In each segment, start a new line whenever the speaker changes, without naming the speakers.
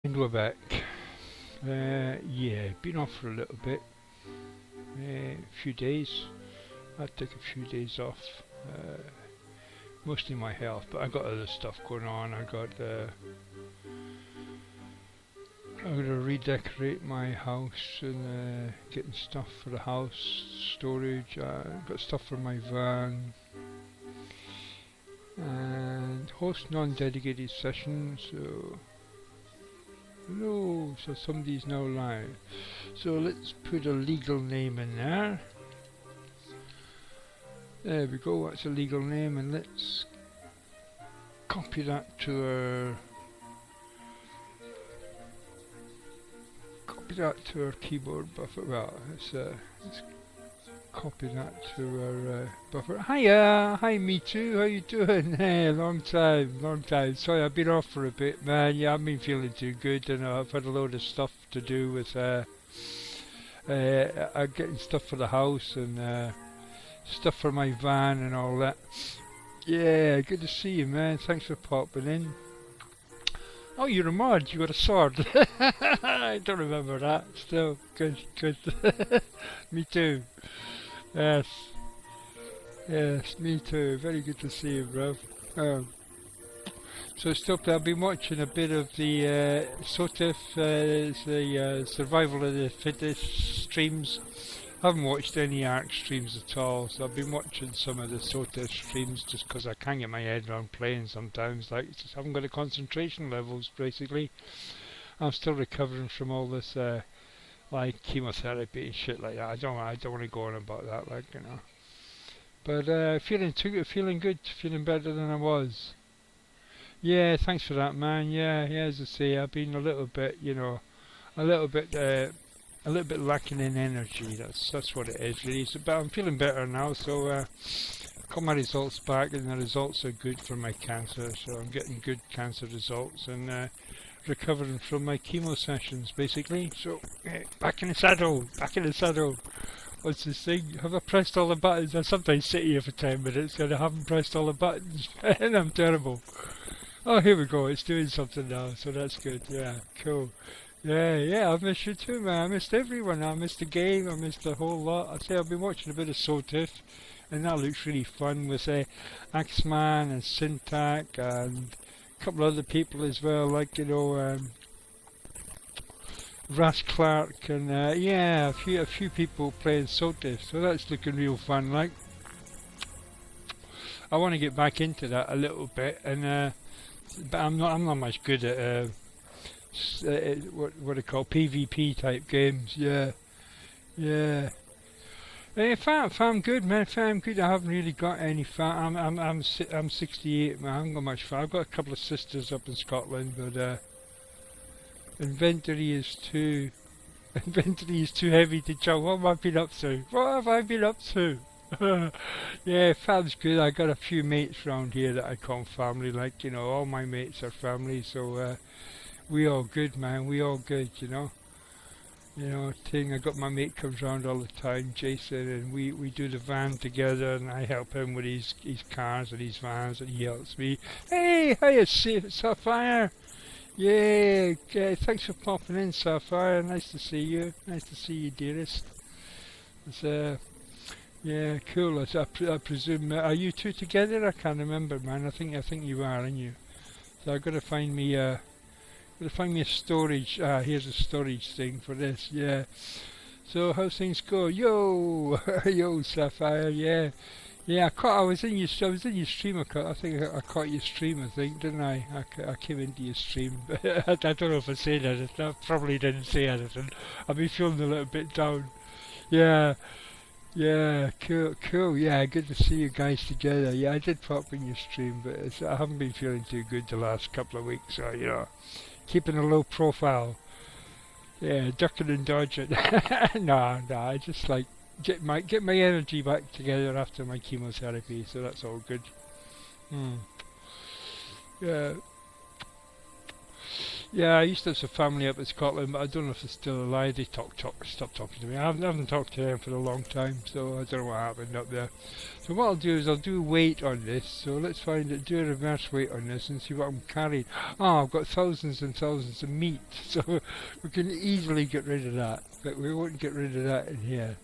And we're back. Yeah, been off for a little bit. A few days. I took a few days off. Mostly my health, but I got other stuff going on. I'm gonna redecorate my house and getting stuff for the house, storage. Got stuff for my van and host non-dedicated sessions. So no, so somebody's now live. So let's put a legal name in there. There we go, that's a legal name, and let's copy that to our keyboard buffer. Well, let's copy that to our buffer. Hiya, hi me too. How you doing? Hey, long time. Sorry, I've been off for a bit, man. Yeah, I've been feeling too good, and I've had a load of stuff to do with getting stuff for the house and stuff for my van and all that. Yeah, good to see you, man. Thanks for popping in. Oh, you're a mod. You got a sword. I don't remember that. Still, good. Me too. Yes, me too. Very good to see you, bro. So I've been watching a bit of the SOTIF, the survival of the fittest streams. I haven't watched any ARK streams at all, so I've been watching some of the SOTIF streams just because I can't get my head around playing sometimes. Like, just haven't got the concentration levels, basically. I'm still recovering from all this, like chemotherapy and shit like that. I don't want to go on about that, like, you know. But feeling good, feeling better than I was. Yeah, thanks for that, man. Yeah, as I say, I've been a little bit, a little bit lacking in energy. That's what it is, really. So, but I'm feeling better now. So, got my results back, and the results are good for my cancer. So I'm getting good cancer results and recovering from my chemo sessions, basically. So, back in the saddle. What's this thing? Have I pressed all the buttons? I sometimes sit here for 10 minutes and I haven't pressed all the buttons, and I'm terrible. Oh, here we go. It's doing something now, so that's good. Yeah, cool. Yeah, I missed you too, man. I missed everyone. I missed the game. I missed the whole lot. I say I've been watching a bit of SOTIF, and that looks really fun with Axeman and Syntac and a couple other people as well, like, Ras Clark and yeah, a few people playing SOTIF. So that's looking real fun. Like, I want to get back into that a little bit, and but I'm not much good at what they call PvP type games. Yeah. If I'm good, man. If I'm good, I haven't really got any fat. I'm 68, man. I haven't got much fat. I've got a couple of sisters up in Scotland, but inventory is too heavy to jump. What have I been up to? Yeah, fam's good. I got a few mates round here that I call family. Like, all my mates are family, so we all good, man. We all good, I got my mate comes round all the time, Jason, and we do the van together, and I help him with his cars and his vans, and he helps me. Hey, hiya, Sapphire. Yeah, thanks for popping in, Sapphire. Nice to see you, dearest. It's yeah, cool. I presume, are you two together? I can't remember, man. I think you are, aren't you? So I've got to find me a storage. Here's a storage thing for this. Yeah. So how's things go? Yo, yo, Sapphire. Yeah. I was in your stream. I think I caught your stream. I think, didn't I? I came into your stream. I don't know if I said anything. I probably didn't say anything. I've been feeling a little bit down. Yeah. Yeah, cool. Yeah, good to see you guys together. Yeah, I did pop in your stream, but I haven't been feeling too good the last couple of weeks, so, keeping a low profile. Yeah, ducking and dodging. Nah, I just like get my energy back together after my chemotherapy, so that's all good. Yeah. Yeah, I used to have some family up in Scotland, but I don't know if they're still alive. They stopped talking to me. I haven't talked to them for a long time, so I don't know what happened up there. So what I'll do is I'll do weight on this. So let's find it, do a reverse weight on this and see what I'm carrying. Oh, I've got thousands and thousands of meat, so we can easily get rid of that. But we won't get rid of that in here.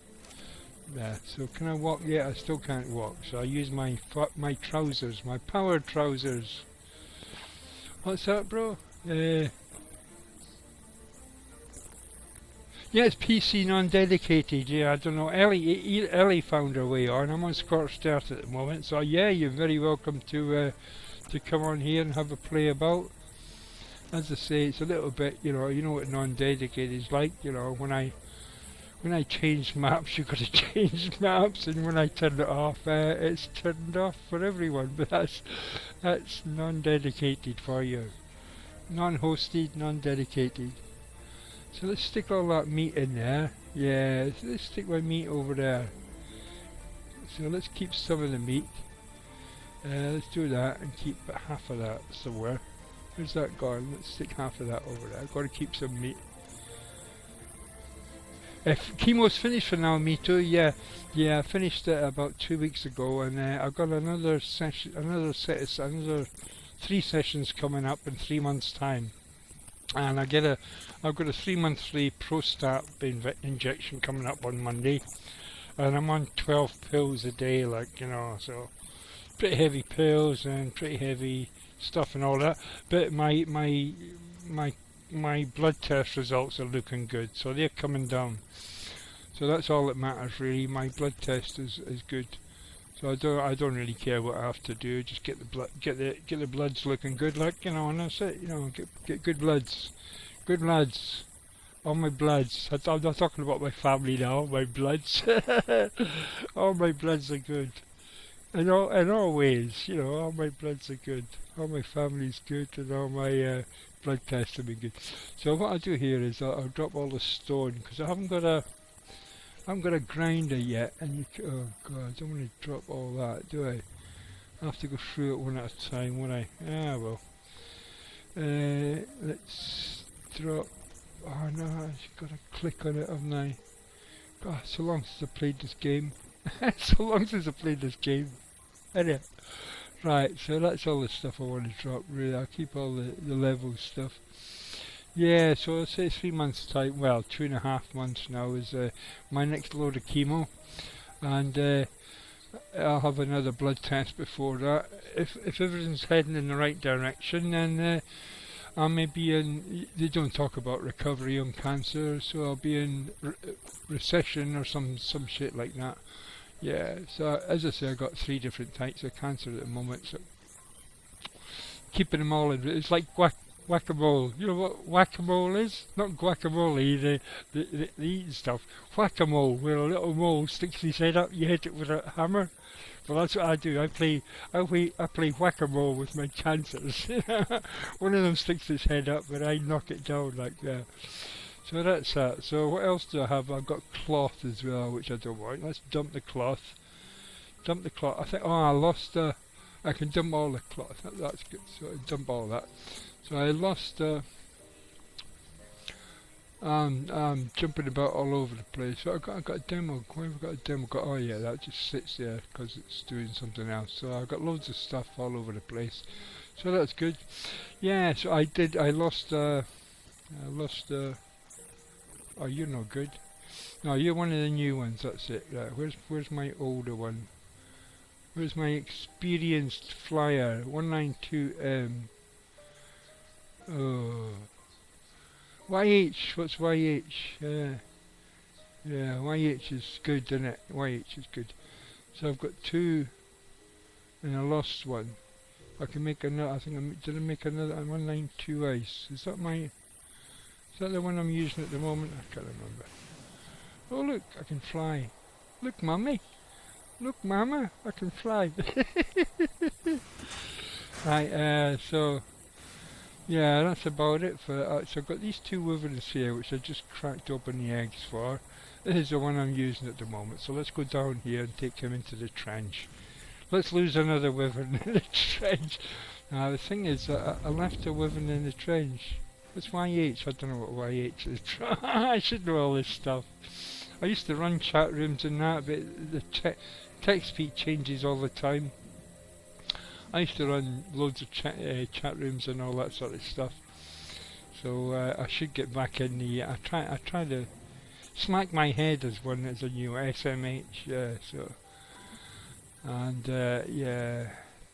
There. So can I walk? Yeah, I still can't walk. So I use my trousers, my power trousers. What's that, bro? Yeah, it's PC non-dedicated. Yeah, I don't know. Ellie found her way on. I'm on Scorched Earth at the moment, so yeah, you're very welcome to come on here and have a play about. As I say, it's a little bit, you know what non-dedicated is like. You know, when I change maps, you've got to change maps, and when I turn it off, it's turned off for everyone. But that's non-dedicated for you. Non-hosted, non-dedicated. So let's stick all that meat in there. Yeah, so let's stick my meat over there. So let's keep some of the meat. Let's do that and keep half of that somewhere. Where's that gone? Let's stick half of that over there. I've got to keep some meat. If chemo's finished for now, me too. Yeah, I finished it about 2 weeks ago, and I've got another session, another 3 sessions coming up in 3 months' time. And I've got a 3-month free prostat injection coming up on Monday, and I'm on 12 pills a day, so pretty heavy pills and pretty heavy stuff and all that. But my blood test results are looking good, so they're coming down. So that's all that matters really. My blood test is good. So I don't really care what I have to do. Just get the bloods looking good, and that's it. Get good bloods, good lads. All my bloods. I'm not talking about my family now. My bloods. All my bloods are good. In all ways, all my bloods are good. All my family's good, and all my blood tests have been good. So what I'll do here is I'll drop all the stone because I haven't got a grinder yet, and oh god, I don't want to drop all that, do I? I have to go through it one at a time, won't I? Ah well. Let's drop. Oh no, I've got to click on it, haven't I? God, so long since I played this game. So long since I played this game. Anyway. Right, so that's all the stuff I want to drop, really. I'll keep all the level stuff. Yeah, so I'll say 3 months time, well, 2.5 months now is my next load of chemo, and I'll have another blood test before that. If everything's heading in the right direction, then I may be in, they don't talk about recovery on cancer, so I'll be in recession or some shit like that. Yeah, so as I say, I got 3 different types of cancer at the moment, so keeping them all in, it's like whack-a-mole. You know what whack-a-mole is? Not guacamole, the eating stuff. Whack-a-mole, where a little mole sticks his head up, you hit it with a hammer. Well, that's what I do. I play whack-a-mole with my cancers. One of them sticks his head up, but I knock it down like that. So that's that. So what else do I have? I've got cloth as well, which I don't want. Let's dump the cloth. Dump the cloth. I think, I lost I can dump all the cloth. That's good. So I dump all that. So I lost, I'm jumping about all over the place. So I got a demo. Where have I got a demo? Oh yeah, that just sits there because it's doing something else. So I've got loads of stuff all over the place. So that's good. Yeah, so I lost, oh, you're no good. No, you're one of the new ones, that's it. Right, where's my older one? Where's my experienced flyer? 192M. Oh. YH, what's YH? Yeah, YH is good, isn't it? YH is good. So I've got 2 and I lost one. I can make another, did I make another 192 ice? Is that the one I'm using at the moment? I can't remember. Oh look, I can fly. Look mummy. Look mama, I can fly. Right, so yeah, that's about it for so I've got these 2 wyverns here which I just cracked open the eggs for. This is the one I'm using at the moment, so let's go down here and take him into the trench. Let's lose another wyvern in the trench. Now the thing is, I left a wyvern in the trench. What's YH? I don't know what YH is. I should know all this stuff. I used to run chat rooms and that, but the text speed changes all the time. I used to run loads of chat rooms and all that sort of stuff. So I should get back in the. I try to smack my head as one as a new SMH. Yeah. So and yeah.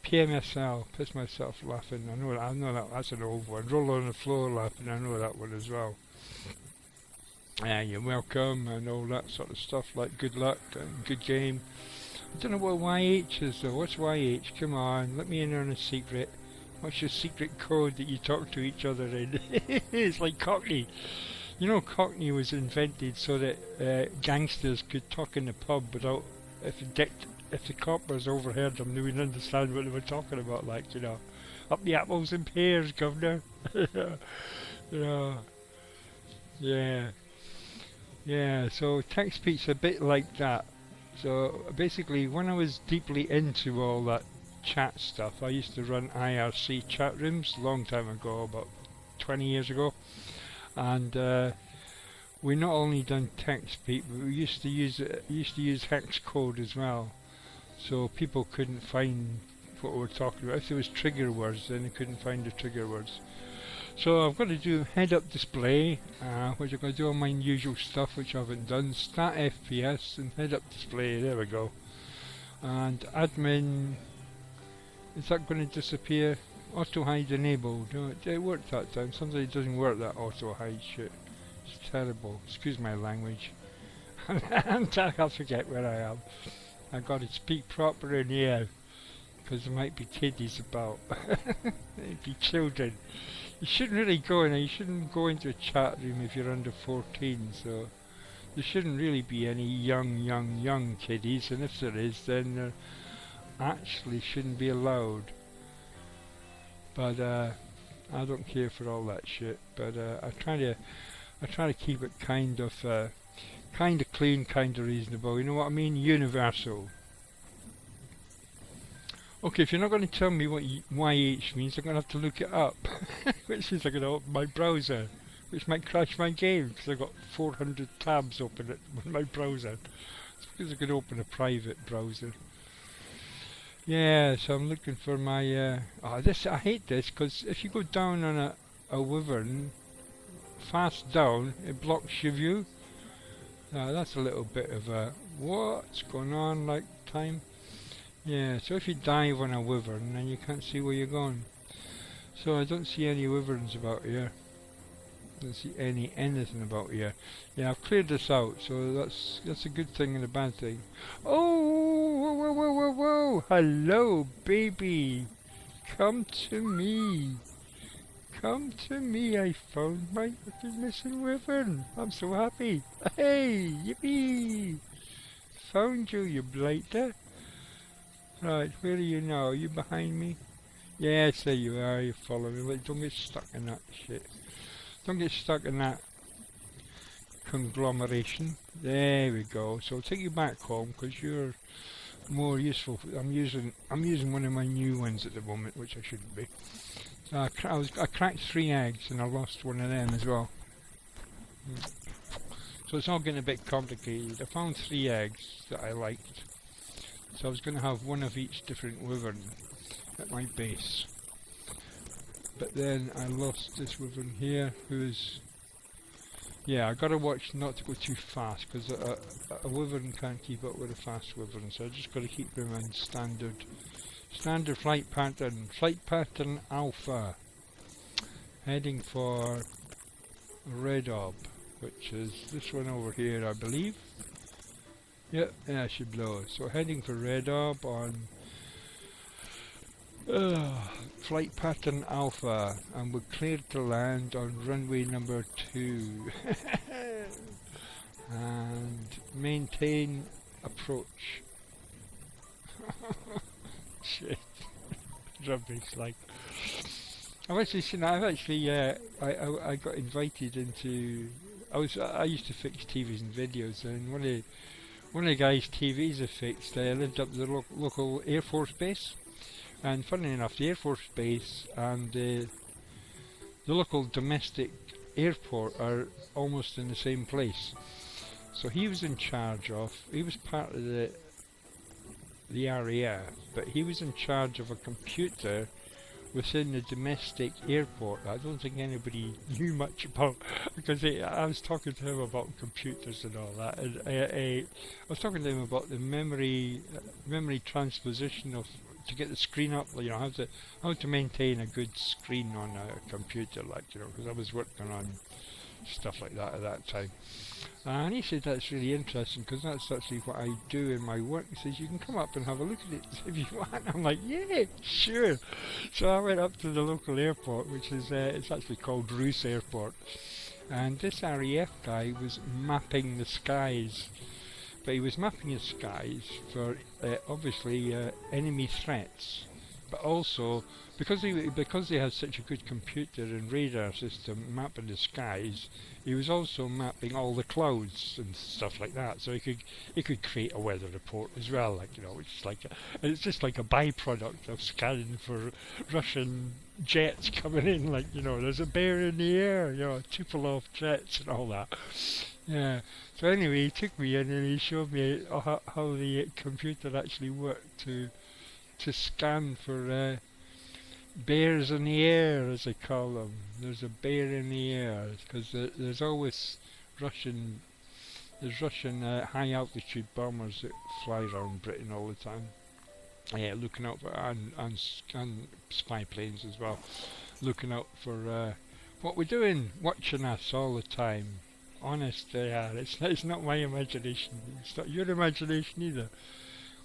PMSL, piss myself laughing. I know that. That's an old one. Roll on the floor laughing. I know that one as well. You're welcome and all that sort of stuff. Like good luck and good game. I don't know what YH is though. What's YH? Come on, let me in on a secret. What's your secret code that you talk to each other in? It's like Cockney. You know, Cockney was invented so that gangsters could talk in the pub without if the coppers overheard them, they would understand what they were talking about, like, you know, up the apples and pears, governor. You know, yeah, yeah, so text speech's a bit like that. So basically, when I was deeply into all that chat stuff, I used to run IRC chat rooms a long time ago, about 20 years ago, and we not only done text speak, but we used to use hex code as well. So people couldn't find what we were talking about. If there was trigger words, then they couldn't find the trigger words. So I've got to do head-up display, which I'm going to do all my usual stuff, which I haven't done. Stat FPS and head-up display. There we go. And admin. Is that going to disappear? Auto hide enabled. Oh, it worked that time. Sometimes it doesn't work, that auto hide shit. It's terrible. Excuse my language. I'll forget where I am. I got to speak proper in here, because there might be kiddies about. There'd be children. You shouldn't really go in. You shouldn't go into a chat room if you're under 14. So there shouldn't really be any young kiddies. And if there is, then there actually shouldn't be allowed. But I don't care for all that shit. But I try to keep it kind of clean, kind of reasonable. You know what I mean? Universal. Okay, if you're not going to tell me what YH means, I'm going to have to look it up. Which means I'm going to open my browser, which might crash my game because I've got 400 tabs open on my browser. It's because I could open a private browser. Yeah, so I'm looking for my. I hate this because if you go down on a wyvern, fast down, it blocks your view. That's a little bit of a what's going on like time. Yeah, so if you dive on a wyvern, then you can't see where you're going. So I don't see any wyverns about here. Don't see anything about here. Yeah, I've cleared this out, so that's a good thing and a bad thing. Oh, whoa! Hello, baby. Come to me. Come to me. I found my fucking missing wyvern. I'm so happy. Hey, yippee! Found you, you blighter. Right, where are you now? Are you behind me? Yes, there you are. You follow me. Wait, don't get stuck in that shit. Don't get stuck in that conglomeration. There we go. So I'll take you back home because you're more useful. I'm using one of my new ones at the moment, which I shouldn't be. I cracked 3 eggs and I lost one of them as well. So it's all getting a bit complicated. I found 3 eggs that I liked. So I was going to have one of each different wyvern at my base. But then I lost this wyvern here, who's... Yeah, I got to watch not to go too fast, because a wyvern can't keep up with a fast wyvern, so I just got to keep them in standard flight pattern alpha. Heading for Red Orb, which is this one over here, I believe. Yep, yeah, I should blow. So heading for Red Orb on flight pattern alpha, and we're cleared to land on runway number 2. And maintain approach. Shit. Rubbish, like. I got invited into. I used to fix TVs and videos, and one of the guys' TVs I fixed. I lived up the local Air Force base, and funnily enough, the Air Force base and the the local domestic airport are almost in the same place. So he was in charge of, he was part of the RAF, but he was in charge of a computer within the domestic airport. I don't think anybody knew much about, because I was talking to him about computers and all that, and I was talking to him about the memory transposition of, to get the screen up, you know, how to maintain a good screen on a computer, like, you know, because I was working on stuff like that at that time. And he said that's really interesting, because that's actually what I do in my work. He says, you can come up and have a look at it if you want. I'm like, yeah, sure. So I went up to the local airport, which is, it's actually called Roos Airport. And this RAF guy was mapping the skies. But he was mapping the skies for, obviously, enemy threats. But also, because he had such a good computer and radar system mapping the skies, he was also mapping all the clouds and stuff like that. So he could create a weather report as well, like, you know, it's just like a byproduct of scanning for Russian jets coming in, like, you know, there's a bear in the air, you know, Tupolev jets and all that. Yeah. So anyway, he took me in and he showed me how the computer actually worked to scan for bears in the air, as they call them. There's a bear in the air, because there's always Russian high altitude bombers that fly around Britain all the time. Yeah, looking out for, and spy planes as well, looking out for what we're doing, watching us all the time. Honest, they are. It's not my imagination. It's not your imagination either.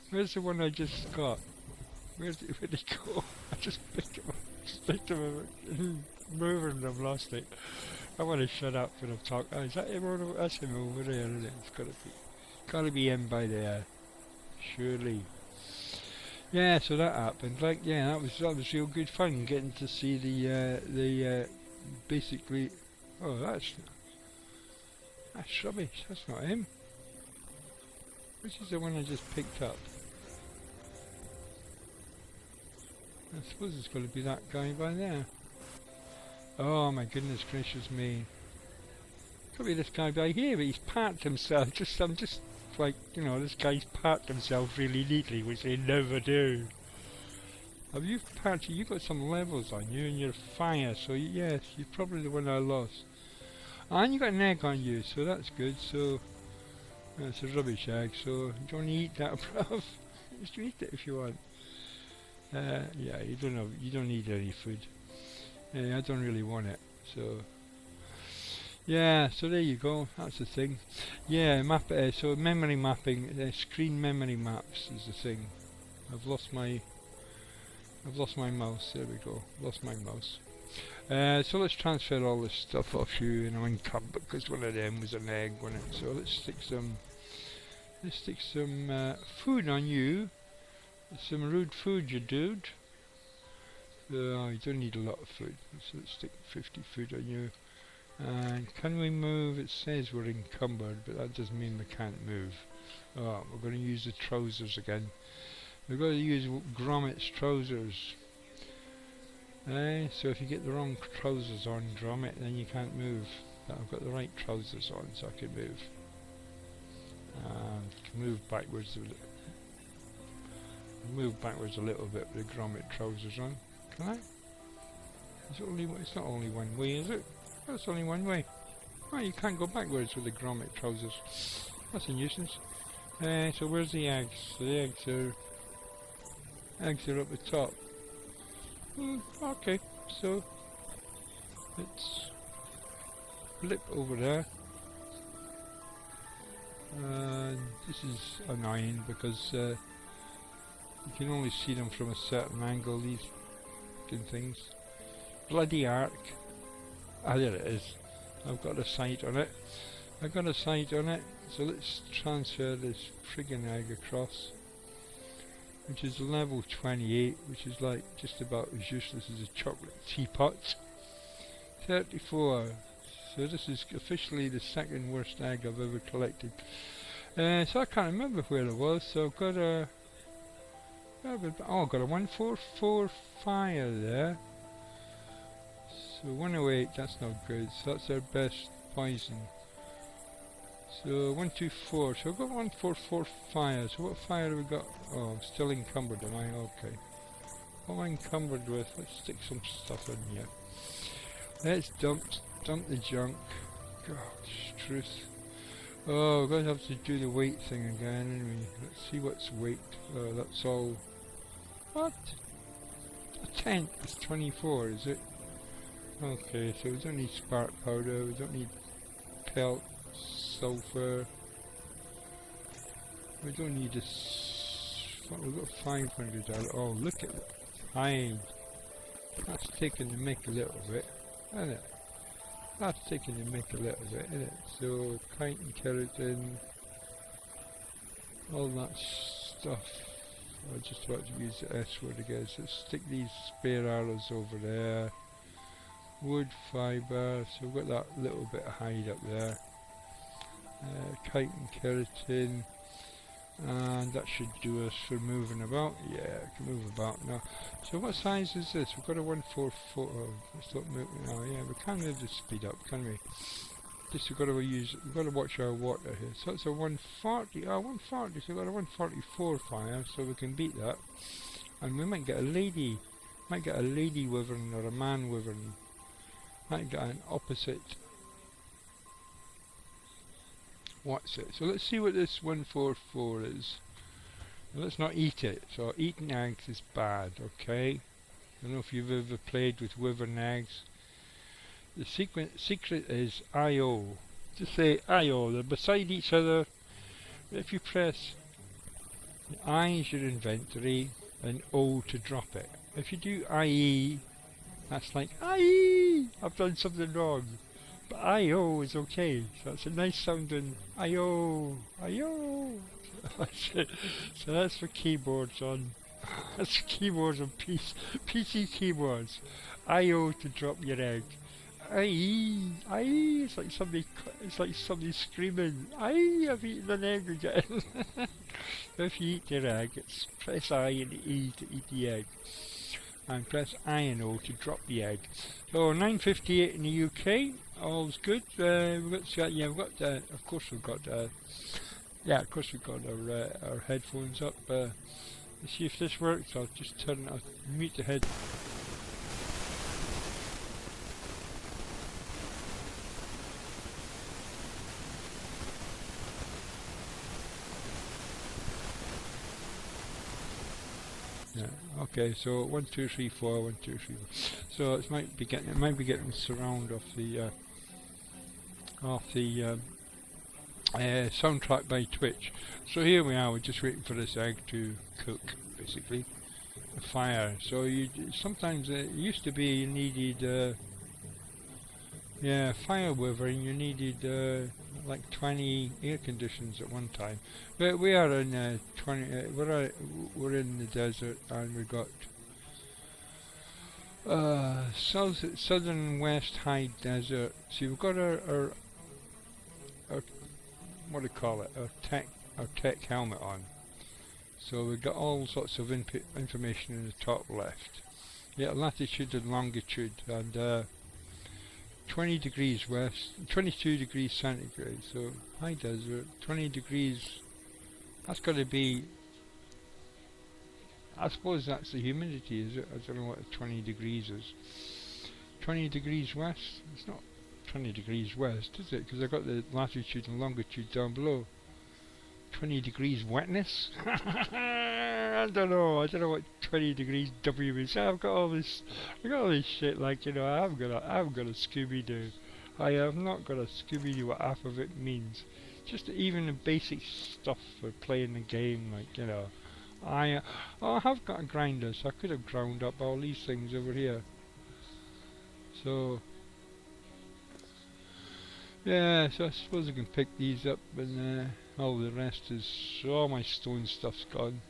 Where's the one I just got? Where'd he go? I just picked him up, moving and I've lost it. I want to shut up when I'm talking. Oh, is that him over? That's him over there, isn't it? It's gotta be him by there. Surely. Yeah, so that happened. Like, yeah, that was real good fun, getting to see the basically. Oh, that's rubbish. That's not him. Which is the one I just picked up? I suppose it's going to be that guy by there. Oh my goodness gracious me. Could be this guy by here, but he's parked himself. I'm just like, you know, this guy's parked himself really neatly, which they never do. Have you parked? You got some levels on you and you're fire, so yes, you're probably the one I lost. And you got an egg on you, so that's good. So that's a rubbish egg, so you don't eat that, bruv. Just eat it if you want. Yeah, you don't need any food. Yeah, I don't really want it, so yeah, so there you go, that's the thing. Yeah, so memory mapping, screen memory maps is the thing. I've lost my mouse, there we go, lost my mouse. So let's transfer all this stuff off you in one cup, because one of them was an egg, wasn't it? So let's stick some food on you. Some rude food, you dude. You don't need a lot of food, so let's stick 50 food on you. And can we move? It says we're encumbered, but that doesn't mean we can't move. Oh, we're going to use the trousers again. We're going to use Gromit's trousers. So if you get the wrong trousers on, Gromit, then you can't move. But I've got the right trousers on, so I can move. And can move backwards. Move backwards a little bit with the Gromit trousers on. Can I? It's not only one way, is it? Oh, it's only one way. Oh, you can't go backwards with the Gromit trousers. That's a nuisance. So where's the eggs? The eggs are up the top. Okay, so let's flip over there. This is annoying because you can only see them from a certain angle, these fucking things. Bloody ARK. Ah, there it is. I've got a sight on it. So let's transfer this friggin' egg across. Which is level 28, which is like just about as useless as a chocolate teapot. 34. So this is officially the second worst egg I've ever collected. So I can't remember where it was, so I've got a... I've got a 144 fire there. So 108, that's not good. So that's our best poison. So 124. So I've got 144 fire. So what fire have we got? Oh, I'm still encumbered, am I? Okay. What am I encumbered with? Let's stick some stuff in here. Let's dump the junk. Gosh, truth. Oh, we're going to have to do the weight thing again, anyway. Let's see what's weight. Oh, that's all. What? A tent is 24, is it? Okay, so we don't need spark powder, we don't need pelt, sulfur. We don't need this. We've got 500. Oh, look at it. Hide. That's taking the mick a little bit, isn't it? That's taking the mick a little bit, isn't it? So, chitin, keratin, all that stuff. I just about to use the S word again. So stick these spare arrows over there. Wood fibre, so we've got that little bit of hide up there. Chitin, keratin, and that should do us for moving about. Yeah, I can move about now. So what size is this? We've got a 144. Oh, let's not move. Oh yeah, we can't move the speed up, can we? Just we've got to watch our water here. So it's a 140. Oh, 140. So we've got a 144 fire, so we can beat that. And we might get a lady. Might get a lady wyvern or a man wyvern. Might get an opposite. What's it? So let's see what this 144 is. Now, let's not eat it. So eating eggs is bad, okay? I don't know if you've ever played with wyvern eggs. The secret is IO. Just say IO. They're beside each other. If you press I is your inventory and O to drop it. If you do IE, that's like IE. I've done something wrong. But IO is okay. So it's a nice sounding IO. IO. So that's for keyboards on. That's for keyboards on PC keyboards. IO to drop your egg. Aye, aye, it's like somebody screaming, aye, I've eaten an egg again. If you eat your egg, it's press I and E to eat the egg. And press I and O to drop the egg. So 9:58 in the UK, all's good. We've got, yeah, we've got, of course we've got, yeah, of course we've got our headphones up. Let's see if this works. I'll just I'll mute the head. Yeah. Okay. So 1, 2, 3, 4. 1, 2, 3, 4. So it might be getting surround off the soundtrack by Twitch. So here we are. We're just waiting for this egg to cook, basically. A fire. So sometimes it used to be you needed fire wyvern. You needed like 20 air conditions at one time. But we are in 20. We're in the desert, and we've got southern west high desert. So we've got our what do you call it? Our tech helmet on. So we've got all sorts of information in the top left. Yeah, latitude and longitude, and 20 degrees west, 22 degrees centigrade. So high desert, 20 degrees. That's got to be. I suppose that's the humidity, is it? I don't know what 20 degrees is. 20 degrees west. It's not 20 degrees west, is it? Because I've got the latitude and longitude down below. 20 degrees wetness? I don't know what 20 degrees W is. I've got all this shit, like, you know, I haven't got a Scooby-Doo. I have not got a Scooby-Doo what half of it means. Just even the basic stuff for playing the game, like, you know. I have got a grinder, so I could have ground up all these things over here. So yeah, so I suppose I can pick these up, and all the rest is, all my stone stuff's gone.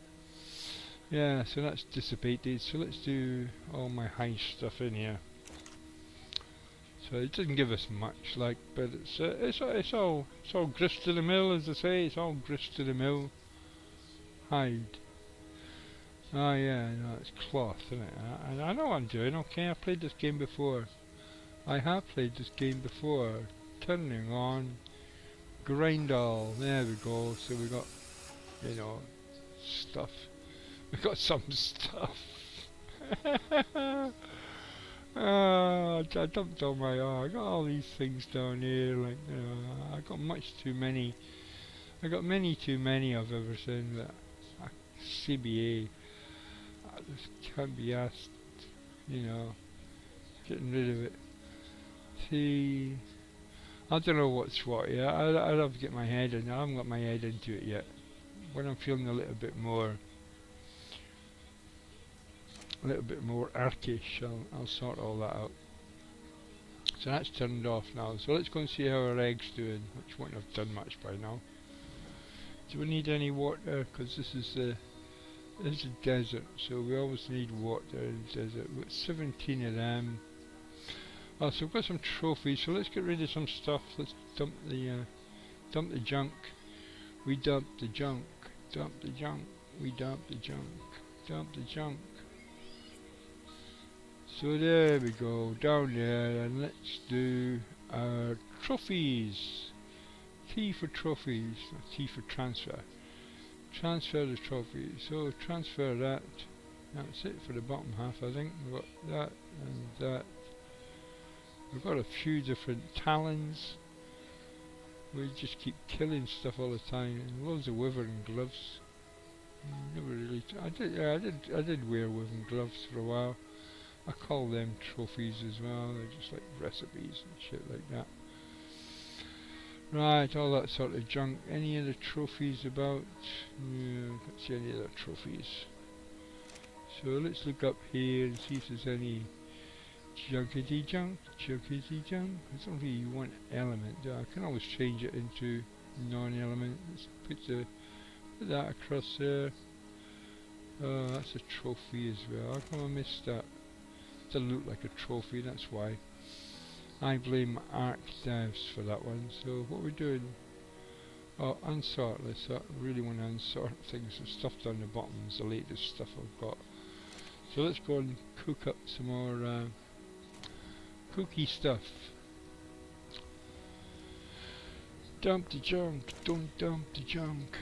Yeah, so that's dissipated. So let's do all my high stuff in here. So it doesn't give us much, like, but it's all grist to the mill, as they say. It's all grist to the mill. Hide. Oh yeah, no, it's cloth, isn't it? I know what I'm doing. Okay, I've played this game before. I have played this game before. Turning on, grind all. There we go. So we got, you know, stuff. We got some stuff. I dumped all my I got all these things down here, like, I got much too many. I got many too many of everything that CBA I just can't be asked, you know, getting rid of it. See, I don't know what's what yet. I'll have to get my head in. I haven't got my head into it yet. When I'm feeling a little bit more ARKish, I'll sort all that out. So that's turned off now. So let's go and see how our egg's doing, which won't have done much by now. Do we need any water? Because this is a desert, so we always need water in the desert. We've got 17 of them. Oh, so we've got some trophies. So let's get rid of some stuff. Let's dump the junk. We dump the junk. Dump the junk. We dump the junk. Dump the junk. So there we go, down there, and let's do our trophies. T for trophies, T for transfer. Transfer the trophy. So transfer that. That's it for the bottom half, I think. We've got that and that. We've got a few different talons. We just keep killing stuff all the time. And loads of wyvern gloves. Never really. I did wear wyvern gloves for a while. I call them trophies as well. They're just like recipes and shit like that. Right, all that sort of junk. Any other trophies about? Yeah, I can't see any other trophies. So let's look up here and see if there's any junkety junk. There's only one element. I can always change it into non-element. Let's put that across there. Oh, that's a trophy as well. How come I missed that? It doesn't look like a trophy, that's why. I blame ARK devs for that one. So what we're doing? Oh, unsort. I really want to unsort things. The stuff down the bottom is the latest stuff I've got. So let's go and cook up some more cookie stuff. Dump the junk. Don't dump the junk.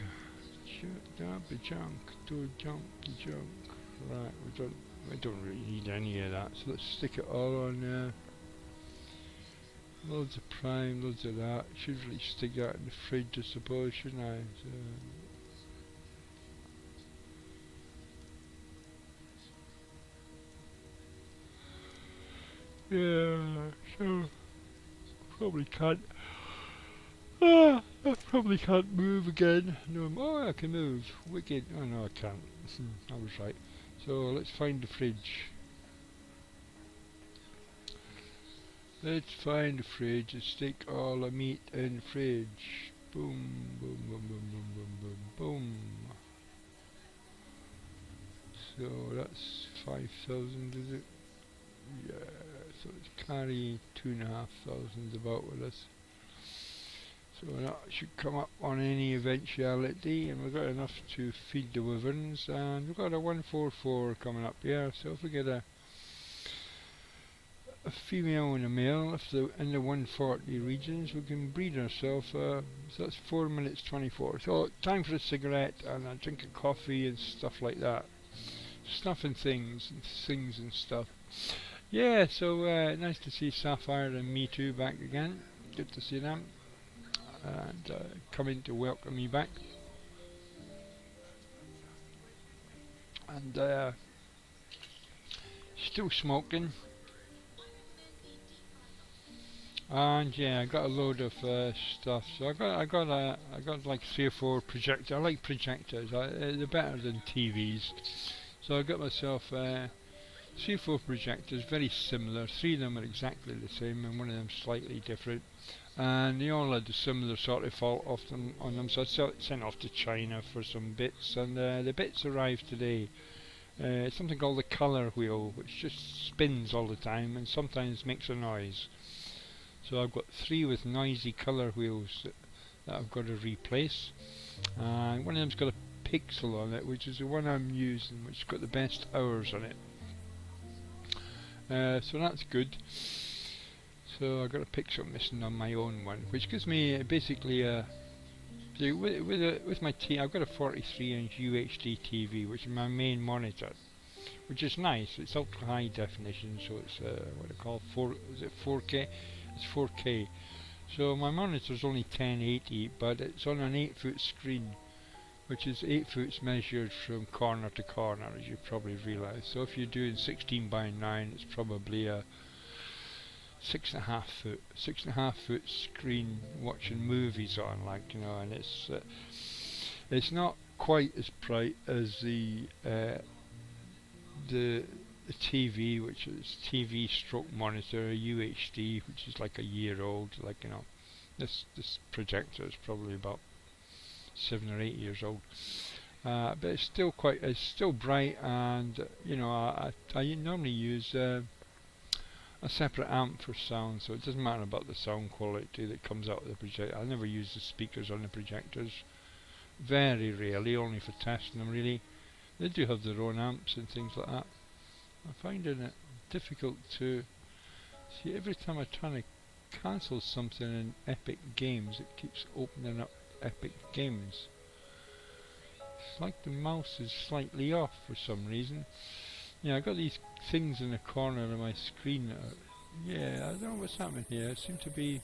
Dump the junk. Don't dump the junk. Right, we don't really need any of that. So let's stick it all on there. Loads of prime, loads of that. Should really stick that in the fridge, I suppose, shouldn't I? So yeah, so probably can't. I probably can't move again. No, oh, I can move. Wicked. Oh no, I can't. I was right. So let's find the fridge. Let's find the fridge and stick all the meat in the fridge. Boom, boom, boom, boom, boom, boom, boom, boom. So that's 5,000, is it? Yeah, so let's carry 2,500 about with us. So that should come up on any eventuality, and we've got enough to feed the wyverns, and we've got a 144 coming up here, so if we get a female and a male, if they're in the 140 regions, we can breed ourselves, so that's 4 minutes 24. So time for a cigarette and a drink of coffee and stuff like that. Stuff and things and stuff. Yeah, so nice to see Sapphire and Me Too back again. Good to see them. And coming to welcome me back. And still smoking. And yeah, I got a load of stuff. So I got like 3 or 4 projectors. I like projectors. They're better than TVs. So I got myself 3 or 4 projectors, very similar. 3 of them are exactly the same, and 1 of them slightly different. And they all had a similar sort of fault on them. So I sent off to China for some bits, and the bits arrived today. It's something called the colour wheel, which just spins all the time and sometimes makes a noise. So I've got 3 with noisy colour wheels that I've got to replace. And one of them's got a pixel on it, which is the one I'm using, which has got the best hours on it. So that's good. So I got a pixel missing on my own one, which gives me basically a with my I've got a 43-inch UHD TV, which is my main monitor, which is nice. It's ultra high definition, so it's what I call 4K? It's 4K. So my monitor's only 1080, but it's on an 8-foot screen, which is 8 foot measured from corner to corner, as you probably realise. So if you're doing 16 by 9, it's probably a 6.5 foot screen watching movies on, like, you know, and it's not quite as bright as the TV, which is TV stroke monitor, UHD, which is like a year old. Like, you know, this projector is probably about 7 or 8 years old, but it's still bright, and you know, I normally use a separate amp for sound, so it doesn't matter about the sound quality that comes out of the projector. I never use the speakers on the projectors, very rarely, only for testing them really. They do have their own amps and things like that. I'm finding it difficult to see every time I try to cancel something in Epic Games, it keeps opening up Epic Games. It's like the mouse is slightly off for some reason. Yeah, I got these things in the corner of my screen. Yeah, I don't know what's happening here. It seems to be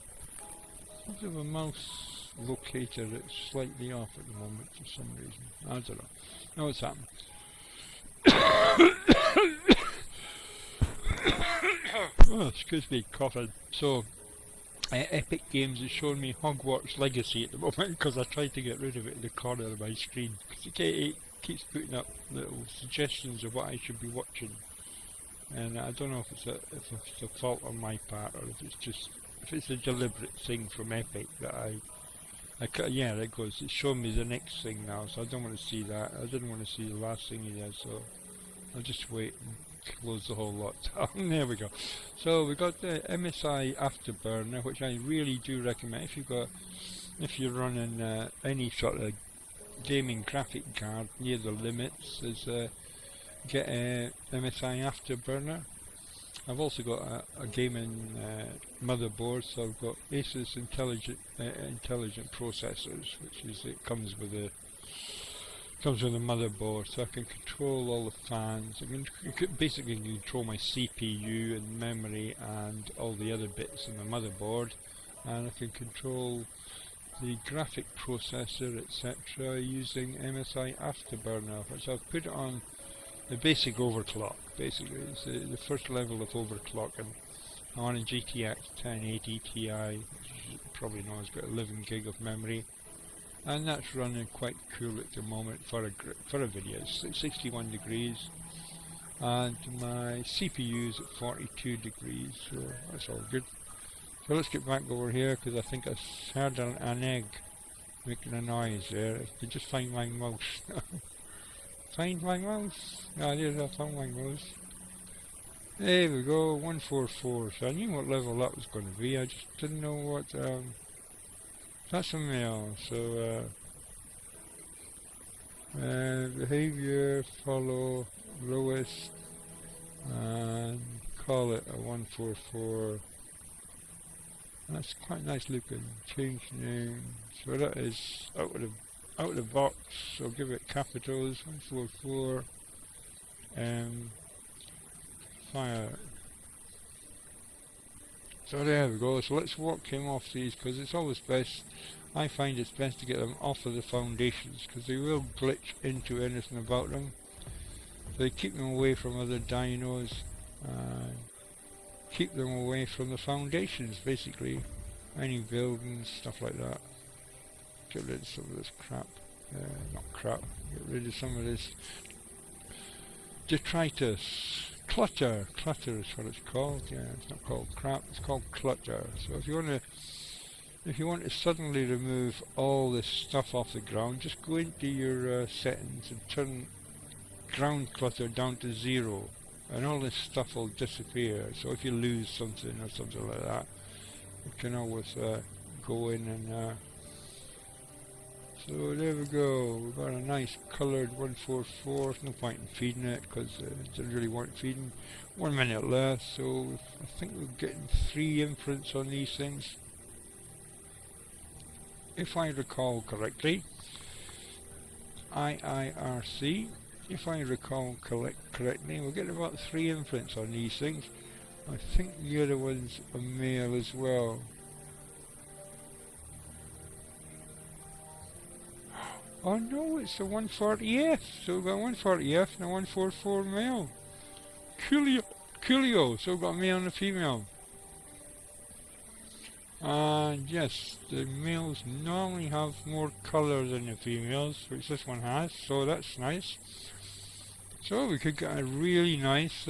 some sort of a mouse locator that's slightly off at the moment for some reason. I don't know what's happening. Oh, excuse me, coughing. So, Epic Games is showing me Hogwarts Legacy at the moment because I tried to get rid of it in the corner of my screen. Because it keeps putting up little suggestions of what I should be watching, and I don't know if it's a fault on my part, or if it's a deliberate thing from Epic that yeah, there it goes. It's showing me the next thing now, so I don't want to see that. I didn't want to see the last thing he did, so I'll just wait and close the whole lot down. There we go. So we got the MSI Afterburner, which I really do recommend if you're running any sort of gaming graphic card near the limits. Get a MSI Afterburner. I've also got a gaming motherboard, so I've got Asus intelligent processors, which is it comes with a motherboard, so I can control all the fans. I can basically control my CPU and memory and all the other bits in the motherboard, and I can control the graphic processor, etc., using MSI Afterburner, which I've put it on the basic overclock. Basically, it's the first level of overclocking. I'm on a GTX 1080 Ti, which you probably know has got 11 gig of memory, and that's running quite cool at the moment for a video. It's 61 degrees, and my CPU is at 42 degrees, so that's all good. So let's get back over here, because I think I heard an egg making a noise there. I could just find my mouse. Find my mouse? Ah, there's I found my mouse. There we go, 144. So I knew what level that was going to be, I just didn't know what... that's a male, so behavior, follow, lowest, and call it a 144. That's quite nice looking. Change name. So that is out of the box. So give it capitals. 144. Fire. So there we go. So let's walk him off these, because it's always best. I find it's best to get them off of the foundations, because they will glitch into anything about them. So they keep them away from other dynos. Keep them away from the foundations, basically. Any buildings, stuff like that. Get rid of some of this crap. Not crap. Get rid of some of this detritus. Clutter. Clutter is what it's called. Yeah, it's not called crap. It's called clutter. So if you want to suddenly remove all this stuff off the ground, just go into your settings and turn ground clutter down to 0. And all this stuff will disappear. So if you lose something or something like that, you can always go in and So there we go, we've got a nice coloured 144, no point in feeding it because it doesn't really want feeding. 1 minute left, so I think we're getting 3 imprints on these things. If I recall correctly, IIRC, if I recall correctly, we're getting about 3 imprints on these things. I think the other one's a male as well. Oh no, it's the 140F. So we've got 140F and a 144 male. Coolio. So we've got a male and a female. And yes, the males normally have more colour than the females, which this one has, so that's nice. So we could get a really nice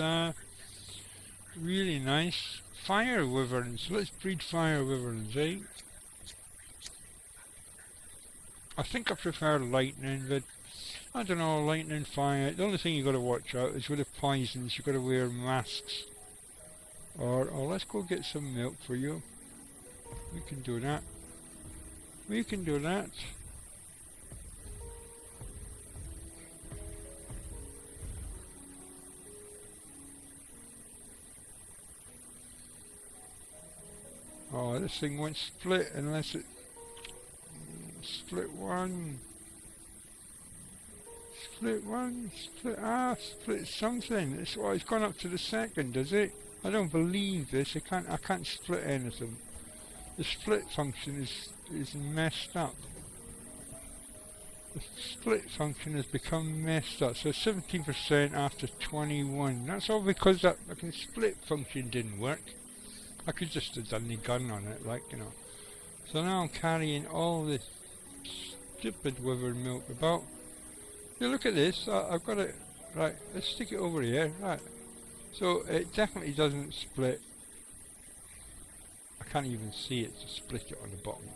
fire wyverns. Let's breed fire wyverns, eh? I think I prefer lightning, but I don't know, lightning, fire. The only thing you got to watch out is with the poisons, you got to wear masks. Or let's go get some milk for you. We can do that. We can do that. Oh, this thing won't split unless it split one. Split one, split something. It's gone up to the second, does it? I don't believe this. I can't split anything. The split function is messed up. The split function has become messed up. So 17% after 21. That's all because that fucking split function didn't work. I could just have done the gun on it, like, you know. So now I'm carrying all this stupid wyvern milk about. You look at this, I've got it, right, let's stick it over here, right. So it definitely doesn't split. I can't even see it to split it on the bottom.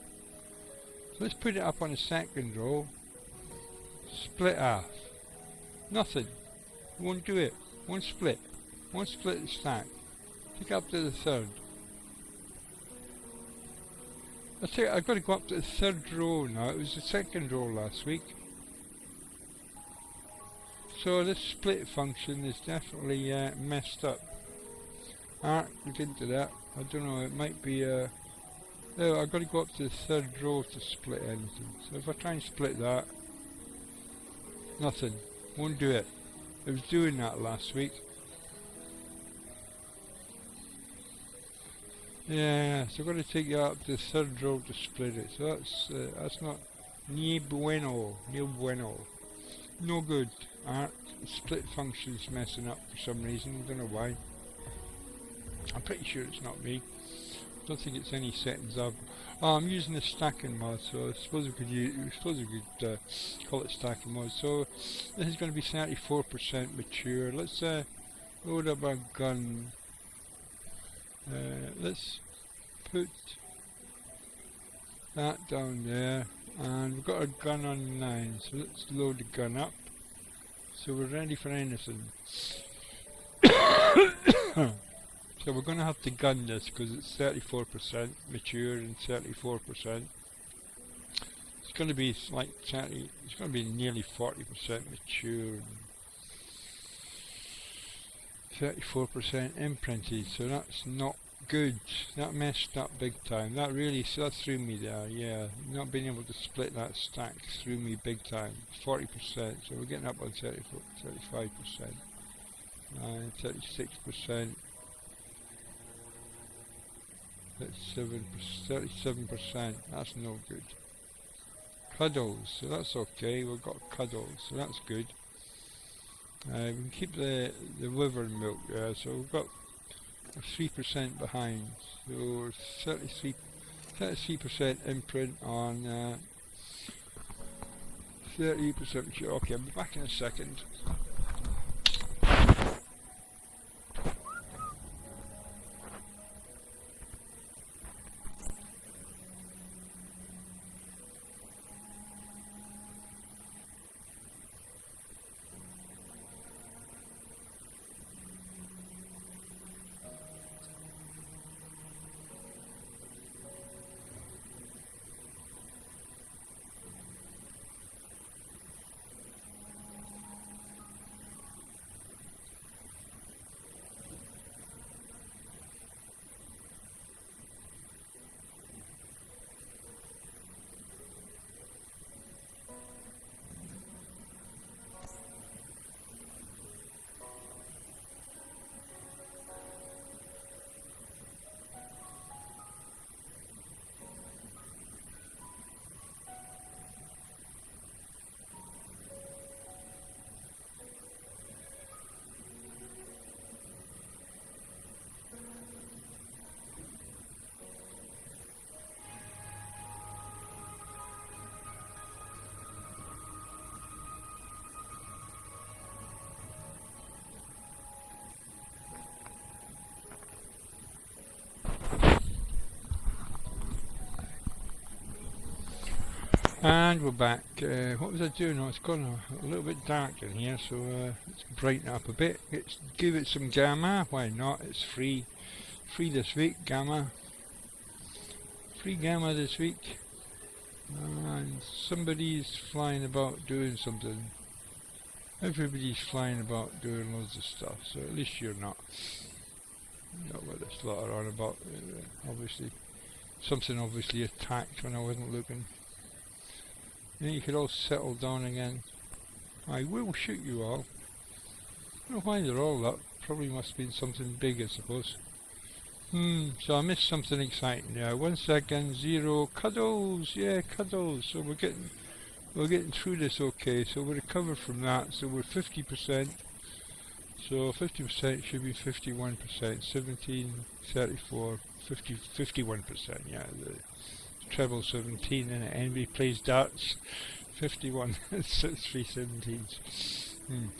So let's put it up on the second row. Split half. Nothing. Won't do it. Won't split. Won't split the stack. Take it up to the third. I've got to go up to the third row now. It was the second row last week. So this split function is definitely messed up. ARK, look into that. I don't know, it might be no, I've got to go up to the third row to split anything. So if I try and split that, nothing. Won't do it. It was doing that last week. Yeah, so I've got to take it up to the third row to split it. So that's not ni bueno. No good. ARK, split function's messing up for some reason, I don't know why. I'm pretty sure it's not me. I don't think it's any settings up. Oh, I'm using the stacking mod, so I suppose we could call it stacking mod. So this is going to be 34% mature. Let's load up our gun. Let's put that down there, and we've got our gun on 9, so let's load the gun up. So we're ready for anything. So we're going to have to gun this because it's 34% mature and 34%. It's going to be like 30, it's going to be nearly 40% mature. 34% imprinted, so that's not good. That messed up big time. That threw me there, yeah. Not being able to split that stack threw me big time. 40%, so we're getting up on 35%. 36%. 37%, that's no good. Cuddles, so that's okay, we've got cuddles, so that's good. We can keep the wyvern milk there, so we've got 3% behind, so 33% imprint on 30%. Okay, I'll be back in a second. And we're back. What was I doing? Oh, it's gone a little bit dark in here, so let's brighten it up a bit. Let's give it some gamma. Why not? It's free. Free this week, gamma. Free gamma this week. And somebody's flying about doing something. Everybody's flying about doing loads of stuff, so at least you're not. Not what this lot are on about. Obviously. Something obviously attacked when I wasn't looking. Then you could all settle down again. I will shoot you all. I don't know why they're all up. Probably must have been something big, I suppose. So I missed something exciting there. 1 second, 0, cuddles, yeah, cuddles. So we're getting through this okay. So we're recovered from that. So we're 50%. So 50% should be 51%. 17, 34, 50, 51%. Yeah, the treble 17, and anybody plays darts. 51. It's 3 17s.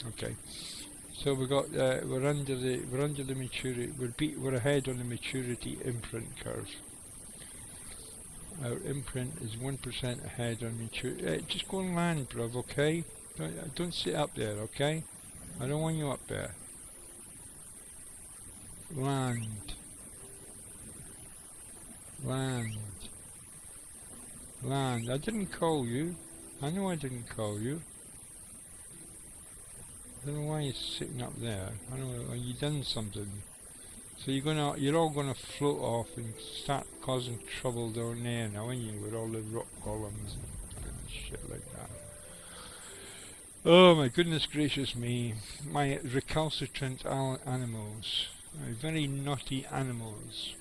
Okay. So we got we're under the maturity. We're ahead on the maturity imprint curve. Our imprint is 1% ahead on maturity. Just go and land, bruv. Okay. Don't sit up there. Okay. I don't want you up there. Land. Land. Land. I didn't call you. I know I didn't call you. I don't know why you're sitting up there. I don't know, you done something. So you're all gonna float off and start causing trouble down there now, aren't you, with all the rock columns and shit like that. Oh my goodness gracious me. My recalcitrant animals. My very naughty animals.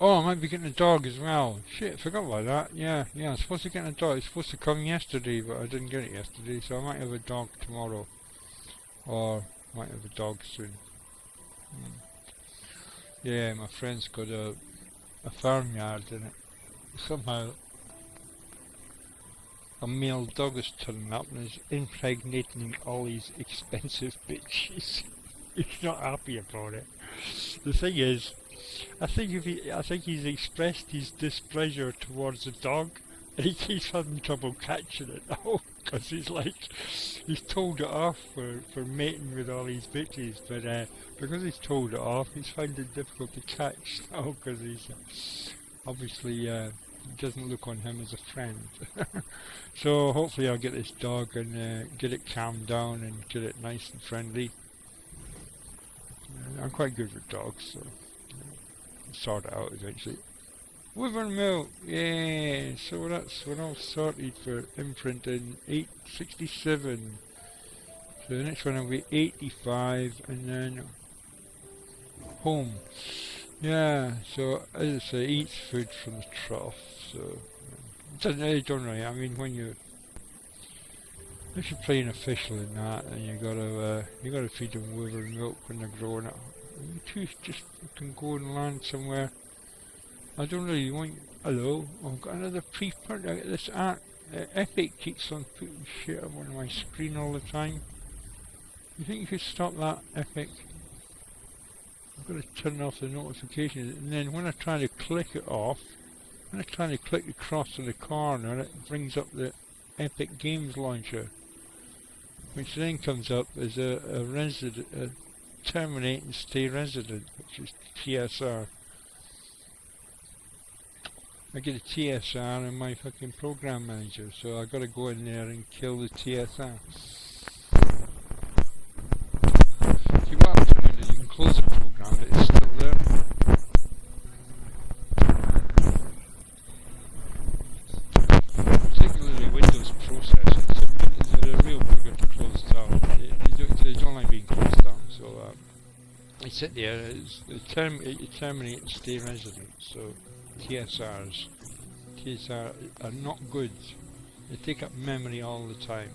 Oh, I might be getting a dog as well. Shit, forgot about that. Yeah, I'm supposed to get a dog. It's supposed to come yesterday, but I didn't get it yesterday, so I might have a dog tomorrow. Or might have a dog soon. Yeah, my friend's got a farmyard in it. Somehow a male dog is turning up and is impregnating all these expensive bitches. He's not happy about it. The thing is, I think he's expressed his displeasure towards the dog, and he keeps having trouble catching it now, because he's told it off for mating with all these bitches, but because he's told it off, he's found it difficult to catch now, because he's obviously doesn't look on him as a friend. So hopefully I'll get this dog and get it calmed down and get it nice and friendly. I'm quite good with dogs, so sort it out eventually. Wyvern milk, yeah. So we're all sorted for imprinting 867. So the next one will be 85, and then home. Yeah. So as I say, eats food from the trough. So it don't really. I mean, if you're playing official in that, then you gotta feed them wyvern milk when they're growing up. You just can go and land somewhere. I don't really want. Hello, I've got another pre-print. This ARK Epic keeps on putting shit up on my screen all the time. You think you could stop that, Epic? I've got to turn off the notifications, and then when I try to click it off, when I try to click across to the corner, it brings up the Epic Games Launcher, which then comes up as a terminate and stay resident, which is TSR. I get a TSR in my fucking program manager, so I gotta go in there and kill the TSR. See, what happens is you can close the program, but it's still there. Particularly Windows processors, they're a real bugger to close down. They don't like being closed down, so I sit there, it terminate and stay resident, so TSR are not good. They take up memory all the time.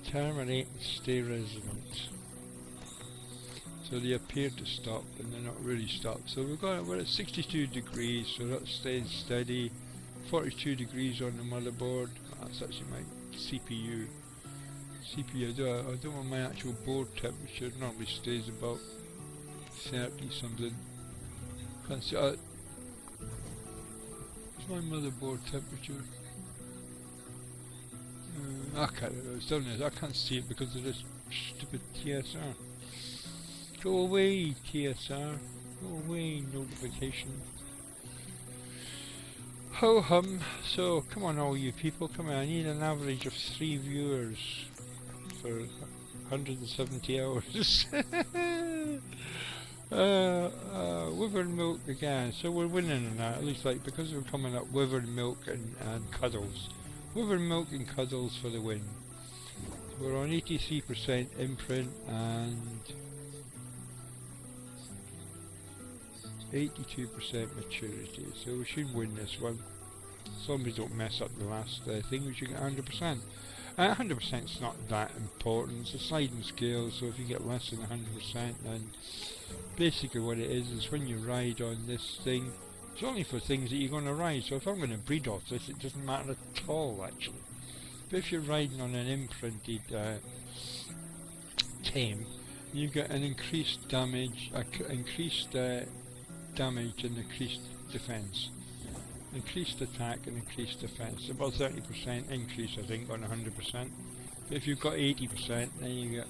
Terminate and stay resident. So they appear to stop, and they're not really stopped. So we're at 62 degrees, so that's staying steady. 42 degrees on the motherboard. That's actually my CPU. I don't want my actual board temperature. It normally stays about 30 something. Can't see it. What's my motherboard temperature? I can't. It's down there. I can't see it because of this stupid TSR. Go away, TSR. Go away, notification. Ho hum. So, come on all you people, come on. I need an average of 3 viewers for 170 hours. Wyvern milk again. So we're winning in that. At least like, because we're coming up wyvern milk and cuddles. Wyvern milk and cuddles for the win. We're on 83% imprint and 82% maturity, so we should win this one. As long as we don't mess up the last thing, we should get 100%. 100% is not that important, it's a sliding scale, so if you get less than 100%, then basically what it is when you ride on this thing, it's only for things that you're going to ride, so if I'm going to breed off this, it doesn't matter at all actually. But if you're riding on an imprinted tame, you get an increased damage, damage and increased defense. Increased attack and increased defense. About 30% increase I think on 100%. But if you've got 80% then you get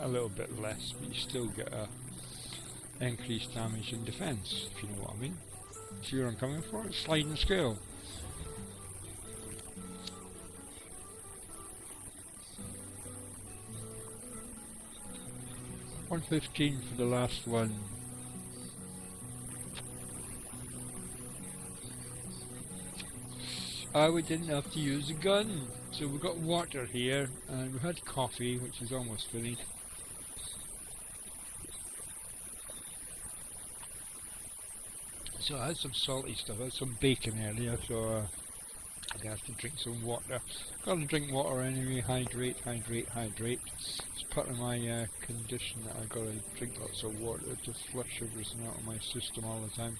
a little bit less, but you still get a increased damage and defense, if you know what I mean. See where I'm coming from? It's sliding scale. $115 for the last one. We didn't have to use a gun, so we've got water here, and we had coffee, which is almost finished. So I had some salty stuff, I had some bacon earlier, so I have to drink some water. Gotta drink water anyway, hydrate. It's part of my condition that I gotta drink lots of water to flush everything out of my system all the time.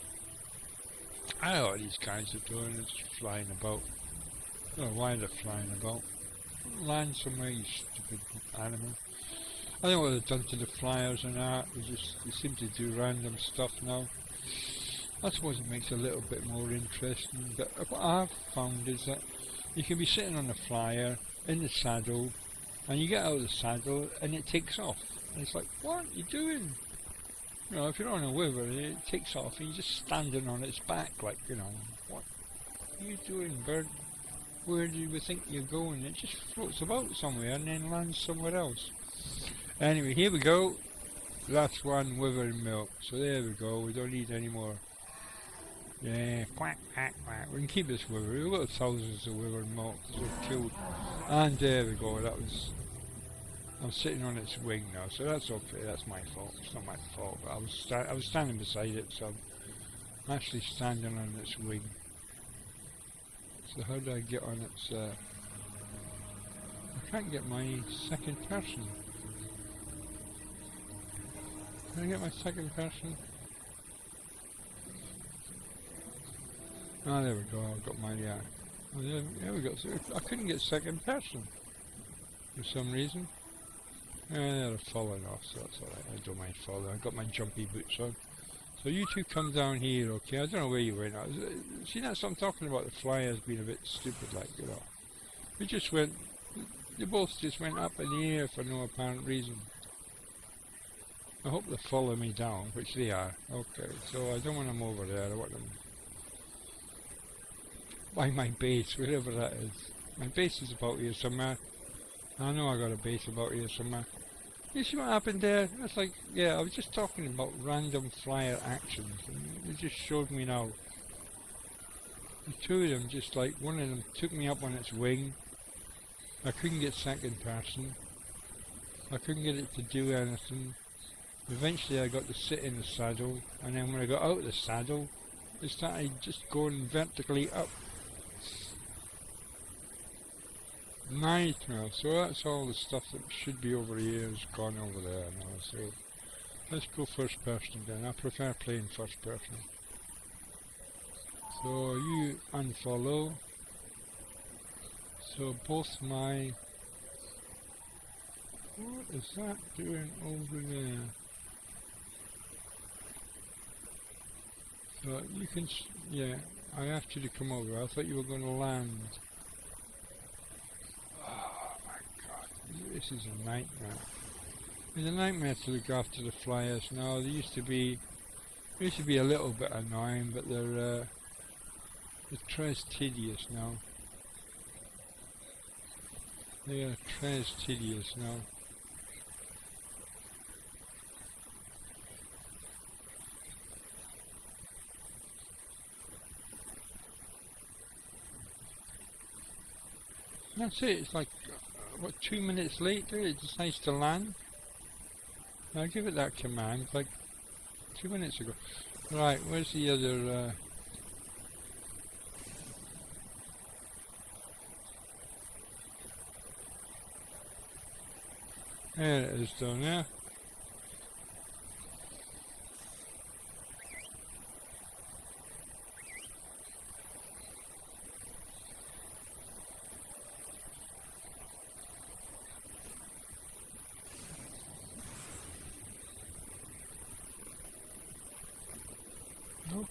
I know what these guys are doing, they're just flying about. I don't know why they're flying about. Land somewhere, you stupid animal. I don't know what they've done to the flyers and that, they seem to do random stuff now. I suppose it makes it a little bit more interesting, but what I've found is that you can be sitting on a flyer, in the saddle, and you get out of the saddle and it takes off. And it's like, what are you doing? You know, if you're on a wyvern, it takes off and you're just standing on its back, like, you know, what are you doing, bird? Where do you think you're going? It just floats about somewhere and then lands somewhere else. Anyway, here we go. Last one, wyvern milk. So there we go, we don't need any more. Yeah, quack, quack, quack. We can keep this wyvern. We've got thousands of wyvern milk that we've killed. And there we go, I'm sitting on its wing now, so that's okay, that's my fault. It's not my fault, but I was standing beside it, so I'm actually standing on its wing. So how do I get on its, I can't get my second person. Can I get my second person? Ah, there we go, I've got my, oh, there we go, so I couldn't get second person for some reason. They're falling off, so that's alright, I don't mind falling. I've got my jumpy boots on. So you two come down here, okay? I don't know where you went. See, that's what I'm talking about, the flyers being a bit stupid, like, you know. We just went, they both just went up in the air for no apparent reason. I hope they follow me down, which they are. Okay, so I don't want them over there, I want them by my base, wherever that is. My base is about here somewhere. I know I got a base about here somewhere. You see what happened there? That's like, yeah, I was just talking about random flyer actions, and it just showed me now. The two of them, just like, one of them took me up on its wing. I couldn't get second person. I couldn't get it to do anything. Eventually I got to sit in the saddle, and then when I got out of the saddle, it started just going vertically up. Nightmare. So that's all the stuff that should be over here has gone over there now. So let's go first person then. I prefer playing first person. So you unfollow. So both my... What is that doing over there? So you can... Yeah, I asked you to come over. I thought you were going to land. Oh my god, this is a nightmare. It's a nightmare to look after the flyers now. They used to be a little bit annoying, but they're tres tedious now. They are tres tedious now. That's it. It's like what, 2 minutes later it decides to land. I give it that command like 2 minutes ago. Right, where's the other? There it is down there.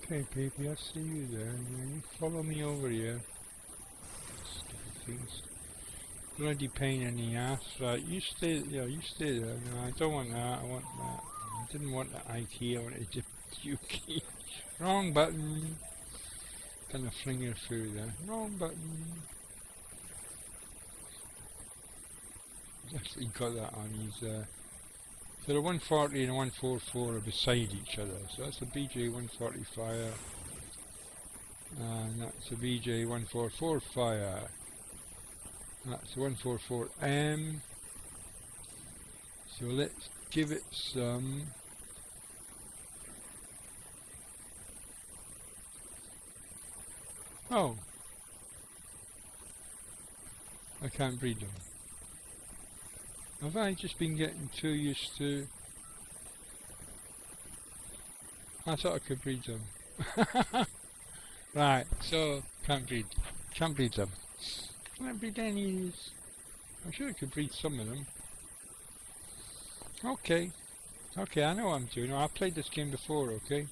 Okay, baby, I see you there. You follow me over here. Stupid things. Bloody pain in the ass. Right, you stay. Yeah, you stay there. No, I don't want that. I want that. I didn't want the IT. I wanted the UK. Wrong button. Kind of fling her through there. Wrong button. He's actually got that on his. So the 140 and the 144 are beside each other. So that's a BJ 140 fire. And that's a BJ 144 fire. That's the 144M. So let's give it some. Oh. I can't breed them. Have I just been getting too used to... I thought I could breed them. Right, so can't breed them. Can't breed any of these. I'm sure I could breed some of them. Okay. Okay, I know what I'm doing. I've played this game before, okay?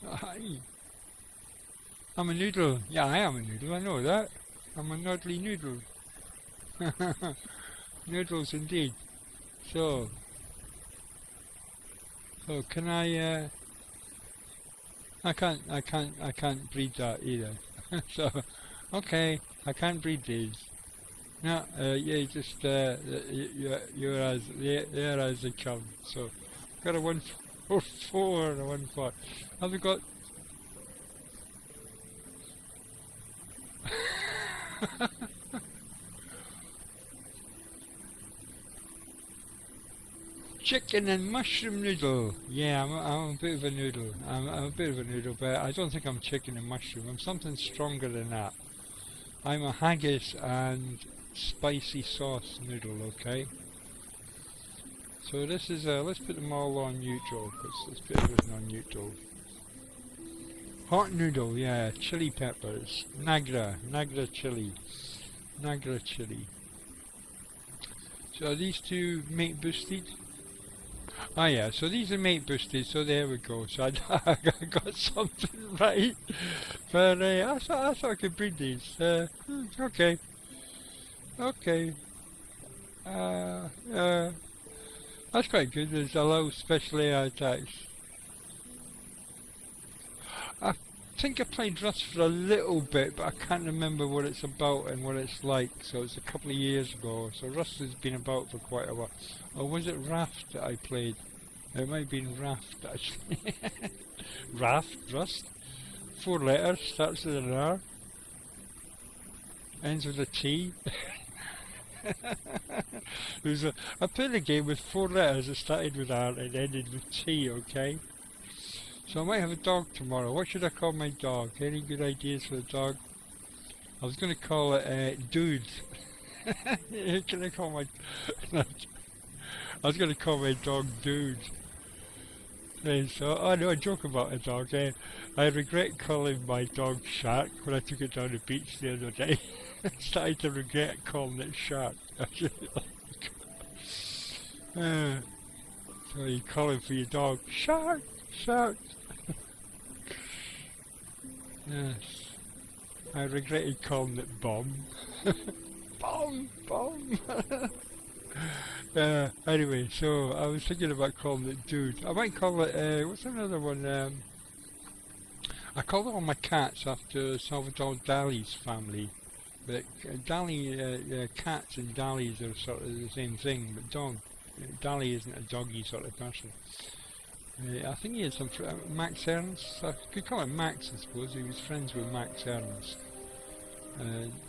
Hi. I'm a noodle. Yeah, I am a noodle, I know that. I'm a noodly noodle. Noodles indeed. So can I can't breed that either. So okay, I can't breed these. No, yeah, just you're as there as they come. So got a 144 and a 145. Have we got chicken and mushroom noodle? Yeah, I'm a bit of a noodle. I'm a bit of a noodle, but I don't think I'm chicken and mushroom. I'm something stronger than that. I'm a haggis and spicy sauce noodle, okay? So this is, let's put them all on neutral. Let's put everything on neutral. Hot noodle, yeah, chili peppers. Nagra chili. Nagra chili. So are these two mate boosted? Oh yeah, so these are mate boosted, so there we go. So I got something right. But I thought I could breed these. Okay. Okay. That's quite good. There's allow special AI attacks. I think I played Rust for a little bit, but I can't remember what it's about and what it's like. So it's a couple of years ago. So Rust has been about for quite a while. Or was it Raft that I played? It might have been Raft actually. Raft, Rust. 4 letters, starts with an R. Ends with a T. I played a game with 4 letters that started with R and ended with T, okay? So I might have a dog tomorrow. What should I call my dog? Any good ideas for the dog? I was going to call it Dude. Can I call my... I was going to call my dog Dude. So, oh no, I joke about a dog. I regret calling my dog Shark when I took it down the beach the other day. I started to regret calling it Shark. So you call him for your dog, Shark, Shark. Yes. I regretted calling it Bomb. Bomb, Bomb. Anyway, so I was thinking about calling it Dude. I might call it, what's another one? I call all my cats after Salvador Dali's family. But cats and Dalis are sort of the same thing, but Dali isn't a doggy sort of person. I think he had some Max Ernst. I could call him Max, I suppose. He was friends with Max Ernst.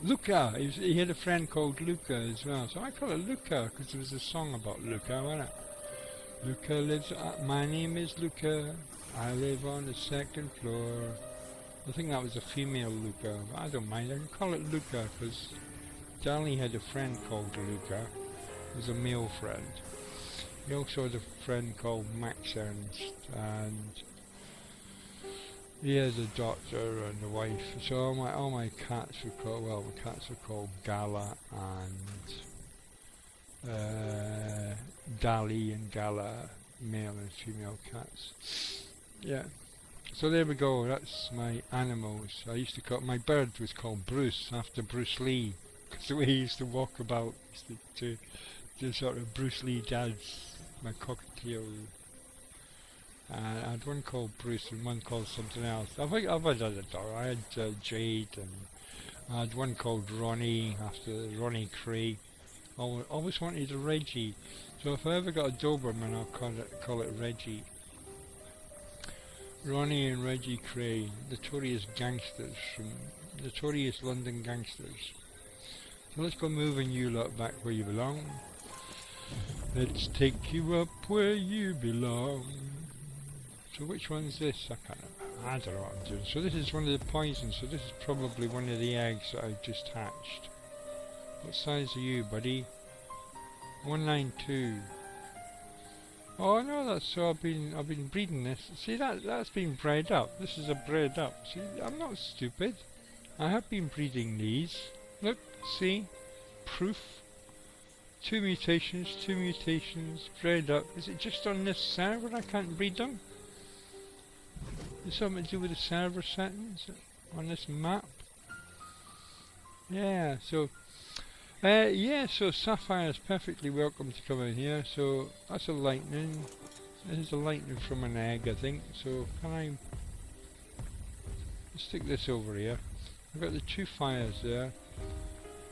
Luca. He had a friend called Luca as well. So I call it Luca because there was a song about Luca, wasn't it? Luca lives. My name is Luca. I live on the second floor. I think that was a female Luca. But I don't mind. I can call it Luca because Dali had a friend called Luca. It was a male friend. He also had a friend called Max Ernst, and he had a daughter and a wife. So all my cats were called, well, the cats were called Gala and Dali and Gala, male and female cats. Yeah. So there we go. That's my animals. I used to call my bird was called Bruce after Bruce Lee, because the way he used to walk about, to sort of Bruce Lee dance. My cockatiel. I had one called Bruce and one called something else. I've had other dogs. I had Jade, and I had one called Ronnie after Ronnie Cray. Always wanted a Reggie. So if I ever got a Doberman, I'll call it Reggie. Ronnie and Reggie Cray, notorious London gangsters. So let's go moving you lot back where you belong. Let's take you up where you belong. So which one's this? I don't know what I'm doing. So this is one of the poisons, so this is probably one of the eggs that I've just hatched. What size are you, buddy? 192. Oh no, that's so I've been breeding this. See that's been bred up. This is a bred up. See, I'm not stupid. I have been breeding these. Look, see? Proof. Two mutations, bred up. Is it just on this server I can't breed them? Is something to do with the server settings on this map? Yeah, so so Sapphire is perfectly welcome to come in here. So that's a lightning. This is a lightning from an egg, I think. So can I stick this over here? I've got the two fires there.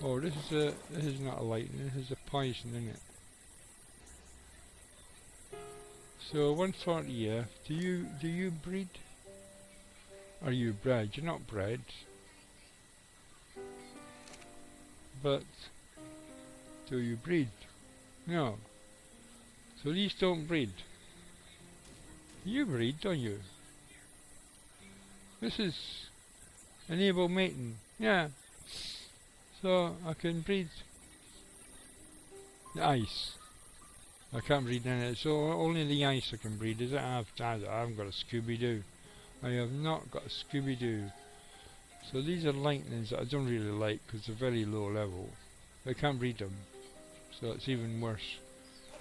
Oh, this is not a lightning, this is a poison, isn't it? So 140 here. Do you breed? Are you bred? You're not bred. But do you breed? No. So these don't breed. You breed, don't you? This is enable mating. Yeah. So I can breed the ice. I can't breed in it. So only the ice I can breed. Is it? I haven't got a Scooby-Doo. I have not got a Scooby-Doo. So these are lightnings that I don't really like because they're very low level. I can't breed them. So it's even worse.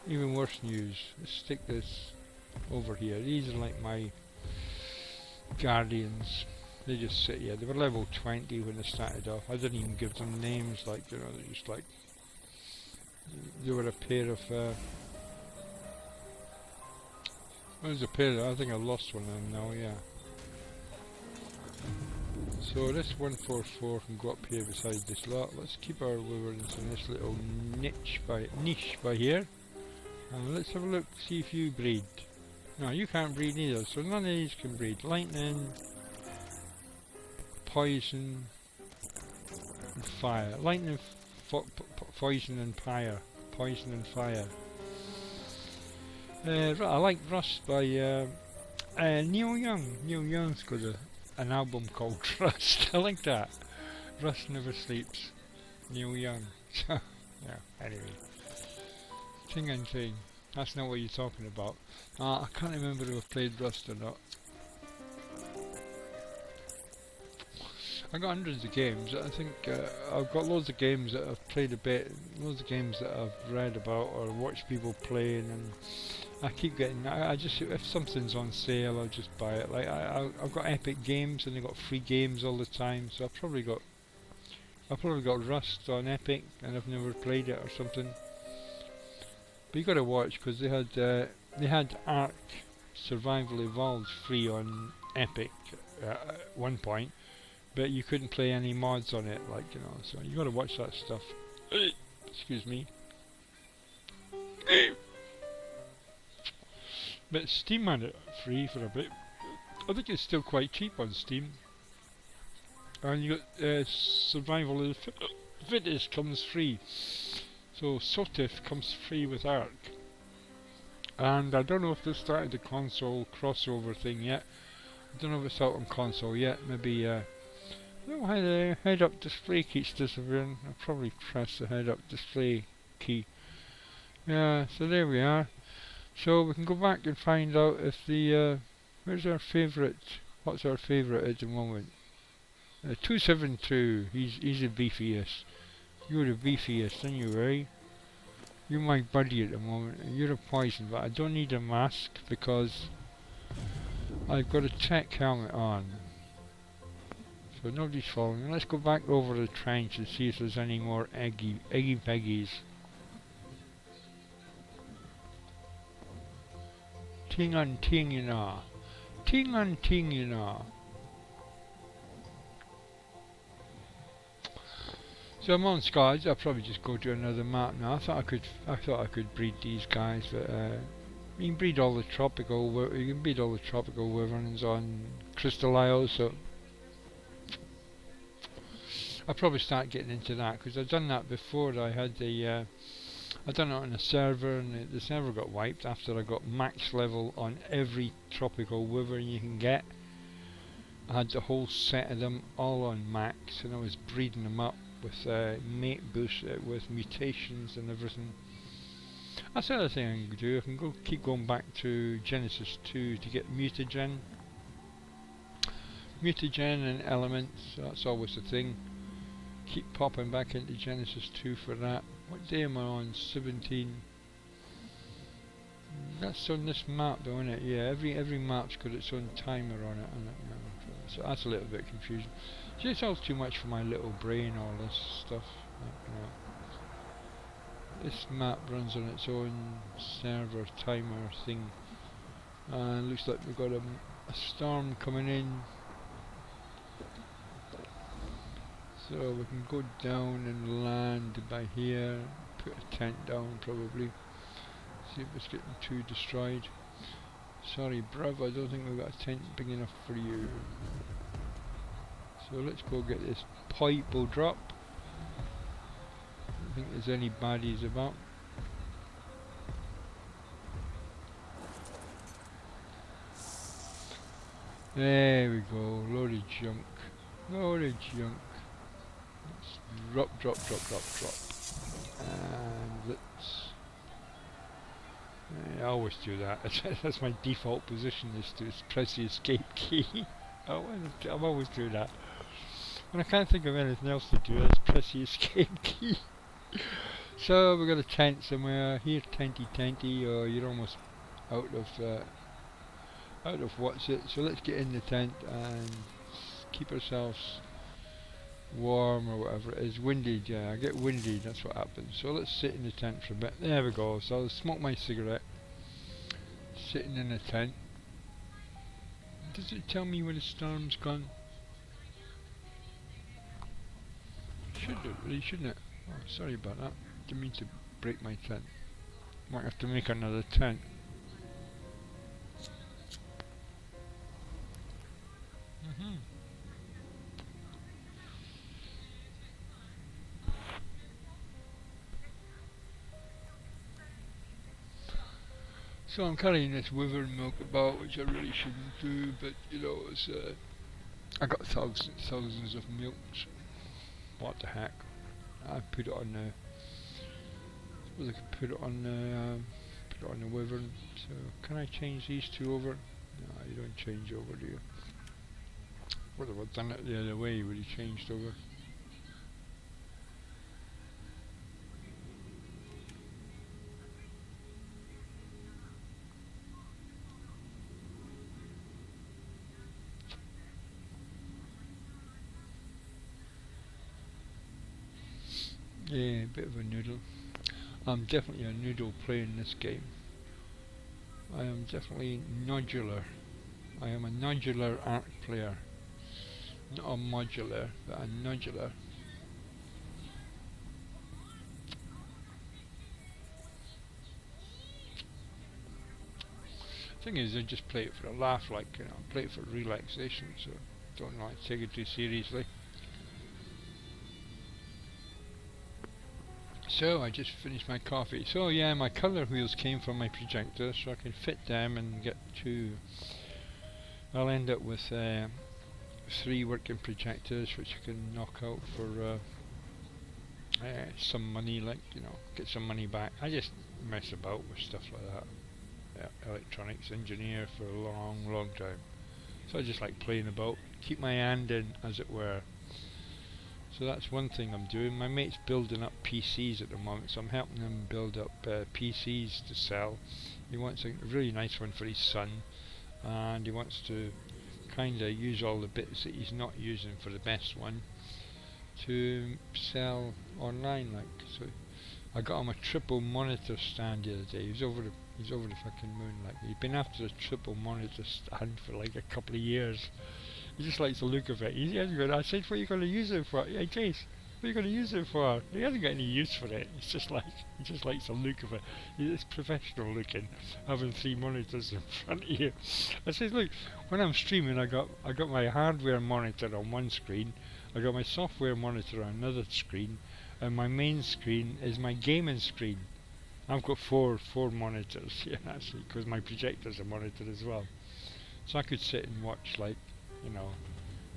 Even worse news. Let's stick this over here. These are like my guardians. They just sit here. They were level 20 when they started off. I didn't even give them names, like, you know, they're just like, they were a pair of, there's a pair, I think I lost one of them now, yeah. So this 144 can go up here beside this lot. Let's keep our wyverns in this little niche by here. And let's have a look, see if you breed. No, you can't breed either, so none of these can breed. Lightning, poison, and fire. Lightning, poison and fire. Poison and fire. I like Rust by Neil Young. Neil Young's got an album called Rust. I like that. Rust Never Sleeps. Neil Young. Yeah, anyway. Thing and thing. That's not what you're talking about. I can't remember if I played Rust or not. I got hundreds of games. I think I've got loads of games that I've played a bit, loads of games that I've read about or watched people playing, and I keep getting. I just if something's on sale, I'll just buy it. Like I've got Epic Games, and they got free games all the time. So I've probably got Rust on Epic, and I've never played it or something. But you got to watch because they had ARK Survival Evolved free on Epic at one point, but you couldn't play any mods on it, like, you know, so you gotta watch that stuff. Excuse me. But Steam had it free for a bit. I think it's still quite cheap on Steam. And you got Survival of the Fittest comes free. So Sotif comes free with ARK. And I don't know if they've started the console crossover thing yet. I don't know if it's out on console yet. Maybe I don't know why the head-up display keeps disappearing. I'll probably press the head-up display key. Yeah, so there we are. So we can go back and find out if the where's our favourite? What's our favourite at the moment? 272. He's the beefiest. You're the beefiest, aren't you, Ray? You're my buddy at the moment. You're a poison, but I don't need a mask because I've got a tech helmet on. So nobody's following me. Let's go back over the trench and see if there's any more eggy peggies. Ting on ting you know. Ting on ting you know. So I'm on Skies. I'll probably just go to another map now. I thought I could breed these guys, but you can breed all the tropical wyverns on Crystal Isles. So I'll probably start getting into that because I've done that before. I had I done it on a server, and the server got wiped after I got max level on every tropical wyvern you can get. I had the whole set of them all on max, and I was breeding them up with mate boost, with mutations and everything. That's the other thing I can do. I can keep going back to Genesis 2 to get mutagen and elements. So that's always the thing. Keep popping back into Genesis 2 for that. What day am I on? 17. That's on this map though, isn't it? Yeah, every map's got its own timer on it, so that's a little bit confusing. So it's all too much for my little brain, all this stuff. Like, you know. This map runs on its own server timer thing. Looks like we've got a storm coming in. So we can go down and land by here, put a tent down probably, see if it's getting too destroyed. Sorry bruv, I don't think we've got a tent big enough for you. So let's go get this pipe will drop. I don't think there's any baddies about. There we go, load of junk. Load of junk. Drop. And let's... I always do that. That's my default position, is to press the escape key. I'm always doing that. When I can't think of anything else to do, let's press the escape key. So we've got a tent somewhere. Here, tenty, or you're almost out of what's it. So let's get in the tent and keep ourselves warm, or whatever it is. Winded, yeah, I get winded, that's what happens. So let's sit in the tent for a bit. There we go. So I'll smoke my cigarette, sitting in a tent. Does it tell me when the storm's gone? Should do, really, shouldn't it? Oh, sorry about that. Didn't mean to break my tent. Might have to make another tent. So I'm carrying this wyvern milk about, which I really shouldn't do, but you know, it's, I got thousands of milks. What the heck? I put it on I suppose I could put got on the wyvern. So can I change these two over? No, you don't change over, do you? Would have done it the other way, would he changed over? Yeah, a bit of a noodle. I'm definitely a noodle playing this game. I am definitely nodular. I am a nodular ARK player. Not a modular, but a nodular. Thing is, I just play it for a laugh, like, you know, play it for relaxation, so don't like take it too seriously. So I just finished my coffee. So yeah, my colour wheels came from my projector, so I can fit them and get two. I'll end up with 3 working projectors, which I can knock out for some money, like, you know, get some money back. I just mess about with stuff like that. Yeah, electronics engineer for a long time. So I just like playing about, keep my hand in, as it were. So that's one thing I'm doing. My mate's building up PCs at the moment, so I'm helping him build up PCs to sell. He wants a really nice one for his son, and he wants to kind of use all the bits that he's not using for the best one to sell online, like. So I got him a triple monitor stand the other day. He's over the fucking moon, like. He's been after a triple monitor stand for like a couple of years. He just likes the look of it. He hasn't got. I said, "What are you going to use it for?" Hey, Jace, what are you going to use it for? He hasn't got any use for it. It's just like he just likes the look of it. It's professional looking, having 3 monitors in front of you. I said, "Look, when I'm streaming, I got my hardware monitor on one screen, I got my software monitor on another screen, and my main screen is my gaming screen. I've got four monitors, yeah, actually, because my projector's a monitor as well. So I could sit and watch, like, you know,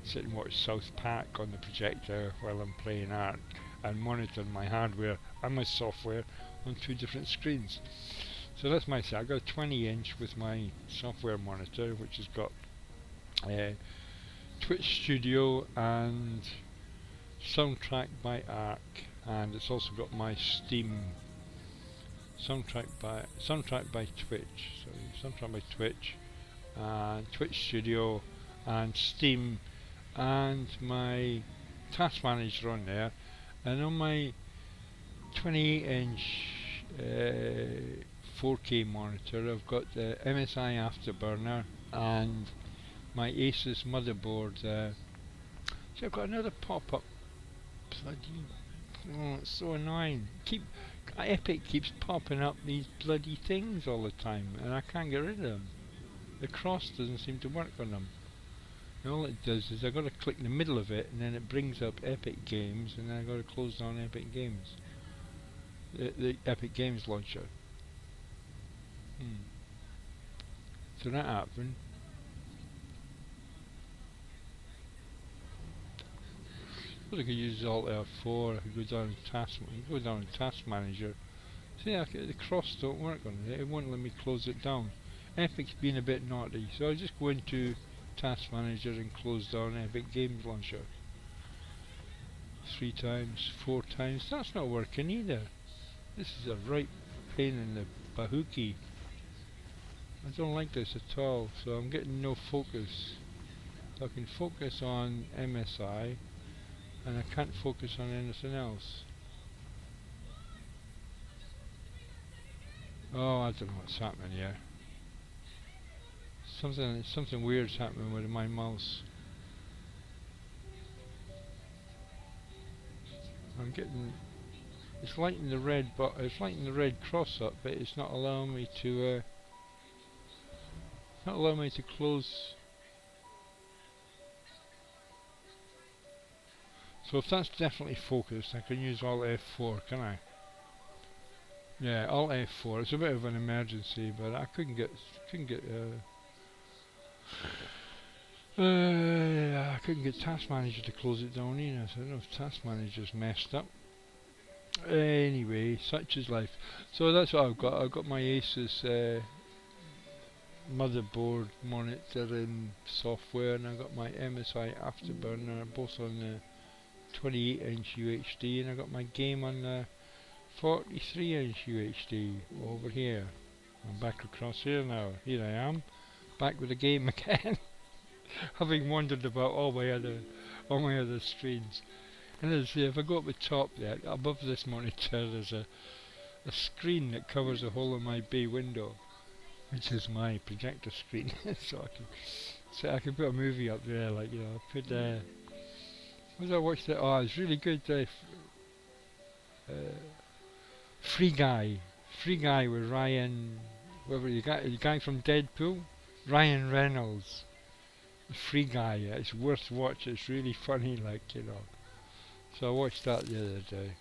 sit and watch South Park on the projector while I'm playing ARK, and monitor my hardware and my software on 2 different screens. So that's my set. I got a 20-inch with my software monitor, which has got Twitch Studio and soundtrack by ARK, and it's also got my Steam soundtrack by Twitch. Sorry, soundtrack by Twitch, and Twitch Studio, and Steam, and my task manager on there. And on my 28-inch 4K monitor, I've got the MSI Afterburner and my Asus motherboard. So I've got another pop-up. Bloody, oh, it's so annoying. Epic keeps popping up these bloody things all the time, and I can't get rid of them. The cross doesn't seem to work on them. And all it does is I've got to click in the middle of it, and then it brings up Epic Games, and then I've got to close down Epic Games. The Epic Games launcher. So that happened. Well, I could use Alt F4. I could go down to Task Manager. See, the cross don't work on it. It won't let me close it down. Epic's being a bit naughty, so I'll just go into Task Manager and close down Epic Games Launcher. 3 times, 4 times. That's not working either. This is a right pain in the bahookie. I don't like this at all, so I'm getting no focus. So I can focus on MSI, and I can't focus on anything else. Oh, I don't know what's happening here. Something weird's happening with my mouse. I'm getting. It's lighting the red, but it's lighting the red cross up, but it's not allowing me to. Not allowing me to close. So if that's definitely focused, I can use Alt F4, can I? Yeah, Alt F4. It's a bit of an emergency, but I couldn't get I couldn't get Task Manager to close it down either. So I don't know if Task Manager's messed up. Anyway, such is life. So that's what I've got. I've got my Asus motherboard, monitor and software, and I've got my MSI Afterburner, both on the 28-inch UHD, and I've got my game on the 43-inch UHD over here. I'm back across here now. Here I am, back with the game again, having wandered about all my other screens. And as if I go up the top there, above this monitor, there's a screen that covers the whole of my bay window, which is my projector screen. So I can put a movie up there, like, you know, put what did I watch that? Oh, it's really good. Free Guy with Ryan, whoever the guy from Deadpool, Ryan Reynolds. Free Guy. Yeah, it's worth watching. It's really funny, like, you know. So I watched that the other day.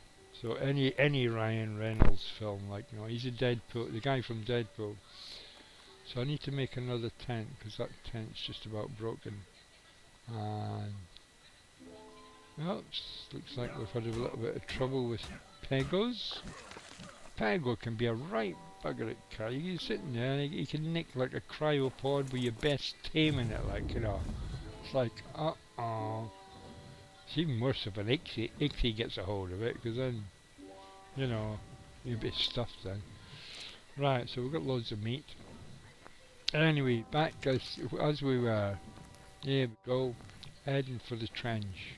So any Ryan Reynolds film, like, you know, he's a Deadpool, the guy from Deadpool. So I need to make another tent because that tent's just about broken. And well, looks like we've had a little bit of trouble with Pegos. Pego can be a right bugger at car. You can sit in there and you can nick like a cryopod with your best taming it, like, you know. It's like, it's even worse if an Ixie gets a hold of it, because then, you know, you're a bit stuffed then. Right, so we've got loads of meat. Anyway, back as we were. Here we go, heading for the trench.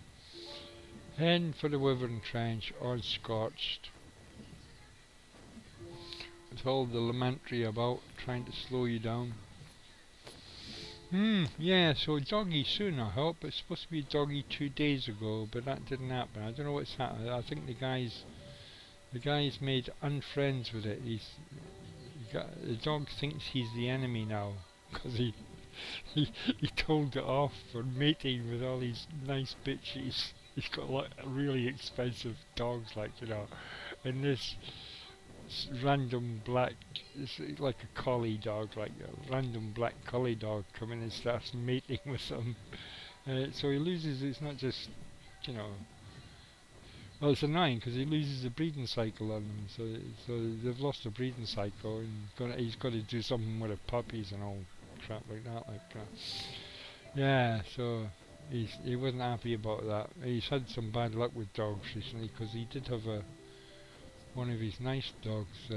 Heading for the Wyvern Trench, unscorched. With all the lamentary about trying to slow you down. Yeah, so doggy soon I hope. It's supposed to be doggy 2 days ago, but that didn't happen. I don't know what's happened. I think the guy's made unfriends with it. The dog thinks he's the enemy now, because he told it off for mating with all these nice bitches. He's got like really expensive dogs, like, you know, and this random black, it's like a collie dog, like a random black collie dog coming and starts mating with them. So he loses, it's not just, you know, well, it's annoying because he loses the breeding cycle on them, so they've lost the breeding cycle, and he's got to do something with the puppies and all crap like that, yeah, so he wasn't happy about that. He's had some bad luck with dogs recently, because he did have one of his nice dogs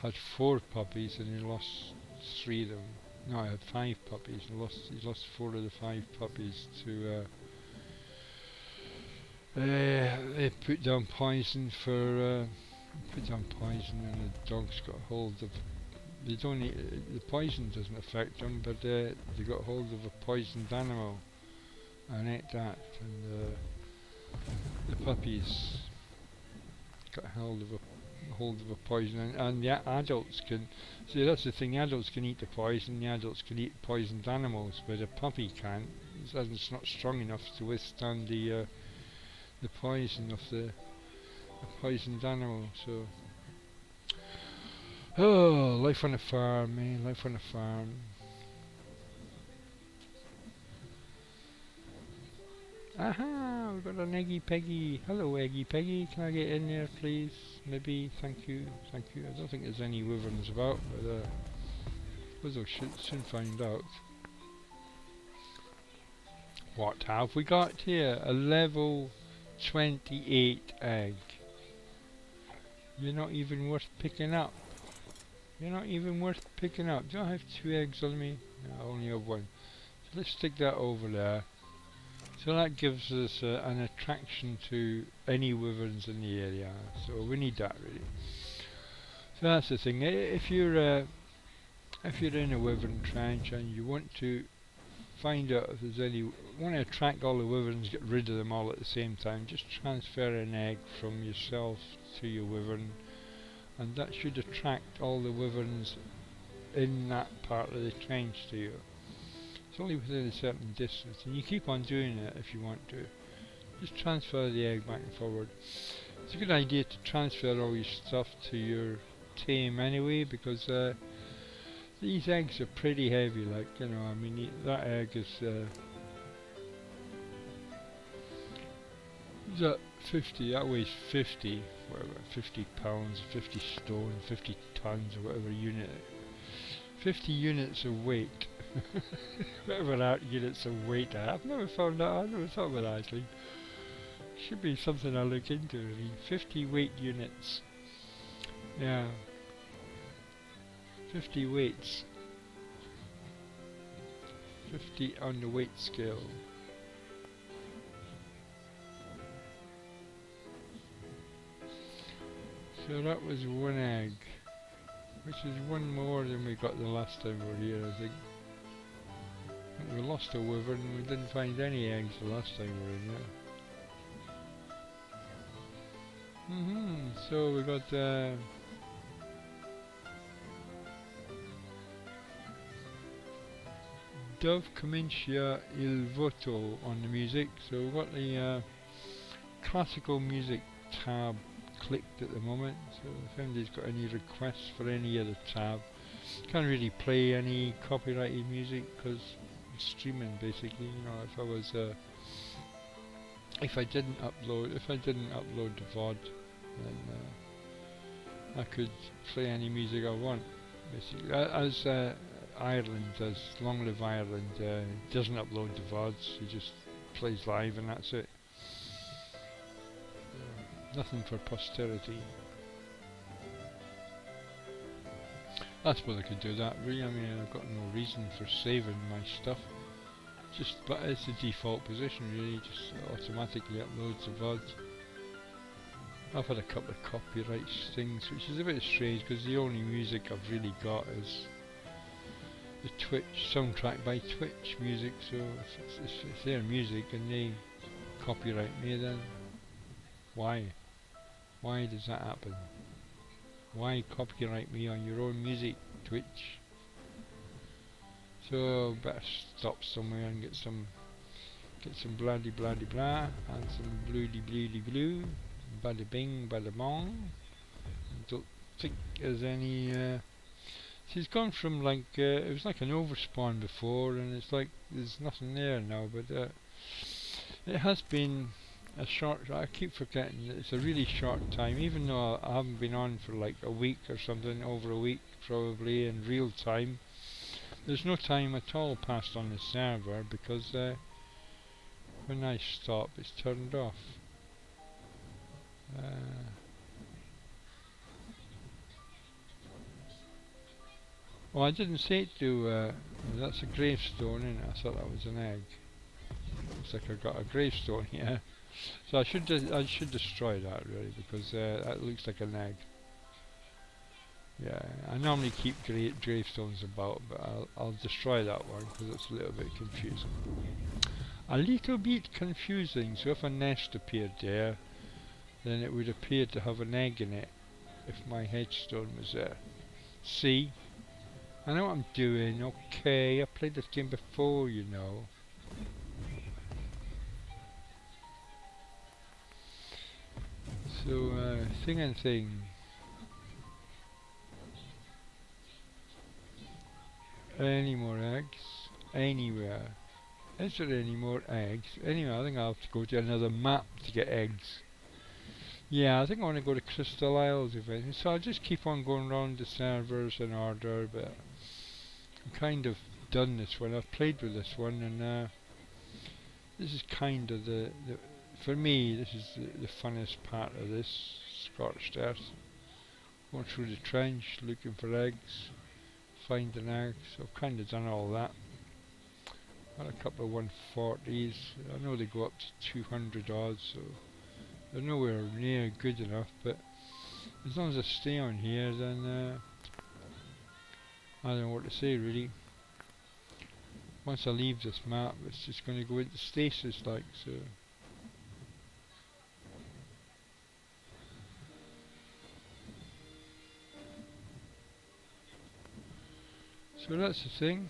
had 4 puppies and he lost 3 of them. No, he had 5 puppies and he lost 4 of the 5 puppies to they put down poison and the dog's got hold of, they don't eat, the poison doesn't affect them, but they got hold of a poisoned animal and ate that, and the puppies got hold of a poison, and the adults can. See, that's the thing. The adults can eat the poison. The adults can eat poisoned animals, but a puppy can't. It's not strong enough to withstand the poison of the poisoned animal. So, oh, life on a farm, man. Life on a farm. Aha, we've got an Eggy Peggy. Hello, Eggy Peggy. Can I get in there, please? Maybe. Thank you. Thank you. I don't think there's any wyverns about, but I suppose I should soon find out. What have we got here? A level 28 egg. You're not even worth picking up. You're not even worth picking up. Do I have 2 eggs on me? No, I only have 1. So let's stick that over there. So that gives us an attraction to any wyverns in the area. So we need that really. So that's the thing. If you're in a wyvern trench and you want to find out if there's any, want to attract all the wyverns, get rid of them all at the same time, just transfer an egg from yourself to your wyvern, and that should attract all the wyverns in that part of the trench to you. It's only within a certain distance, and you keep on doing it if you want to. Just transfer the egg back and forward. It's a good idea to transfer all your stuff to your tame anyway, because these eggs are pretty heavy, like, you know, I mean, that egg is That 50, that weighs 50, whatever, 50 pounds, 50 stone, 50 tons, or whatever unit. 50 units of weight. Whatever that units of weight are. I've never found that, I've never thought about that actually. Should be something I look into really. 50 weight units. Yeah. 50 weights. 50 on the weight scale. So that was one egg, which is one more than we got the last time we were here, I think. We lost a wyvern and we didn't find any eggs the last time we were in here. So we got Dove Comincia il Voto on the music. So we've got the classical music tab clicked at the moment, so if anybody's got any requests for any other tab, can't really play any copyrighted music because it's streaming basically. You know, if I was if I didn't upload the VOD, then I could play any music I want basically. As Ireland does, Long Live Ireland, doesn't upload the VODs, he just plays live and that's it. Nothing for posterity. I suppose I could do that really. I mean, I've got no reason for saving my stuff. But it's the default position really, just automatically uploads the VODs. I've had a couple of copyright things, which is a bit strange because the only music I've really got is the Twitch soundtrack by Twitch music, so if their music and they copyright me, then why? Why does that happen? Why copyright me on your own music, Twitch? So better stop somewhere and get some bloody blah and some bloody blue, bada bing, bada bong. Don't think there's any. She's gone from like it was like an overspawn before, and it's like there's nothing there now. But it has been a short. I keep forgetting that it's a really short time, even though I haven't been on for like a week or something, over a week probably in real time. There's no time at all passed on the server because when I stop, it's turned off. Well, I didn't say it to. That's a gravestone, isn't it? I thought that was an egg. Looks like I got a gravestone here. So I should destroy that really because that looks like an egg. Yeah, I normally keep gravestones about, but I'll destroy that one because it's a little bit confusing. A little bit confusing. So if a nest appeared there, then it would appear to have an egg in it if my headstone was there. See? I know what I'm doing. Okay, I played this game before, you know. So, thing and thing. Any more eggs? Anywhere? Is there any more eggs? Anyway, I think I'll have to go to another map to get eggs. Yeah, I think I want to go to Crystal Isles if anything. So I'll just keep on going around the servers in order, but I'm kind of done this one. I've played with this one, and this is kind of for me, this is the funnest part of this Scorched Earth. Going through the trench, looking for eggs, finding eggs. So I've kind of done all that. Got a couple of 140s. I know they go up to 200 odds, so they're nowhere near good enough. But as long as I stay on here, then I don't know what to say really. Once I leave this map, it's just going to go into stasis, like so. So that's the thing.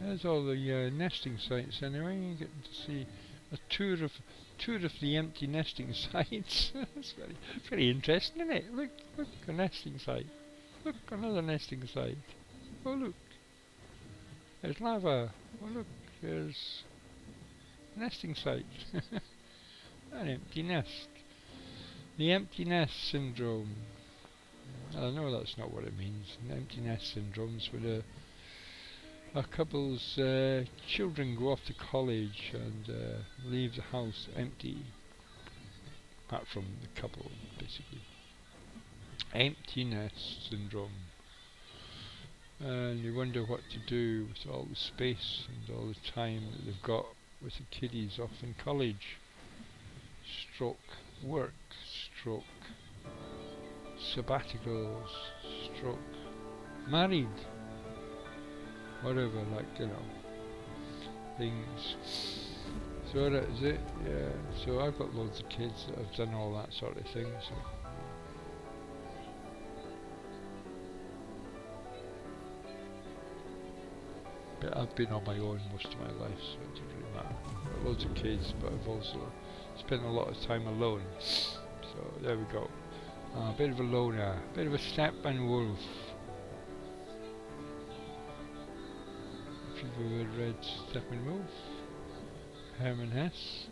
There's all the nesting sites anyway. You get to see a tour of the empty nesting sites. It's very interesting, isn't it? Look, a nesting site. Look, another nesting site. Oh look, there's lava. Oh look, There's a nesting site. An empty nest. The empty nest syndrome. I know that's not what it means. An empty nest syndrome's when a couple's children go off to college and leave the house empty. Apart from the couple, basically. Empty nest syndrome. And you wonder what to do with all the space and all the time that they've got with the kiddies off in college. Stroke work, stroke sabbaticals, stroke married, whatever, like, you know, things. So that is it, yeah. So I've got loads of kids that have done all that sort of thing, so. But I've been on my own most of my life, so it doesn't really matter. I've got loads of kids, but I've also spent a lot of time alone. So there we go. A bit of a loner, a bit of a Steppenwolf. If you've ever read Steppenwolf, Herman Hesse.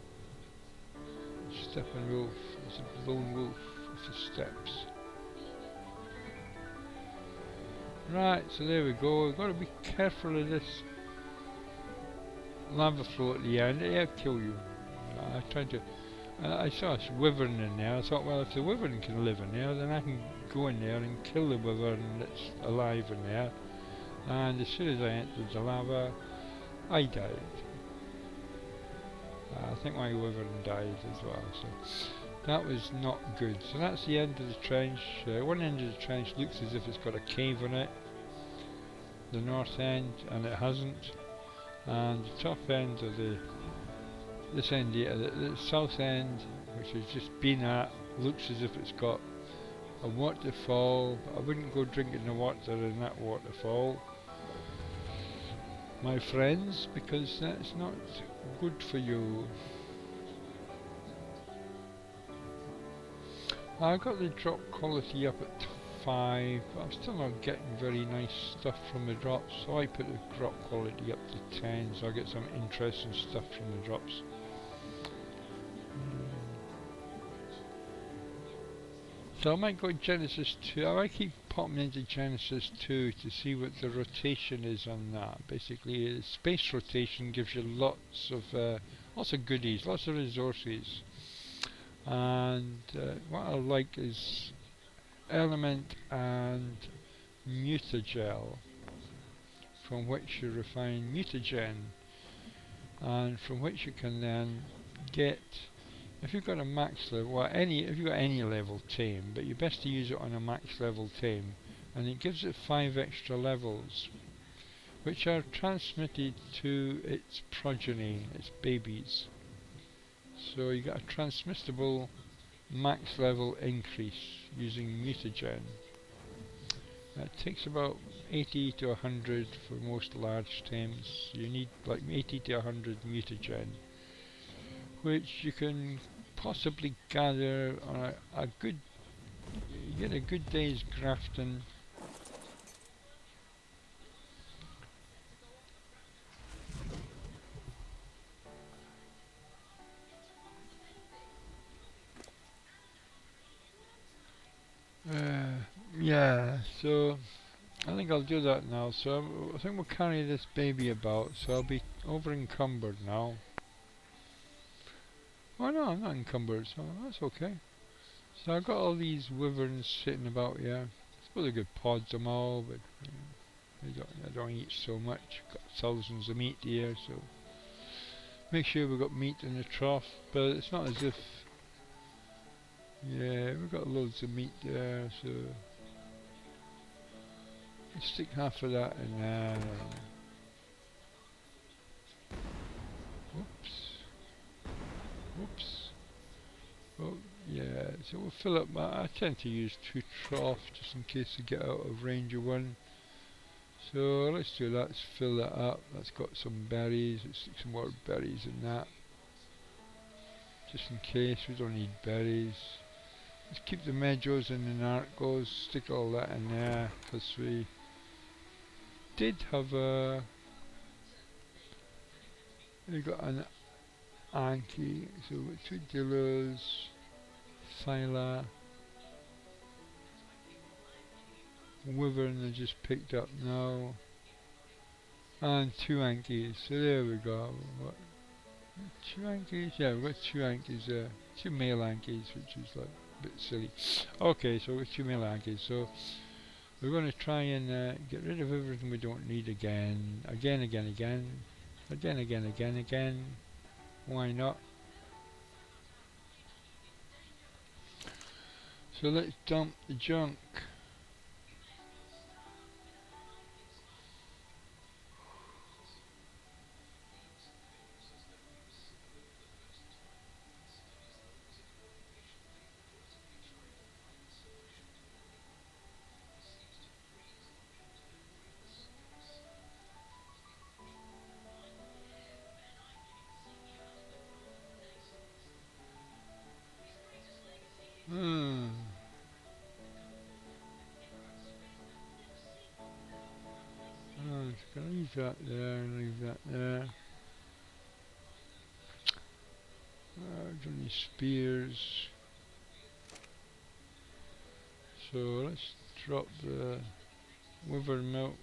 Steppenwolf is a lone wolf with the steps. Right, so there we go. We've got to be careful of this lava flow at the end. It'll kill you. I tried to. I saw a wyvern in there. I thought, well, if the wyvern can live in there, then I can go in there and kill the wyvern that's alive in there. And as soon as I entered the lava, I died. I think my wyvern died as well. So that was not good. So that's the end of the trench. One end of the trench looks as if it's got a cave on it. The north end, and it hasn't. And the top end of this end here, the south end, which has just been at, looks as if it's got a waterfall. But I wouldn't go drinking the water in that waterfall, my friends, because that's not good for you. I got the drop quality up at 5, but I'm still not getting very nice stuff from the drops, so I put the drop quality up to 10 so I get some interesting stuff from the drops. So I might go Genesis 2. I might keep popping into Genesis 2 to see what the rotation is on that. Basically, space rotation gives you lots of goodies, lots of resources. And what I like is element and mutagel, from which you refine mutagen, and from which you can then get, if you've got a max level, well, if you've got any level tame, but you best to use it on a max level tame, and it gives it 5 extra levels, which are transmitted to its progeny, its babies. So you get a transmissible max level increase using mutagen. It takes about 80 to 100 for most large tames. You need like 80 to 100 mutagen, which you can possibly gather on a good, you get a good day's grafting. Yeah, so I think I'll do that now. So I think we'll carry this baby about, so I'll be over encumbered now. Oh no, I'm not encumbered, so that's okay. So I've got all these wyverns sitting about here. I suppose they're good pods them all, but they don't eat so much. Got thousands of meat here, so make sure we've got meat in the trough, but it's not as if, yeah, we've got loads of meat there, so let's stick half of that in there. Whoops. Whoops. Oh, yeah, so we'll fill up I tend to use 2 troughs just in case we get out of range of one. So let's do that, let's fill that up. That's got some berries, let's stick some more berries in that. Just in case, we don't need berries. Let's keep the meadows and the narcos, stick all that in there, because we did have a We got an Anki, so we've got two dealers, Sila, Wyvern I just picked up now, and two Ankies, so there we go. What, two Ankies? Yeah, we've got two Ankies there, two male Ankies, which is like a bit silly. Okay, so we've got two male Ankies, so we're going to try and get rid of everything we don't need again, again. Why not? So let's dump the junk. Hmm. Oh, just gonna leave that there and leave that there. Don't need spears. So let's drop the wyvern milk.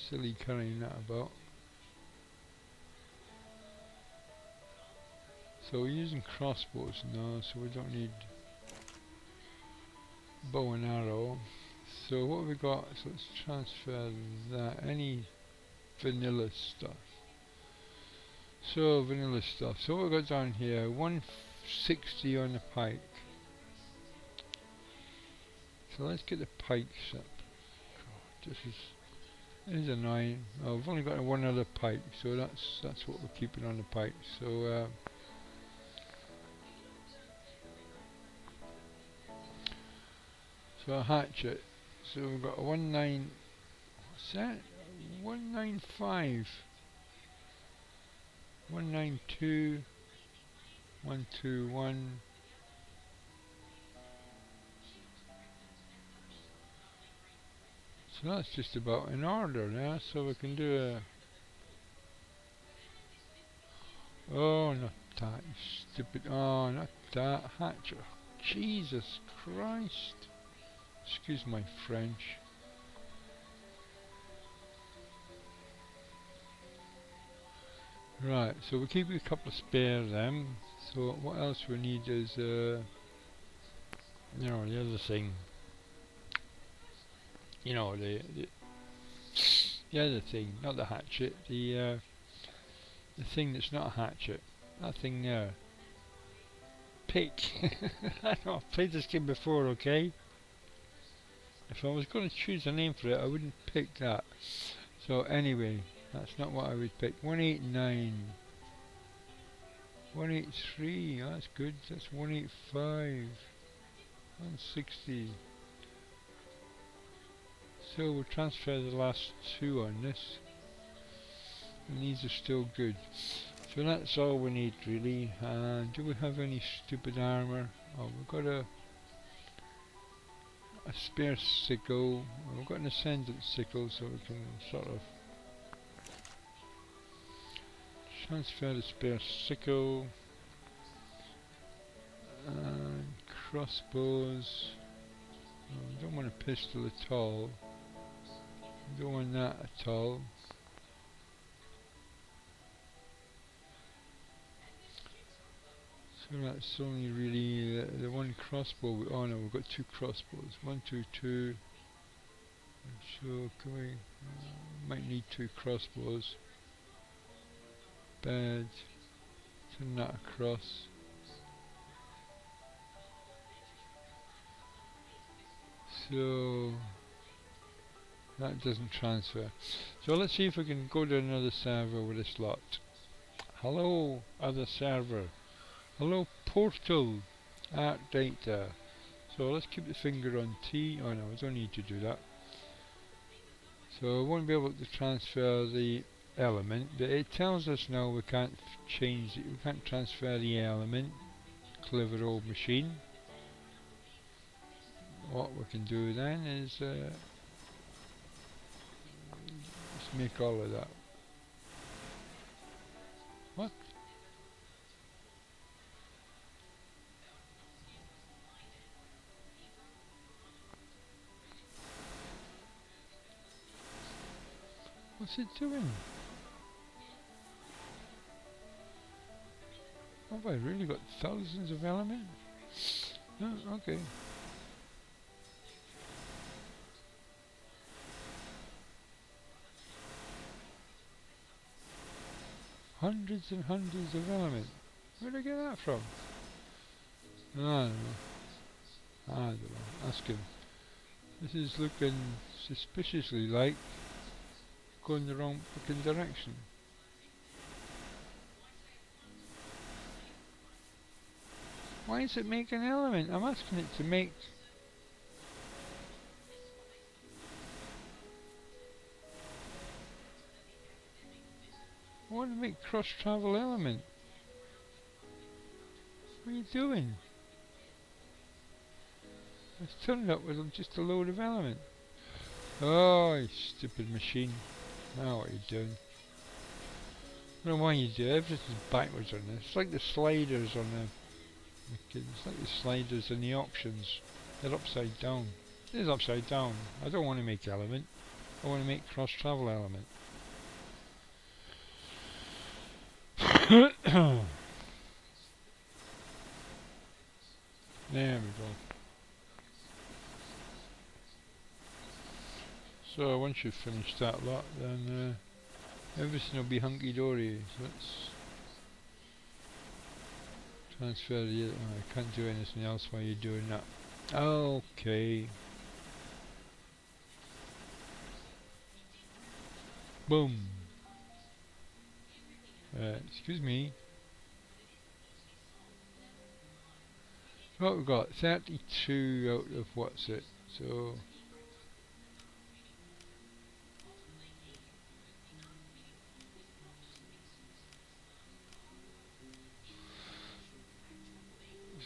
Silly carrying that about. So we're using crossbows now, so we don't need bow and arrow. So what have we got? So let's transfer that. Any vanilla stuff. So vanilla stuff. So what we've got down here, 160 on the pike. So let's get the pikes up. God, this is annoying. Oh, we've only got one other pike, so that's what we're keeping on the pike. So a hatchet. So we've got a 19. What's that? 195. 192. 121. So that's just about in order now. So we can do a. Oh, not that stupid. Oh, not that hatchet. Jesus Christ. Excuse my French. Right, so we'll keep a couple of spare them. So what else we need is, the other thing. The other thing, not the hatchet. The thing that's not a hatchet. That thing there. Pick. I know I've played this game before, okay? If I was going to choose a name for it, I wouldn't pick that. So anyway, that's not what I would pick. 189. 183, that's good. That's 185. 160. So we'll transfer the last two on this. And these are still good. So that's all we need really. Do we have any stupid armor? Oh, we've got a spare sickle. We've got an ascendant sickle, so we can sort of transfer the spare sickle. And crossbows. Oh, we don't want a pistol at all. We don't want that at all. So that's only really the one crossbow. Oh no, we've got two crossbows. 1, 2, 2. So can we? Might need two crossbows. Bad. Turn that across. So that doesn't transfer. So let's see if we can go to another server with this lot. Hello, other server. Hello, portal. ARK data. So let's keep the finger on T. Oh no, we don't need to do that. So we won't be able to transfer the element, but it tells us now we can't change it. We can't transfer the element. Clever old machine. What we can do then is let's make all of that. What? What's it doing? Have I really got thousands of elements? Oh, okay. Hundreds and hundreds of elements. Where'd I get that from? I don't know. I don't know. Ask him. This is looking suspiciously like going the wrong fucking direction. Why is it making an element? I'm asking it to make... I want to make cross-travel element. What are you doing? It's turned up with just a load of element. Oh, you stupid machine. Now what are you doing? I don't know why you do it. Everything's backwards on this. It's like the sliders on the... It's like the sliders and the options. They're upside down. It is upside down. I don't want to make element. I want to make cross-travel element. There we go. So once you've finished that lot, then everything will be hunky-dory. So let's transfer the... I can't do anything else while you're doing that. Okay. Boom. Excuse me. What we've got? 32 out of what's it? So...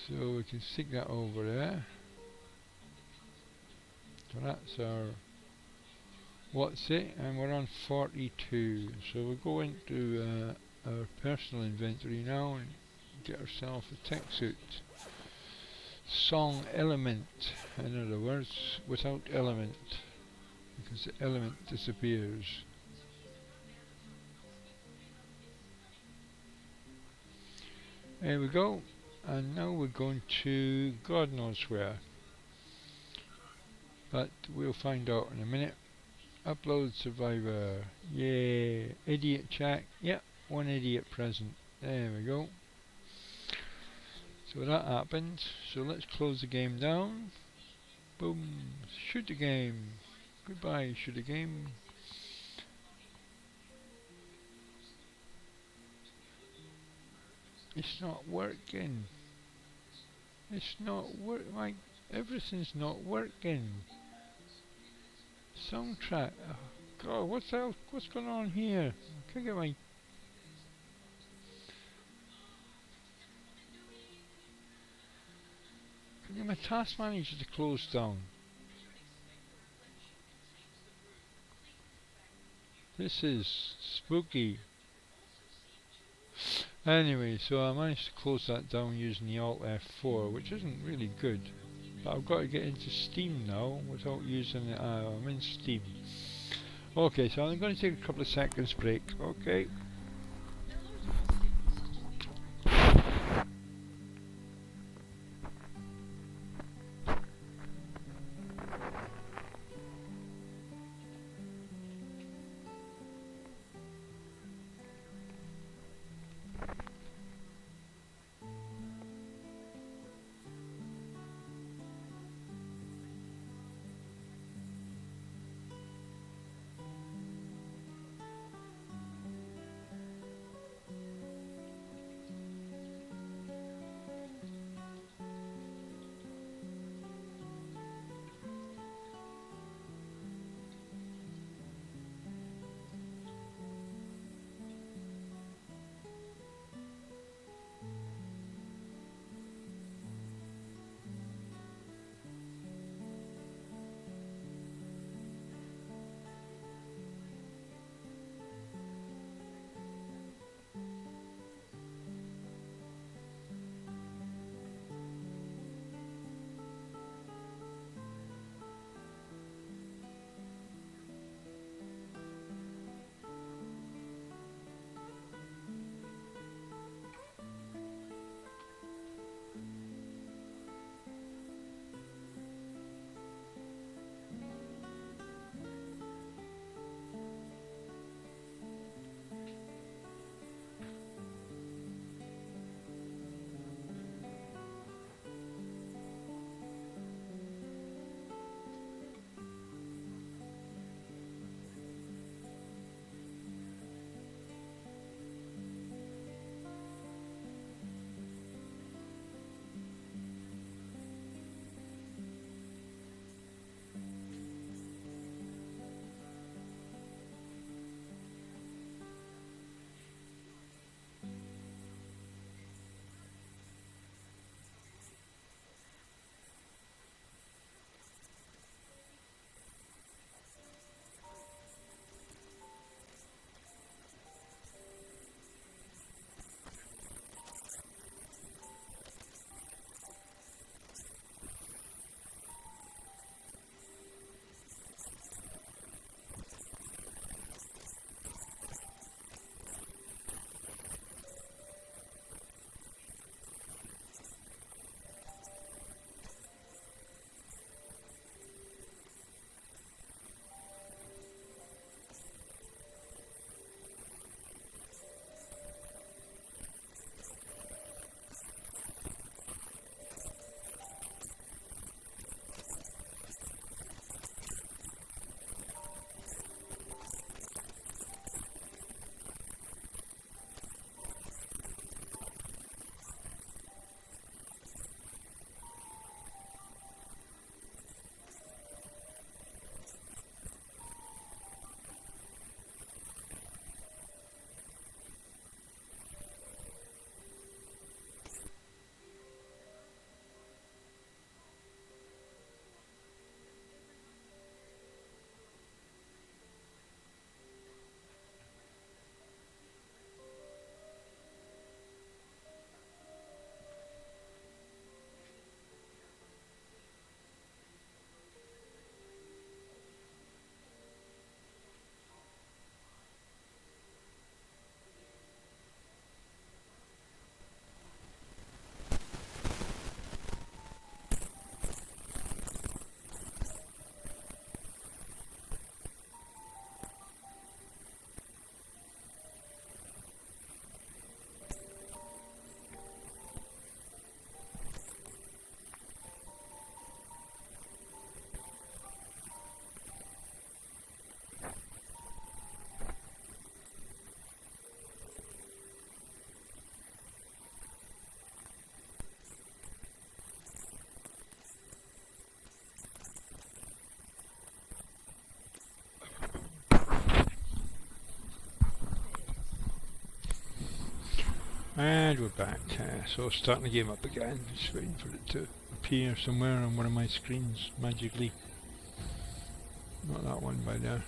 So we can stick that over there. So that's our what's it, and we're on 42. So we'll go into our personal inventory now and get ourselves a tech suit. Song element, in other words, without element, because the element disappears. There we go. And now we're going to God knows where, but we'll find out in a minute. Upload survivor, yeah. Idiot chat, yep, one idiot present. There we go. So that happened. So let's close the game down. Boom, shoot the game. Goodbye, shoot the game. It's not working. It's not like everything's not working. Soundtrack. Oh God, what's else? What's going on here? I can't get my... Can't get my task manager to close down. This is spooky. Anyway, so I managed to close that down using the Alt F4, which isn't really good. But I've got to get into Steam now without using it. I'm in Steam. Okay, so I'm going to take a couple of seconds break. Okay. And we're back. So starting the game up again. Just waiting for it to appear somewhere on one of my screens magically. Not that one by there.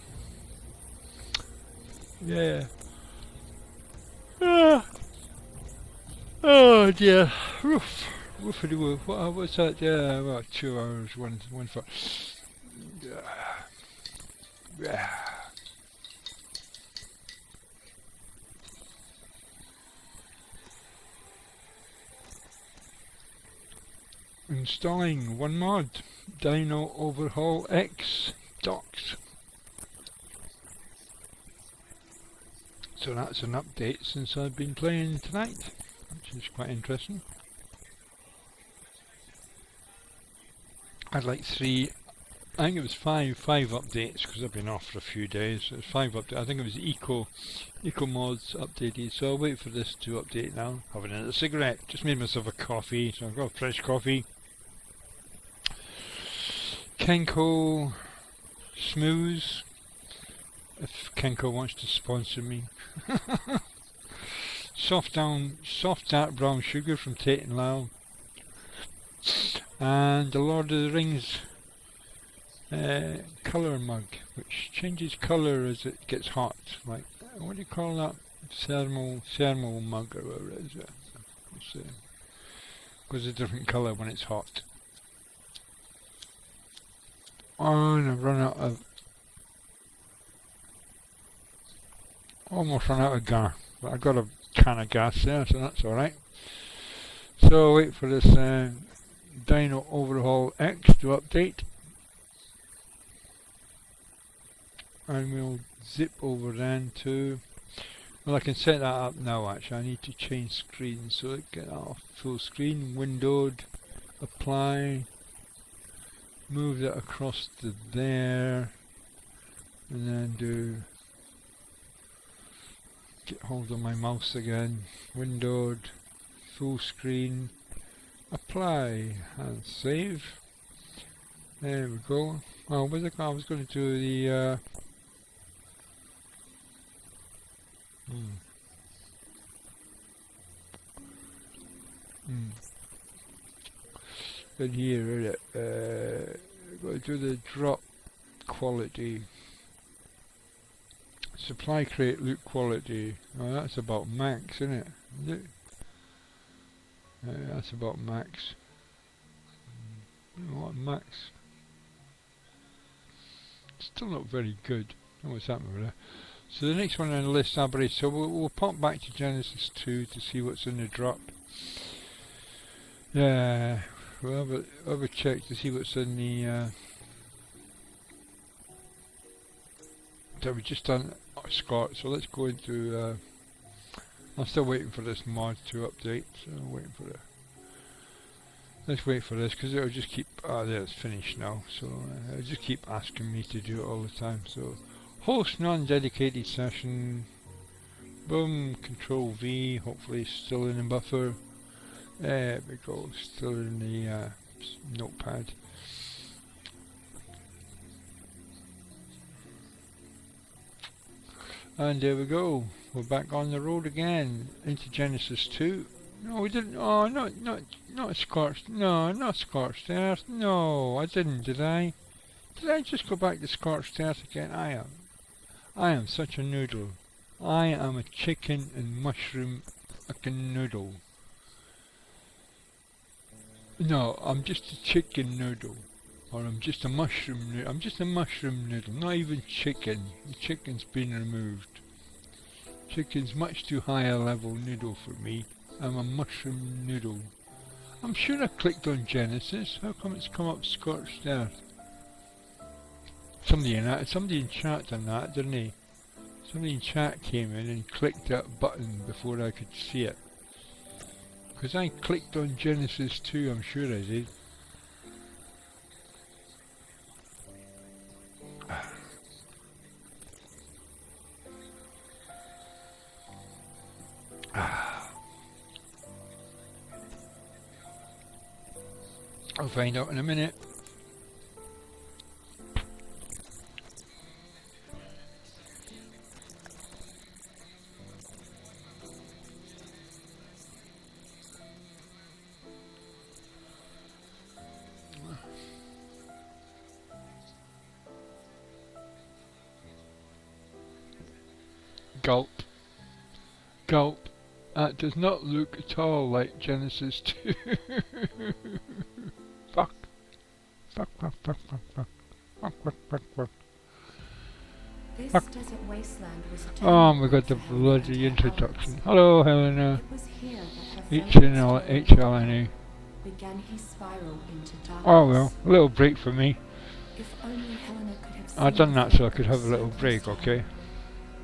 Yeah. Ah. Oh dear. Woof. Woofity woof. What's that? Yeah, well, 2 hours, one for. Yeah. Installing one mod, Dino Overhaul X Docs. So that's an update since I've been playing tonight, which is quite interesting. I'd like I think it was five updates because I've been off for a few days. So it's 5 updates. I think it was Eco mods updated. So I'll wait for this to update now. Having a cigarette. Just made myself a coffee, so I've got fresh coffee. Kenko Smooth. If Kenko wants to sponsor me. Soft dark brown sugar from Tate and Lyle. And the Lord of the Rings colour mug, which changes colour as it gets hot. Like, what do you call that? Thermal mug or whatever it is. It goes a different colour when it's hot. Oh, and I've run out of... Almost run out of gas. But I got a can of gas there, so that's alright. So I'll wait for this Dino Overhaul X to update. And we'll zip over then to... Well, I can set that up now actually. I need to change screen so it get off full screen. Windowed. Apply. Move that across to there. And then get hold of my mouse again. Windowed. Full screen. Apply. And save. There we go. Oh, where's I was going to do the... In here, isn't it? Got to do the drop quality. Supply crate loot quality. Oh, that's about max, isn't it? Is it? That's about max. What max? Still not very good. Oh, what's happening with that? So the next one on the list, so we'll pop back to Genesis 2 to see what's in the drop. Yeah, we'll have a check to see what's in the... So we've just done Scott, so let's go into... I'm still waiting for this mod to update, so I'm waiting for it. Let's wait for this, because it'll just keep... there, it's finished now, so it'll just keep asking me to do it all the time, so... Host non-dedicated session. Boom, Control V, hopefully still in the buffer. There we go, still in the notepad. And there we go, we're back on the road again, into Genesis 2. No, we didn't, oh, not Scorched, no, not Scorched Earth, no, I didn't, did I? Did I just go back to Scorched Earth again? I am such a noodle. I am a chicken and mushroom noodle. No, I'm just a chicken noodle. Or I'm just a mushroom noodle. I'm just a mushroom noodle, not even chicken. The chicken's been removed. Chicken's much too high a level noodle for me. I'm a mushroom noodle. I'm sure I clicked on Genesis. How come it's come up Scorched Earth? Somebody in chat done that, didn't he? Somebody in chat came in and clicked that button before I could see it. Because I clicked on Genesis 2, I'm sure I did. I'll find out in a minute. Gulp. Gulp. That does not look at all like Genesis 2. Fuck. Fuck, fuck, fuck, fuck, fuck. Fuck, fuck, fuck, fuck.
This
Fuck.
desert wasteland was
Oh, we got the bloody introduction. Hello, Helena.
It was here that her
HLNA.
began his spiral into darkness.
Oh well, a little break for me.
If only Helena could have
I've
seen
done
the
that so I
fate
could
of
have a little
so
break,
close to
okay?
her,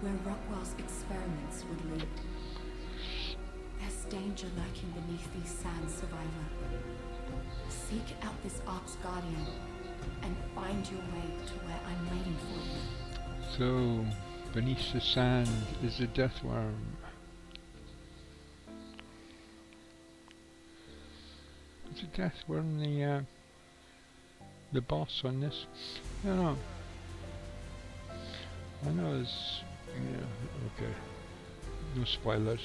where Rockwell's experiments would lead. There's danger lurking beneath these sands, survivor. Seek out this ARK's guardian and find your way to where I'm waiting for you.
So, beneath the sand is a death worm. Is a death worm the boss on this? I don't know. I know it's... yeah, okay. No spoilers.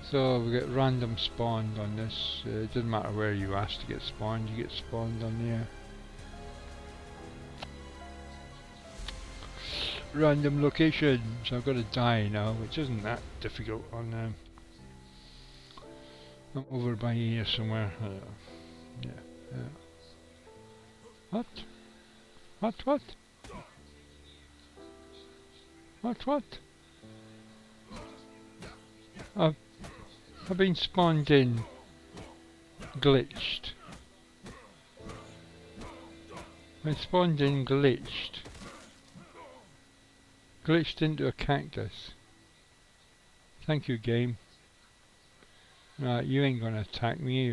So we get random spawned on this. It doesn't matter where you ask to get spawned, you get spawned on the random location. So I've got to die now, which isn't that difficult on I'm over by here somewhere. Yeah. What? What? What? What? What? I've been spawned in. Glitched. I spawned in glitched. Glitched into a cactus. Thank you, game. Right, you ain't gonna attack me,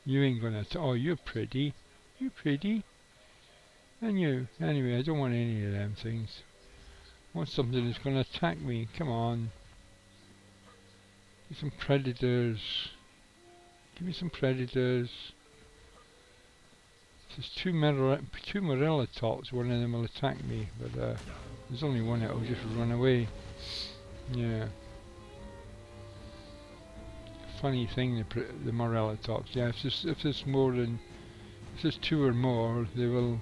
you ain't gonna oh, you're pretty. You're pretty. And you. Anyway, I don't want any of them things. I want something that's gonna attack me. Come on. Give me some predators. Give me some predators. There's two Morella tops, one of them will attack me, but there's only one that will just run away. Yeah. Funny thing, the Morella tops. Yeah, if there's more than, if there's two or more, they will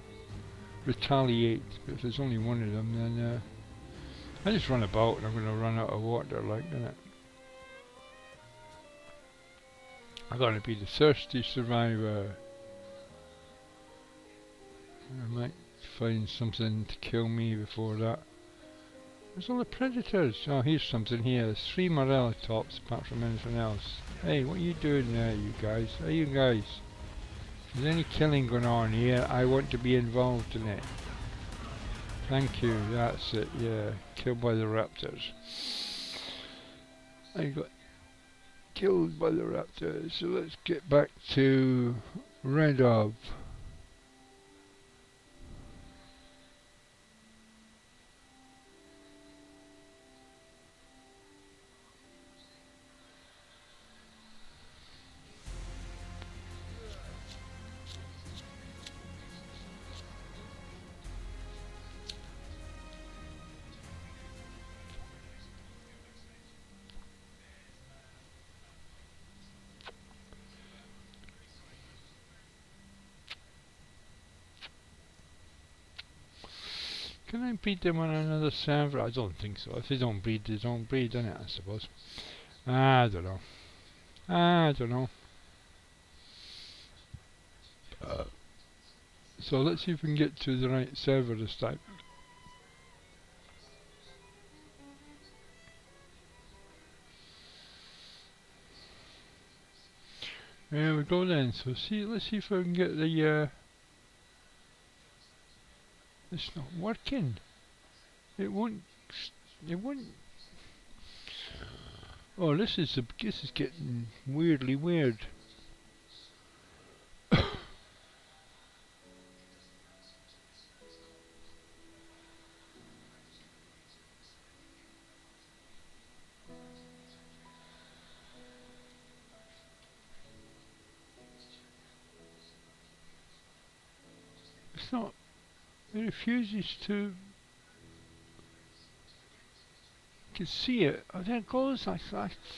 retaliate. But if there's only one of them, then I just run about and I'm going to run out of water, like, innit? I'm going to be the thirsty survivor. I might find something to kill me before that. Where's all the predators? Oh, here's something here. There's 3 Morella tops apart from anything else. Hey, what are you doing there, you guys? Hey, you guys. If there's any killing going on here, I want to be involved in it. Thank you, that's it, yeah. Killed by the raptors. I got killed by the raptors. So let's get back to Red Ob. Can I breed them on another server? I don't think so. If they don't breed, they don't breed, innit, I suppose. I don't know. I don't know. So let's see if we can get to the right server this time. There we go then. So let's see if I can get the it's not working. It won't. Oh, this is getting weirdly weird. It's not. It refuses to. You can see it. Oh, there it goes. Like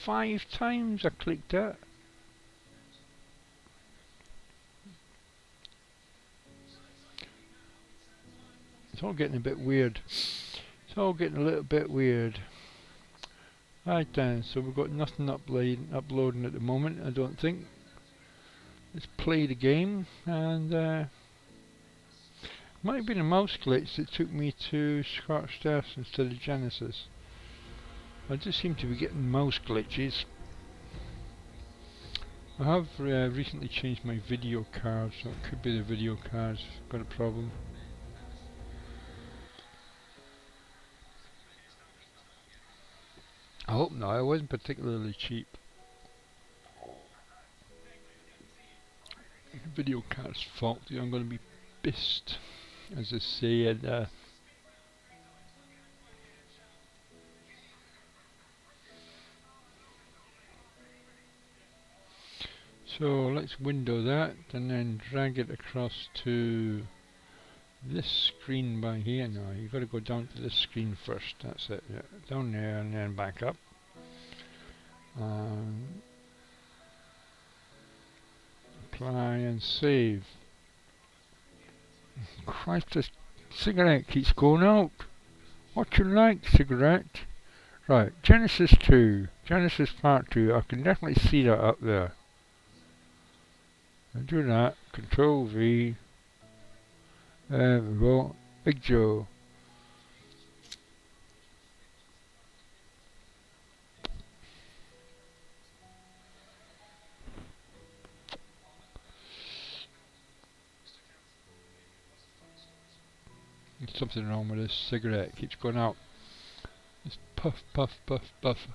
5 times I clicked it. It's all getting a bit weird. It's all getting a little bit weird. Right then, so we've got nothing uploading at the moment, I don't think. Let's play the game, and might have been a mouse glitch that took me to Scorched Earth instead of Genesis. I just seem to be getting mouse glitches. I have recently changed my video card, so it could be the video card's got a problem. I hope not, it wasn't particularly cheap. The video card's faulty, I'm going to be pissed, as I say, and so let's window that and then drag it across to this screen by here. No, you've got to go down to this screen first, that's it, yeah. Down there and then back up. Apply and save. Christ, this cigarette keeps going out. What you like, cigarette? Right, Genesis 2, Genesis Part 2, I can definitely see that up there. And do that, Control V. There we go, Big Joe. There's something wrong with this cigarette, it keeps going out. Just puff, puff, puff, puff.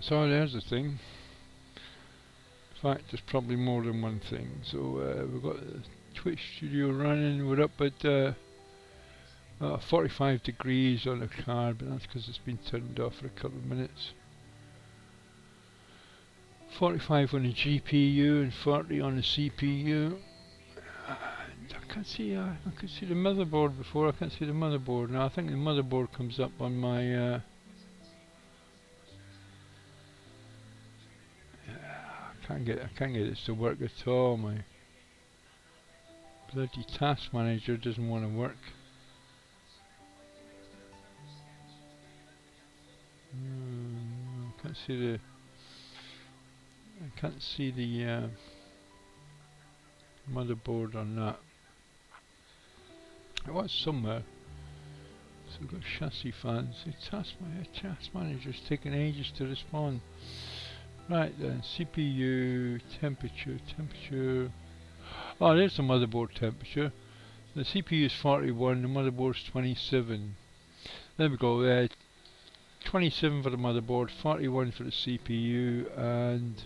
So there's the thing. In fact, there's probably more than one thing. So we've got the Twitch studio running. We're up at 45 degrees on the card, but that's because it's been turned off for a couple of minutes. 45 on the GPU and 40 on the CPU. I can't see. I could see the motherboard before. I can't see the motherboard now. I think the motherboard comes up on my. I can't get this to work at all. My bloody task manager doesn't want to work. I can't see the motherboard on that. It was somewhere. So we've got chassis fans. The task manager's taking ages to respond. Right then, CPU temperature. Oh, there's the motherboard temperature. The CPU is 41, the motherboard's 27. There we go. 27 for the motherboard, 41 for the CPU, and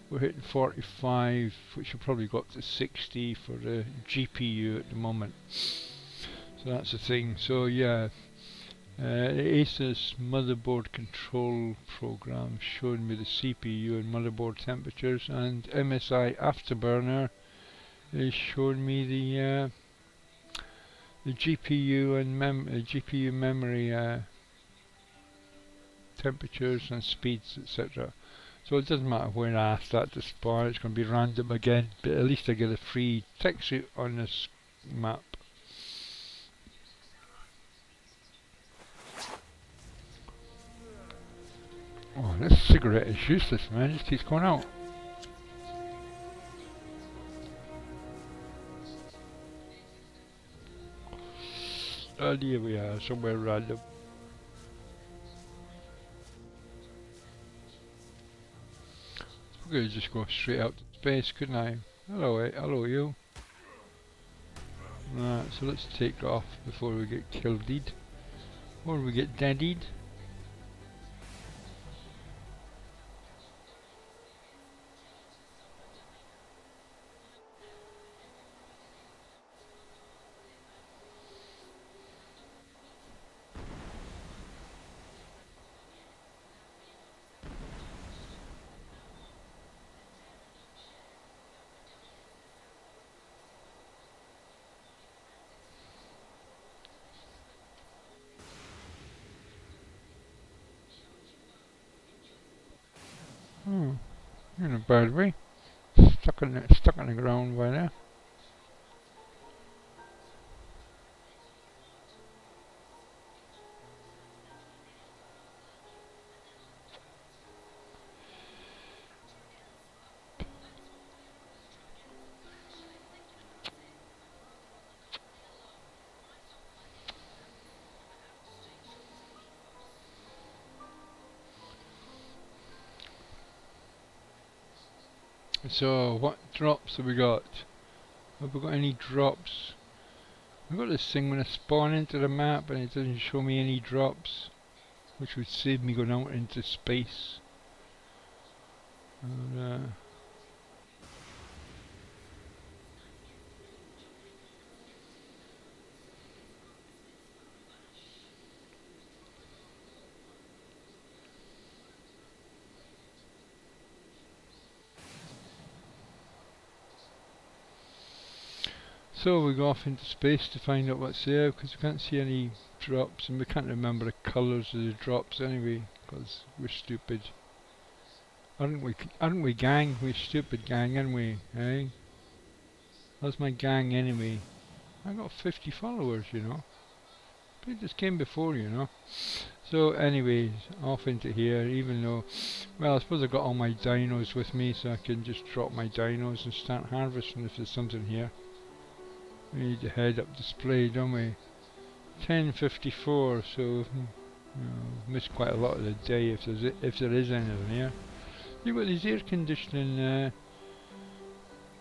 we're hitting 45, which will probably go up to 60 for the GPU at the moment. So that's the thing. So yeah, Asus motherboard control program showing me the CPU and motherboard temperatures, and MSI Afterburner is showing me the GPU and GPU memory temperatures and speeds, etc. So it doesn't matter when I ask that to spawn, it's going to be random again, but at least I get a free tech suit on this map. Oh, this cigarette is useless, man, it just keeps going out. And here we are, somewhere random. I could just go straight out to space, couldn't I? Hello you. Right, so let's take off before we get killed, or we get deadied. Oh, in a bad way. Stuck on the ground by now. So, what drops have we got? Have we got any drops? I've got this thing when I spawn into the map and it doesn't show me any drops, which would save me going out into space. And, so we go off into space to find out what's there, because we can't see any drops and we can't remember the colours of the drops anyway, because we're stupid. Aren't we gang? We're stupid gang, aren't we? Eh? That's my gang anyway. I got 50 followers, you know. They just came before, you know. So anyways, off into here, even though, well, I suppose I got all my dinos with me, so I can just drop my dinos and start harvesting if there's something here. We need the head-up display, don't we? 10:54, so you know, missed quite a lot of the day if there is anything here. You've got these air conditioning,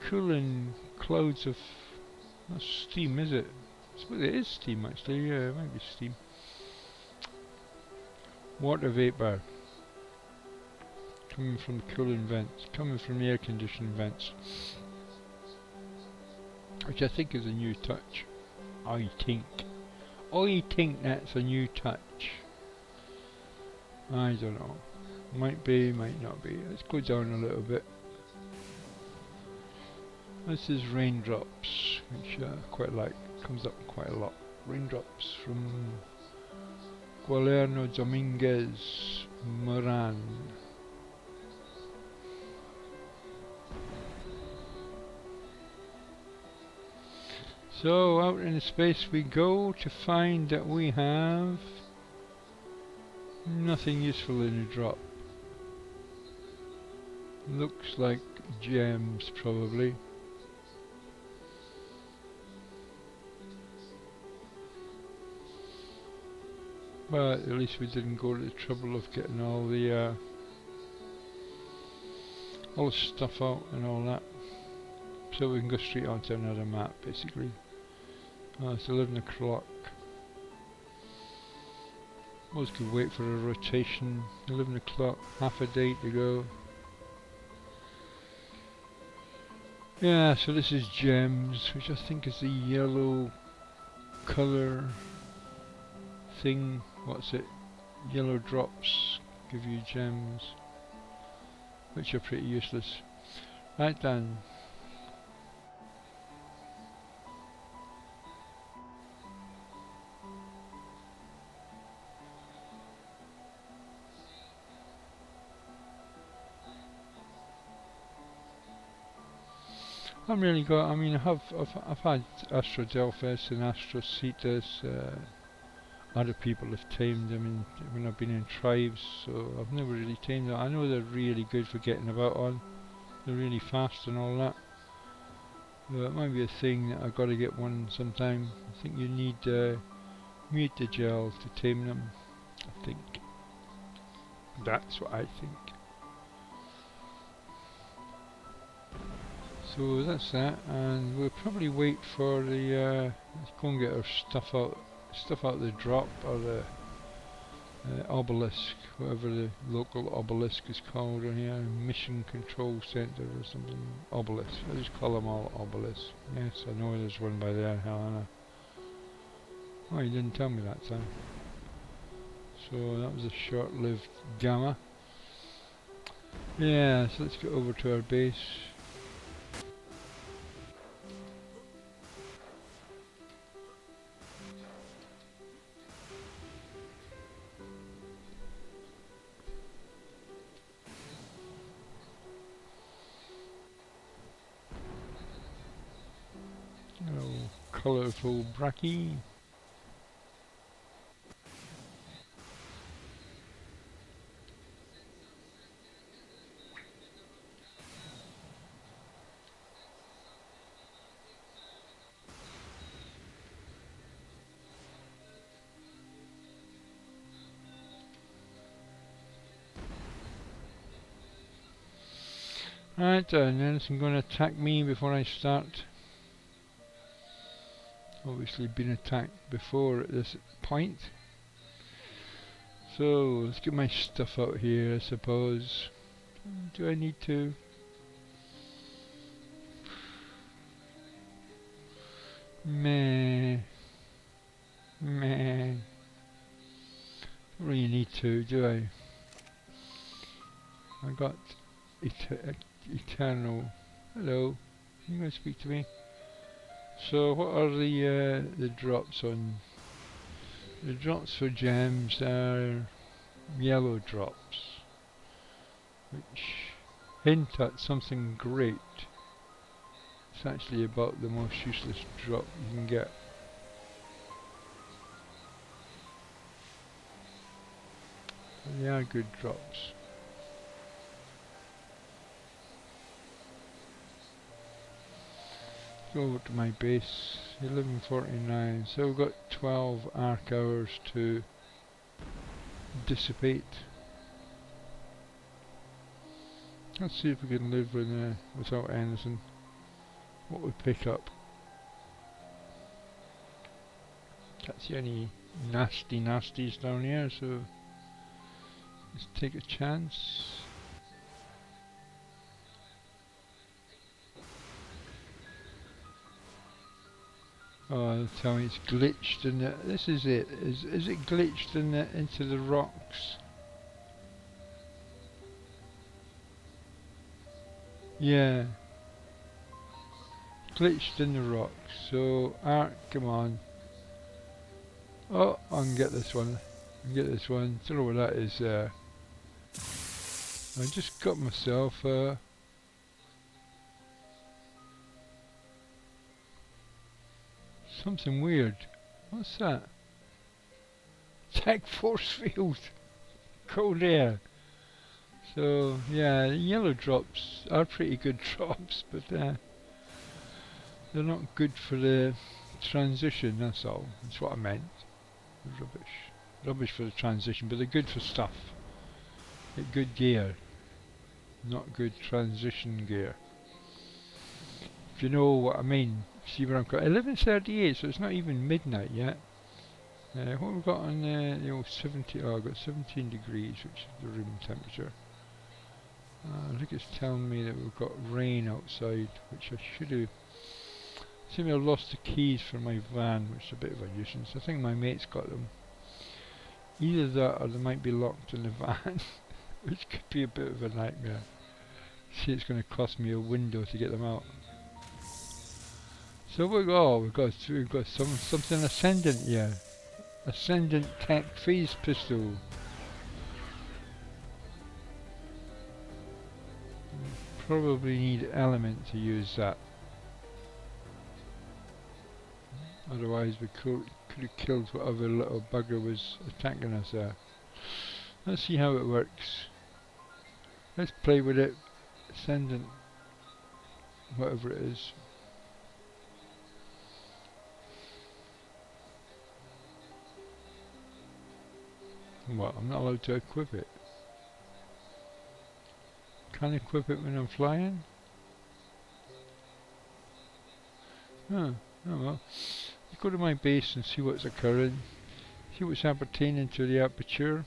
cooling clouds of, not steam, is it? I suppose it is steam actually. Yeah, it might be steam. Water vapor coming from cooling vents, coming from the air conditioning vents, which I think is a new touch. I think that's a new touch. I don't know. Might be, might not be. Let's go down a little bit. This is raindrops, which I quite like. Comes up quite a lot. Raindrops from Guillermo Dominguez Moran. So out in space we go to find that we have nothing useful in the drop. Looks like gems probably. But at least we didn't go to the trouble of getting all the stuff out and all that. So we can go straight onto another map basically. It's 11 o'clock. Always could wait for a rotation. 11 o'clock, half a day to go. Yeah, so this is gems, which I think is the yellow colour thing. What's it? Yellow drops give you gems, which are pretty useless. Right then. I've really got. I mean, I've had Astrodelphus and Astrocetus. Other people have tamed them when I've been in tribes, so I've never really tamed them. I know they're really good for getting about on. They're really fast and all that. But it might be a thing that I've got to get one sometime. I think you need mutagel to tame them. I think. That's what I think. So that's that, and we'll probably wait for the let's go and get our stuff out the drop, or the obelisk, whatever the local obelisk is called on here, mission control center or something. Obelisk, I just call them all obelisks. Yes, I know there's one by there, Helena. Oh, you didn't tell me that time. So that was a short-lived gamma. Yeah, so let's get over to our base. colourful bracky. Right, and anything going to attack me before I start? Obviously been attacked before at this point. So, let's get my stuff out here, I suppose. Do I need to? Meh. Meh. Don't really need to, do I? I got eternal. Hello. You gonna speak to me? So what are the drops on? The drops for gems are yellow drops, which hint at something great. It's actually about the most useless drop you can get. They are good drops. Go over to my base, 11:49, so we've got 12 ARK hours to dissipate. Let's see if we can live without anything. What we pick up. Can't see any nasty nasties down here, so let's take a chance. Oh, tell me it's glitched in the. This is it. Is it glitched in the into the rocks? Yeah. Glitched in the rocks. So ARK, come on. Oh, I can get this one. I can get this one. Don't know what that is. I just got myself. Something weird. What's that? Tech force field. Cold air. So yeah, the yellow drops are pretty good drops, but they're not good for the transition. That's all. That's what I meant. Rubbish. Rubbish for the transition, but they're good for stuff. They're good gear, not good transition gear. If you know what I mean. See where I'm going. 11:38, so it's not even midnight yet. What we've got on the old 70? Oh, I've got 17 degrees, which is the room temperature. I think it's telling me that we've got rain outside, which I should have. Seem to have lost the keys for my van, which is a bit of a nuisance. I think my mate's got them. Either that, or they might be locked in the van, which could be a bit of a nightmare. See, it's going to cost me a window to get them out. So we've got something ascendant here. Ascendant tech phase pistol. Probably need element to use that. Otherwise we could have killed whatever little bugger was attacking us there. Let's see how it works. Let's play with it. Ascendant, whatever it is. What? I'm not allowed to equip it. Can't equip it when I'm flying? Huh. Oh well. Let's go to my base and see what's occurring. See what's appertaining to the aperture.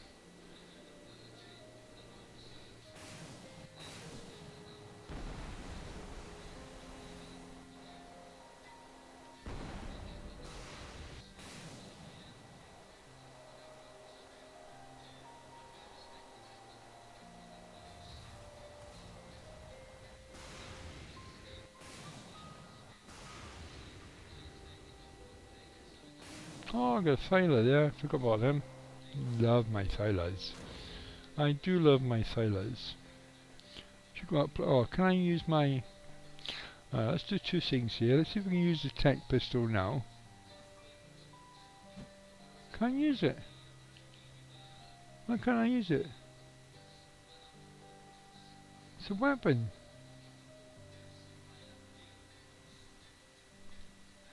Oh, I got a thyla there. Forgot about them. Love my thylas. I do love my thylas. Should go up. Oh, can I use my? Let's do two things here. Let's see if we can use the tech pistol now. Can't use it. Why can't I use it? It's a weapon.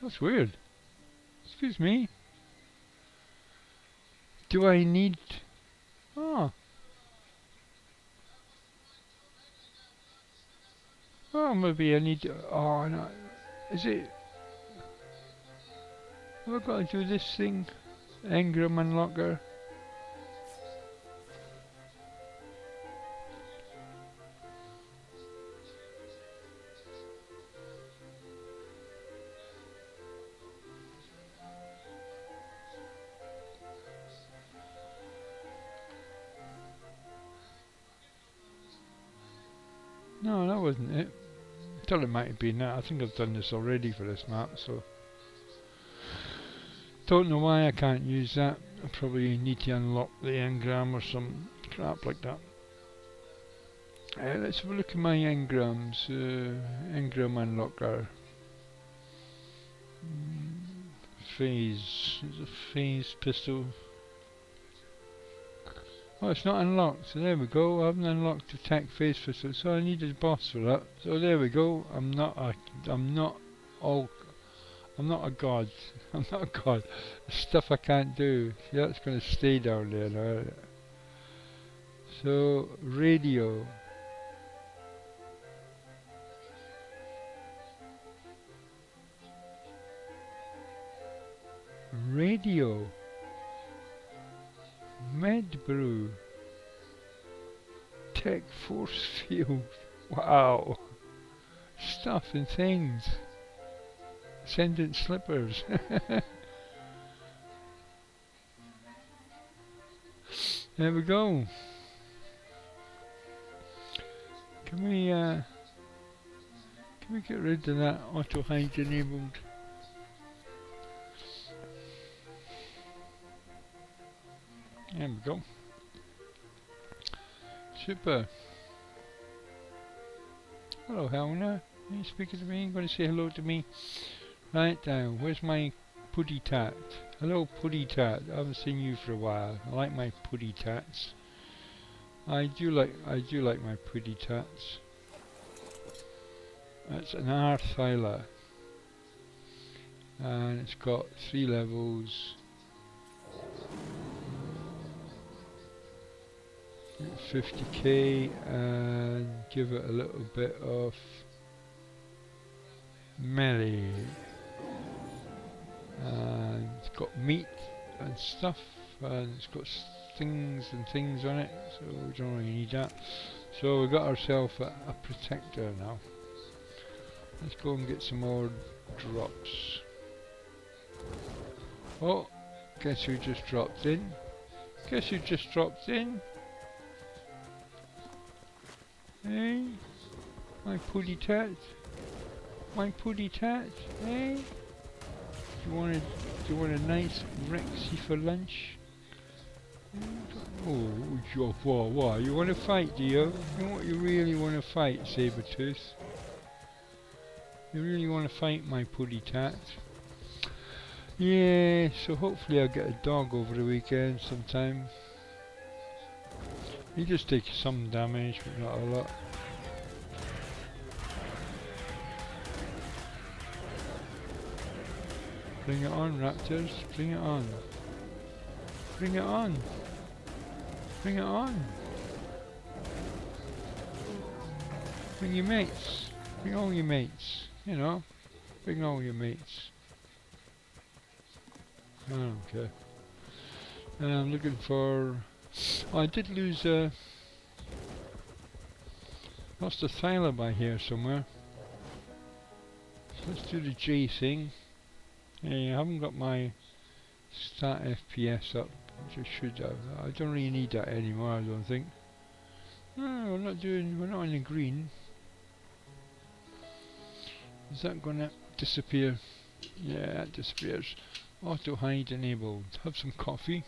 That's weird. Excuse me. Do I need... Oh. Oh, maybe I need... Oh, no. Is it... Have I got to do this thing? Engram unlocker. No, that wasn't it. I thought it might have been that. I think I've done this already for this map, so... Don't know why I can't use that. I probably need to unlock the engram or some crap like that. Let's have a look at my engrams. Engram unlocker. Phase. There's a phase pistol. Oh, it's not unlocked. So there we go. I haven't unlocked the tech phase pistol, so I need a boss for that. So there we go. I'm not a god. I'm not a god. Stuff I can't do. See, that's going to stay down there now. So radio. Radio. Med brew. Tech force field. Wow. Stuff and things. Ascendant slippers. There we go. Can we get rid of that auto hide enabled? There we go. Super. Hello, Helena. Are you speaking to me? You going to say hello to me? Right now. Where's my puddy tat? Hello, puddy tat. I haven't seen you for a while. I like my puddy tats. I do like my puddy tats. That's an ARK thyla, and it's got 3 levels. 50k, and give it a little bit of melee, and it's got meat and stuff, and it's got things and things on it, so we don't really need that. So we got ourselves a protector now. Let's go and get some more drops. Oh, guess who just dropped in? Guess who just dropped in? Hey, my puddy tat, my puddy tat. Hey, do you want a nice Rexy for lunch? Oh, what? You want to fight, do you? You really want to fight, Sabretooth? You really want to fight, my puddy tat? Yeah. So hopefully I'll get a dog over the weekend sometime. He just takes some damage, but not a lot. Bring it on, raptors. Bring it on. Bring it on. Bring it on. Bring your mates. Bring all your mates. You know. Bring all your mates. I don't care. And I'm looking for... Oh, I did lose lost a thyla by here somewhere. So let's do the J thing. Hey, I haven't got my stat FPS up, which I should have. I don't really need that anymore, I don't think. No, we're not in the green. Is that gonna disappear? Yeah, it disappears. Auto hide enabled. Have some coffee.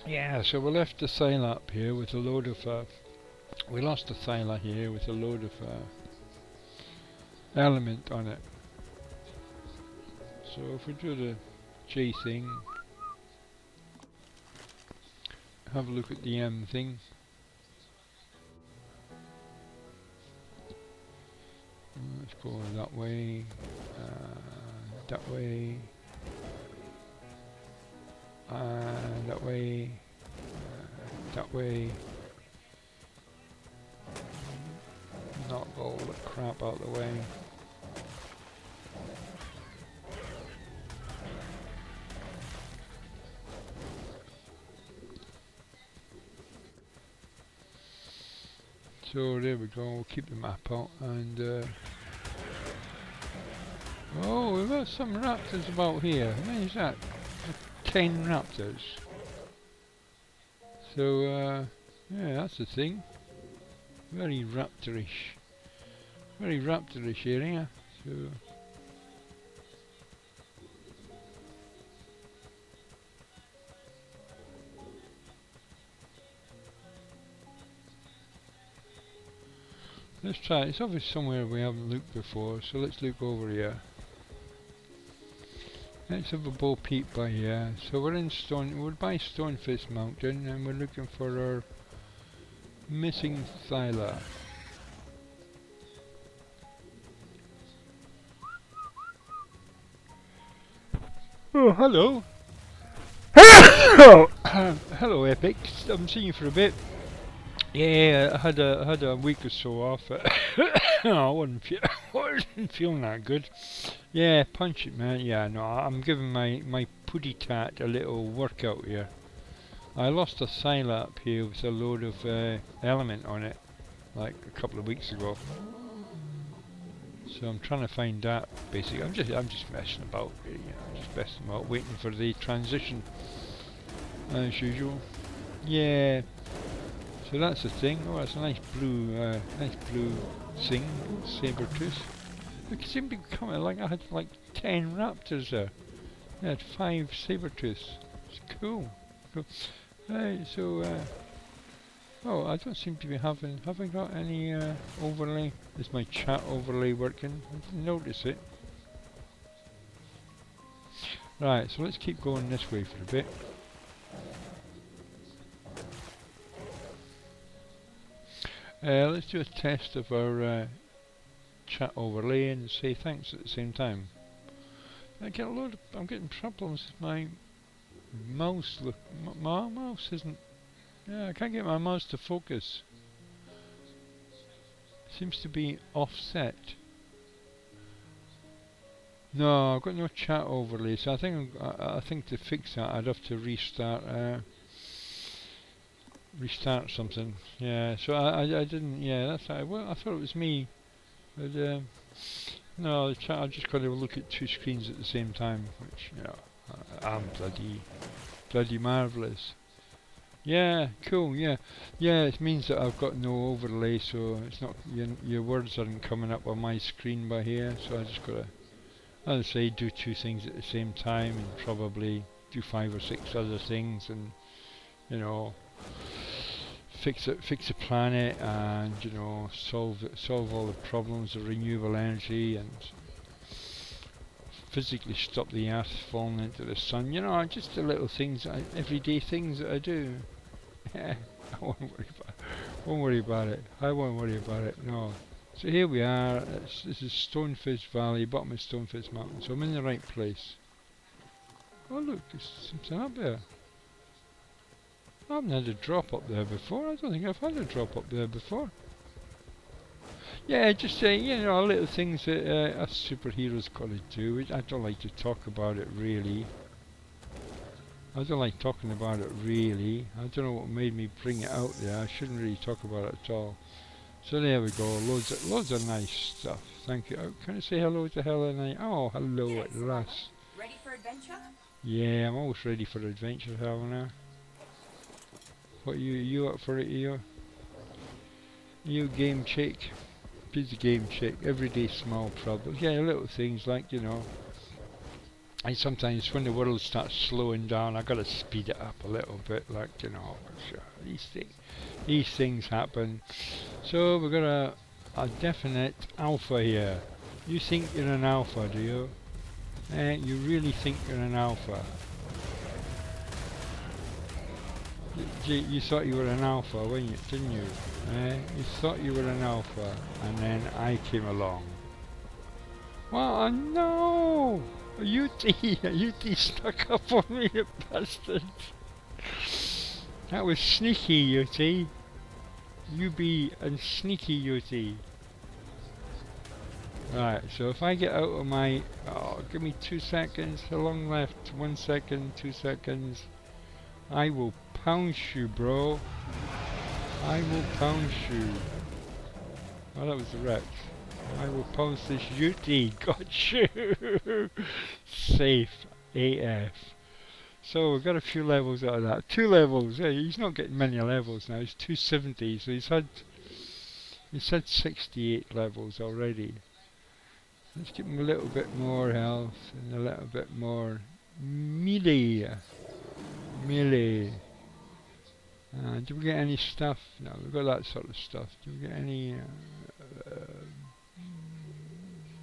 Yeah, so we left the sail up here with a load of we lost the sailor here with a load of element on it. So if we do the J thing, have a look at the M thing. Let's go that way, that way, that way, that way. Knock all the crap out of the way. So there we go, we'll keep the map out and oh, we've got some raptors about here. How many is that? 10 raptors. So yeah, that's the thing. Very raptorish. Very raptorish area. So let's try. It's obviously somewhere we haven't looked before, so let's look over here. Let's have a bow peep by here. So we're by Stoneface Mountain and we're looking for our missing thyla. Oh, hello. Hello, Epic. Haven't seen you for a bit. Yeah, I had a week or so off. I wasn't feeling that good. Yeah, punch it, man. Yeah, no, I'm giving my putty tat a little workout here. I lost a sail up here with a load of element on it, like a couple of weeks ago. So I'm trying to find that. Basically, I'm just messing about. You know, just messing about, waiting for the transition, as usual. Yeah. So that's the thing. Oh, that's a nice blue thing, saber-tooth. Look, it seemed to be coming like I had like 10 raptors there. I had 5 saber-tooths. It's cool. Cool. Right, so oh, I don't seem to be having. Have I got any overlay? Is my chat overlay working? I didn't notice it. Right, so let's keep going this way for a bit. Let's do a test of our chat overlay and say thanks at the same time. I'm getting problems with my mouse. Look, my mouse isn't. Yeah, I can't get my mouse to focus. Seems to be offset. No, I've got no chat overlay, so I think to fix that I'd have to restart something. Yeah, so I didn't. Yeah, that's right. Well, I thought it was me, but no, the chat. I just got to look at 2 screens at the same time, which you know, I'm bloody marvelous. Yeah, cool. Yeah, yeah. It means that I've got no overlay, so it's not your words aren't coming up on my screen by here. So I just gotta, as I say, do 2 things at the same time, and probably do 5 or 6 other things, and you know, fix a planet, and you know, solve all the problems of renewable energy, and physically stop the Earth falling into the sun. You know, just the little things, everyday things that I do. I won't worry about it. I won't worry about it. No. So here we are. This is Stoneface Valley, bottom of Stoneface Mountain. So I'm in the right place. Oh look, there's something up there. I haven't had a drop up there before. I don't think I've had a drop up there before. Yeah, just you know, little things that us superheroes got to do. Which I don't like to talk about it really. I don't like talking about it really. I don't know what made me bring it out there. I shouldn't really talk about it at all. So there we go. Loads of nice stuff. Thank you. Oh, can I say hello to Helen? Oh, hello at last.
Ready for adventure?
Yeah, I'm always ready for adventure, Helena. What you up for it, you game chick? She's a game chick. Everyday small problems. Yeah, little things like, you know, And sometimes when the world starts slowing down, I gotta speed it up a little bit, like, you know, sure, these things happen. So we've got a definite alpha here. You think you're an alpha, do you? You really think you're an alpha? You thought you were an alpha, didn't you? You thought you were an alpha, and then I came along. Well, no! UT stuck up on me, you bastard! That was sneaky, UT. You be a sneaky UT. Right, so if I get out of my... Oh, give me 2 seconds. How long left? 1 second, 2 seconds. I will pounce you, bro. I will pounce you. Oh, that was the Rex. I will pounce this UT. Got you! Safe AF. So we've got a few levels out of that. 2 levels. Yeah, he's not getting many levels now. He's 270, so he's had 68 levels already. Let's give him a little bit more health and a little bit more melee. Do we get any stuff? No, we've got that sort of stuff. Do we get any?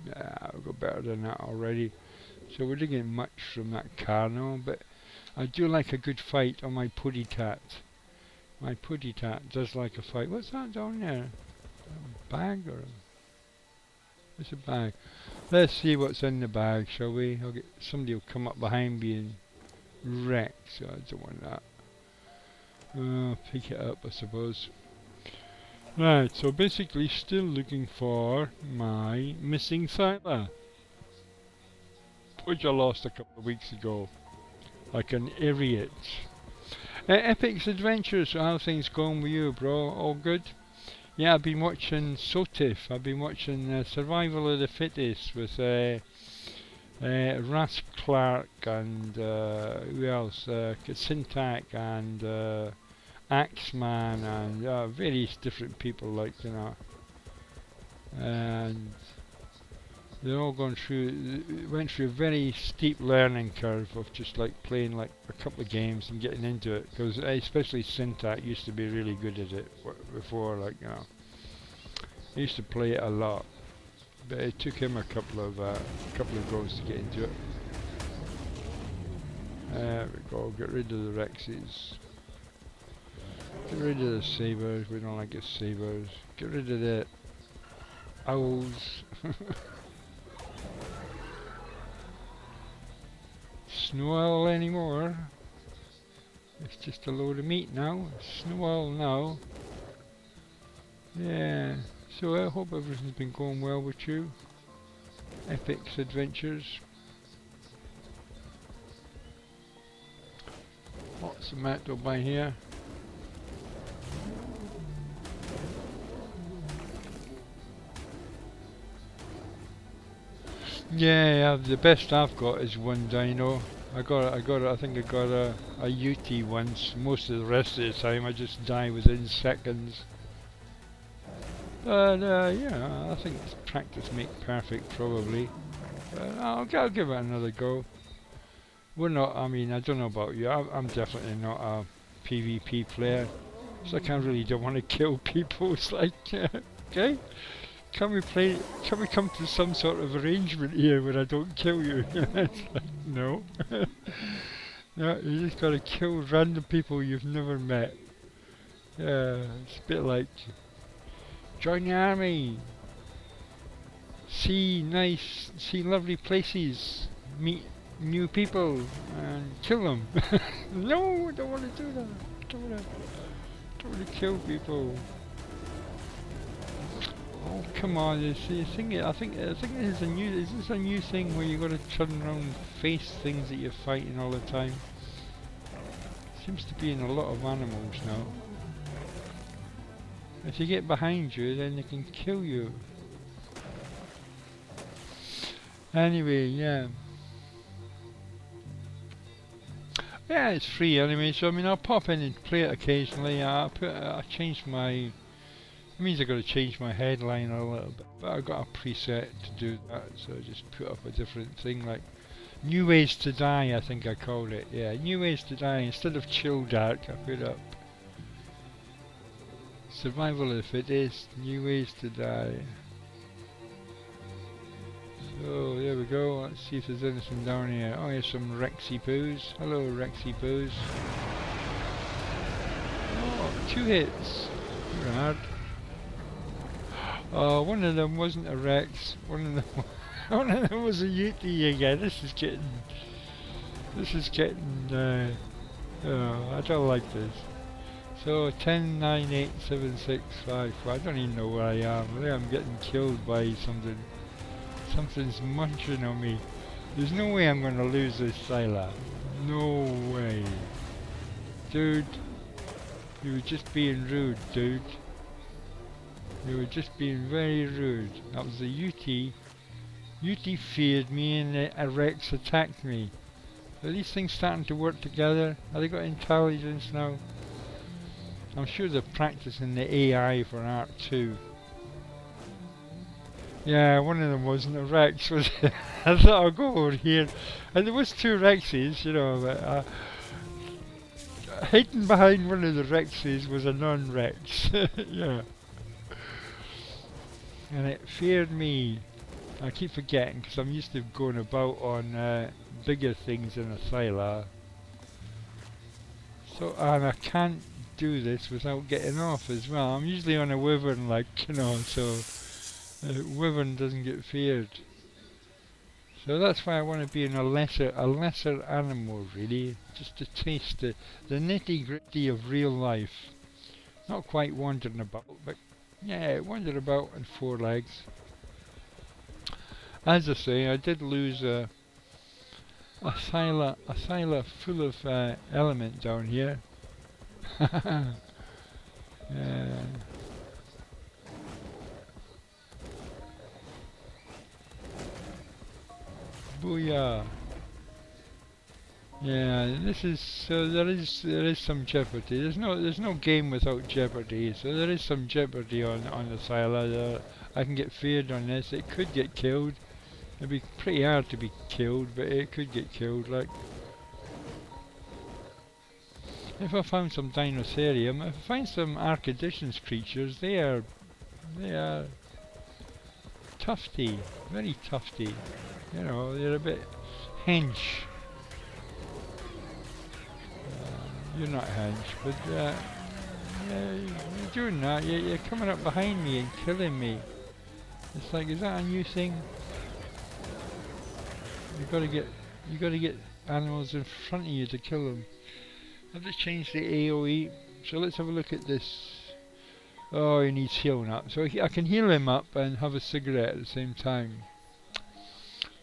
Yeah, we've got better than that already. So we didn't get much from that car now, but I do like a good fight on my puddy tat. My puddy tat does like a fight. What's that down there? A bag or? It's a bag. Let's see what's in the bag, shall we? Somebody will come up behind me and wreck, so I don't want that. Pick it up, I suppose. Right, so basically still looking for my missing Thyla, which I lost a couple of weeks ago, like an idiot. Epic's Adventures, so how things going with you, bro? All good? Yeah, I've been watching SOTIF. I've been watching Survival of the Fittest with Rasp Clark and who else? Syntac and Axeman and various different people, like, you know. And they're all went through a very steep learning curve of just like playing like a couple of games and getting into it, because especially Syntac used to be really good at it before, like, you know. He used to play it a lot, but it took him a couple of goes to get into it. There we go. Get rid of the Rexes. Get rid of the sabers. We don't like the sabers. Get rid of the owls. Snow owl anymore. It's just a load of meat now. Snow owl now. Yeah. So I hope everything's been going well with you. Epic's Adventures. Lots of metal by here. Yeah, the best I've got is one dino. I think I got a UT once. Most of the rest of the time I just die within seconds. But yeah, I think practice makes perfect, probably. I'll give it another go. We're not, I mean, I don't know about you, I'm definitely not a PvP player. So I don't want to kill people. It's like, okay, can we come to some sort of arrangement here where I don't kill you? It's like, no. No, you just gotta kill random people you've never met. Yeah, it's a bit like, join the army, see lovely places, meet new people, and kill them. No, I don't want to do that. Don't want to kill people. Oh, come on! I think this is a new thing where you got to turn around and face things that you're fighting all the time. Seems to be in a lot of animals now. If you get behind you, then they can kill you. Anyway, yeah. Yeah, it's free anyway, so I mean I'll pop in and play it occasionally. I changed my... It means I've got to change my headline a little bit, but I've got a preset to do that, so I just put up a different thing, like New Ways to Die, I think I called it. Yeah, New Ways to Die. Instead of Chilled ARK, I put up Survival of the Fittest, New Ways to Die. So there we go. Let's see if there's anything down here. Oh, here's some Rexy Poos. Hello, Rexy Poos. Oh, 2 hits. Rad. Oh, one of them wasn't a Rex. One of them was a Yeti again. This is getting. Oh, I don't like this. So 10, 9, 8, 7, 6, 5. Well, I don't even know where I am. I think I'm getting killed by something. Something's munching on me. There's no way I'm going to lose this Syla. No way. Dude, you were just being rude, dude. You were just being very rude. That was a UT. UT feared me and a Rex attacked me. Are these things starting to work together? Have they got intelligence now? I'm sure they're practicing the AI for ARK 2. Yeah, one of them wasn't a Rex, was it? I thought I'll go over here. And there was 2 Rexes, you know, but hidden behind one of the Rexes was a non-Rex. Yeah. And it feared me. I keep forgetting because I'm used to going about on bigger things than a Thyla. So, and I can't do this without getting off as well. I'm usually on a wyvern, like, you know, so wyvern doesn't get feared. So that's why I want to be in a lesser animal, really, just to taste the nitty gritty of real life. Not quite wandering about, but yeah, wander about on 4 legs. As I say, I did lose a Thyla full of element down here. Booyah! Yeah, this is so there is some jeopardy. There's no game without jeopardy. So there is some jeopardy on the Thyla. I can get feared on this. It could get killed. It'd be pretty hard to be killed, but it could get killed. Like if I found some Dinotherium, if I find some ARK Editions creatures, they are tufty, very tufty. You know, they're a bit hench. You're not hench, but yeah, you're doing that. You're coming up behind me and killing me. It's like, is that a new thing? You gotta get animals in front of you to kill them. I've just changed the AOE, so let's have a look at this. Oh, he needs healing up, so I can heal him up and have a cigarette at the same time.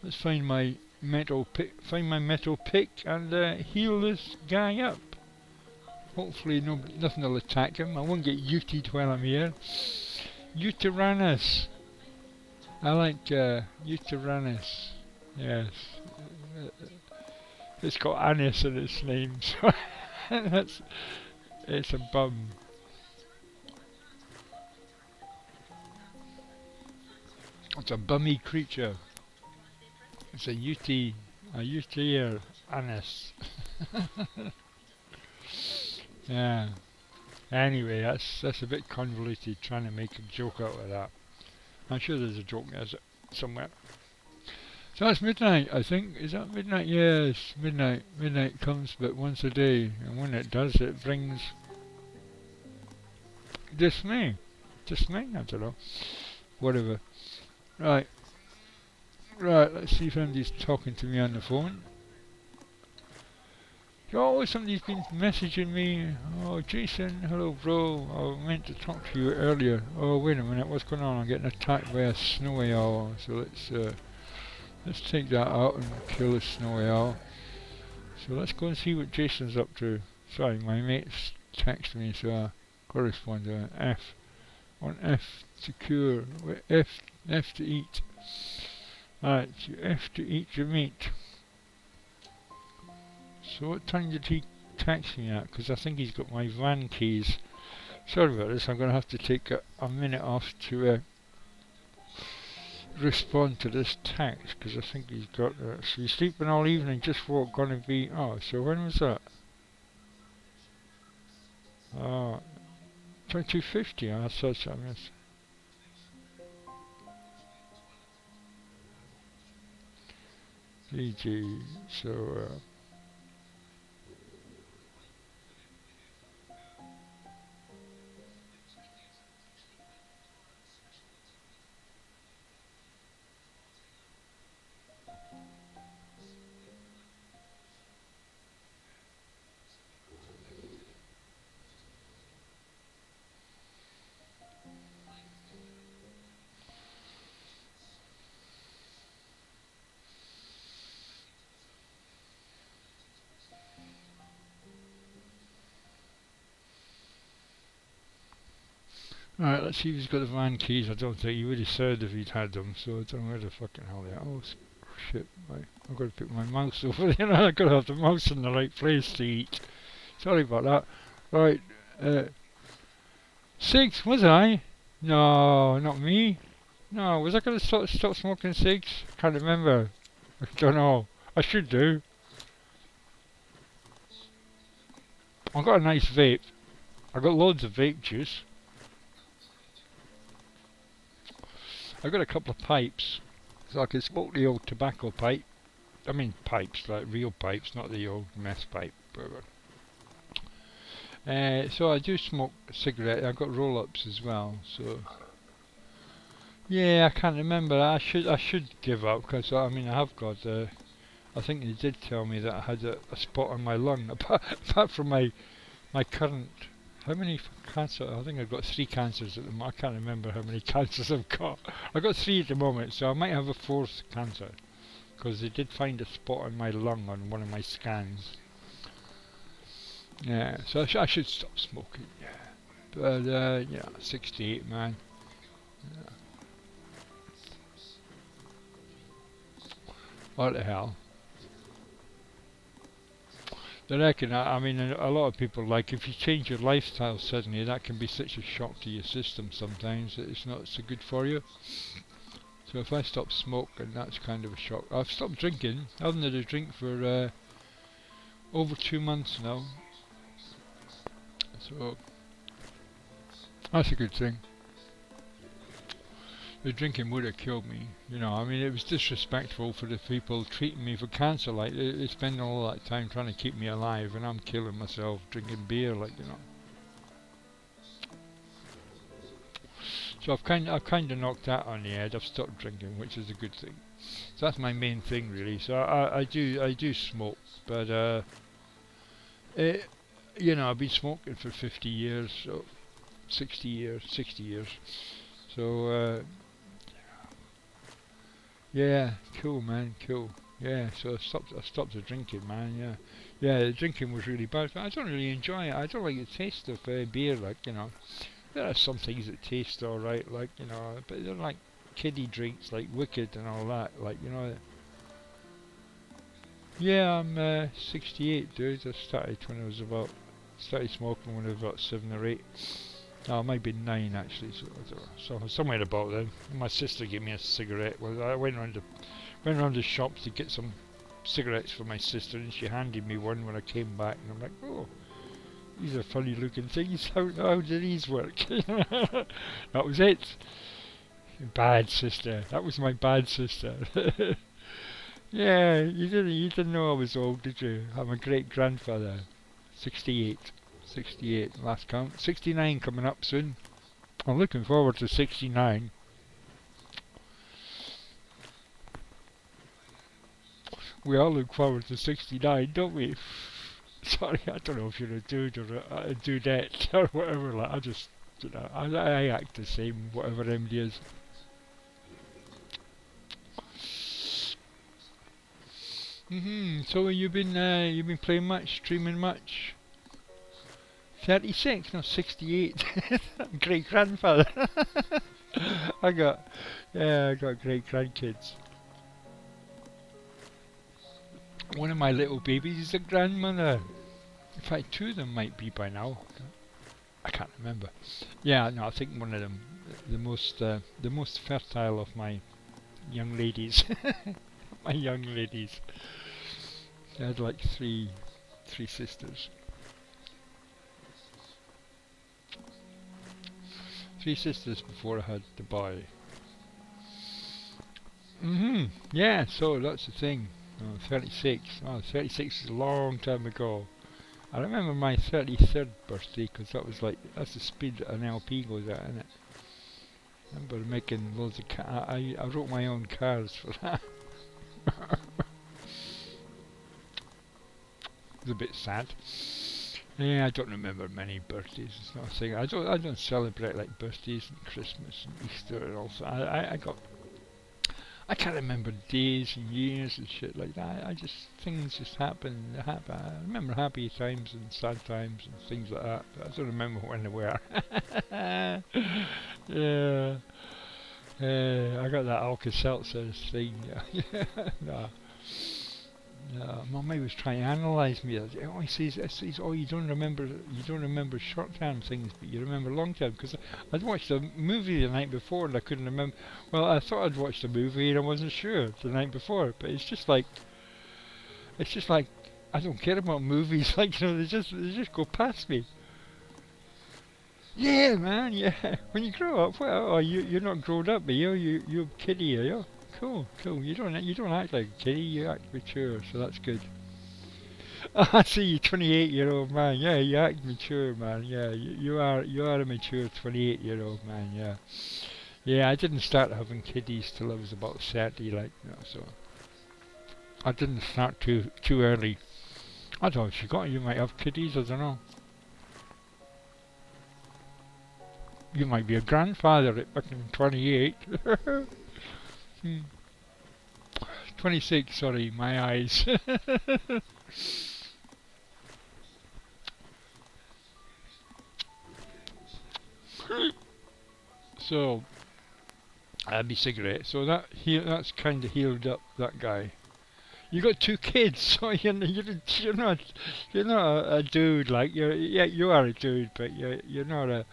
Let's find my metal pick, and heal this guy up. Hopefully nothing will attack him. I won't get UT'd while I'm here. Uteranus. I like Uteranus. Yes. It's got Annis in its name, so it's a bum. It's a bummy creature. It's a UT Annis. Yeah. Anyway, that's a bit convoluted trying to make a joke out of that. I'm sure there's a joke there somewhere. So it's midnight, I think. Is that midnight? Yes, midnight. Midnight comes but once a day, and when it does, it brings dismay. Dismay? I don't know. Whatever. Right. Right, let's see if anybody's talking to me on the phone. Oh, somebody's been messaging me. Oh, Jason, hello bro. I meant to talk to you earlier. Oh, wait a minute, what's going on? I'm getting attacked by a snowy owl. So let's take that out and kill the snowy owl. So let's go and see what Jason's up to. Sorry, my mate's texted me, so I correspond to F. On F to cure. F to eat. Alright, F to eat your meat. So what time did he text me at? Because I think he's got my van keys. Sorry about this, I'm going to have to take a minute off to respond to this text because I think he's got that. So he's sleeping all evening, just what gonna be. Oh, so when was that? 2250. I thought I missed. GG. So. Alright, let's see if he's got the van keys. I don't think he would have said if he'd had them, so I don't know where the fucking hell they are. Oh, shit, right. I've got to put my mouse over there. I've got to have the mouse in the right place to eat. Sorry about that. Right, 6, was I? No, not me. No, was I going to stop smoking cigs? Can't remember. I don't know. I should do. I've got a nice vape. I've got loads of vape juice. I've got a couple of pipes, so I can smoke the old tobacco pipe. I mean pipes, like real pipes, not the old mess pipe. So I do smoke a cigarette. I've got roll-ups as well. So yeah, I can't remember. I should give up because I mean I have got. I think they did tell me that I had a spot on my lung. Apart from my current. How many cancer? I think I've got 3 cancers at the moment. I can't remember how many cancers I've got. I've got 3 at the moment, so I might have a 4th cancer. Because they did find a spot on my lung on one of my scans. Yeah, so I should stop smoking, yeah. But, yeah, 68, man. Yeah. What the hell? I reckon, I mean, a lot of people, like, if you change your lifestyle suddenly, that can be such a shock to your system sometimes that it's not so good for you. So if I stop smoking, that's kind of a shock. I've stopped drinking. I haven't had a drink for over 2 months now. So that's a good thing. The drinking would have killed me, you know. I mean, it was disrespectful for the people treating me for cancer. Like they spend all that time trying to keep me alive, and I'm killing myself drinking beer, like, you know. So I've kind of knocked that on the head. I've stopped drinking, which is a good thing. So that's my main thing, really. So I do smoke, but you know, I've been smoking for 50 years, so 60 years. So yeah, cool, man, cool. Yeah, so I stopped the drinking, man. Yeah, yeah, the drinking was really bad. But I don't really enjoy it. I don't like the taste of beer, like, you know. There are some things that taste alright, like, you know, but they're like kiddie drinks, like Wicked and all that, like, you know. Yeah, I'm 68, dude. I started smoking when I was about 7 or 8. Oh, it might be 9 actually, so somewhere about then. My sister gave me a cigarette. Well, I went around the shops to get some cigarettes for my sister, and she handed me one when I came back, and I'm like, oh, these are funny looking things. How do these work? That was it. Bad sister. That was my bad sister. Yeah, you didn't know I was old, did you? I'm a great grandfather. 68. 68 last count. 69 coming up soon. I'm looking forward to 69. We all look forward to 69, don't we? Sorry, I don't know if you're a dude or a dudette or whatever. Like, I just, you know, I act the same, whatever MD is. So you've been playing much, streaming much? 36, no, 68. Great grandfather. I got great grandkids. One of my little babies is a grandmother. In fact, 2 of them might be by now. I can't remember. Yeah, no, I think one of them, the most fertile of my young ladies. My young ladies. I had like three sisters. Three sisters before I had the boy. Yeah, so that's the thing. 36. 36 is a long time ago. I remember my 33rd birthday because that's the speed that an LP goes at, isn't it? I remember making loads of I wrote my own cars for that. It was a bit sad. Yeah, I don't remember many birthdays. It's not a thing. I don't celebrate like birthdays and Christmas and Easter and all. So I can't remember days and years and shit like that. Things just happen. I remember happy times and sad times and things like that, but I don't remember when they were. Yeah. I got that Alka-Seltzer thing. No. Mummy was trying to analyse me. Oh, he says, oh, you don't remember short-term things, but you remember long-term. Because I'd watched a movie the night before and I couldn't remember. Well, I thought I'd watched a movie and I wasn't sure the night before. But it's just like I don't care about movies. Like, they just go past me. Yeah, man. Yeah. When you grow up, well, you're not grown up, but you're a kiddie, are you? Cool. You don't act like a kiddie. You act mature, so that's good. I see you, 28-year-old man. Yeah, you act mature, man. Yeah, you are a mature 28-year-old man. Yeah, yeah. I didn't start having kiddies till I was about 30, like, so I didn't start too early. I don't know if you might have kiddies. I don't know. You might be a grandfather at fucking 28. 26, sorry, my eyes. So, I had my cigarette. So that's kind of healed up that guy. You got two kids, so you're not a dude like you are a dude, but you're not a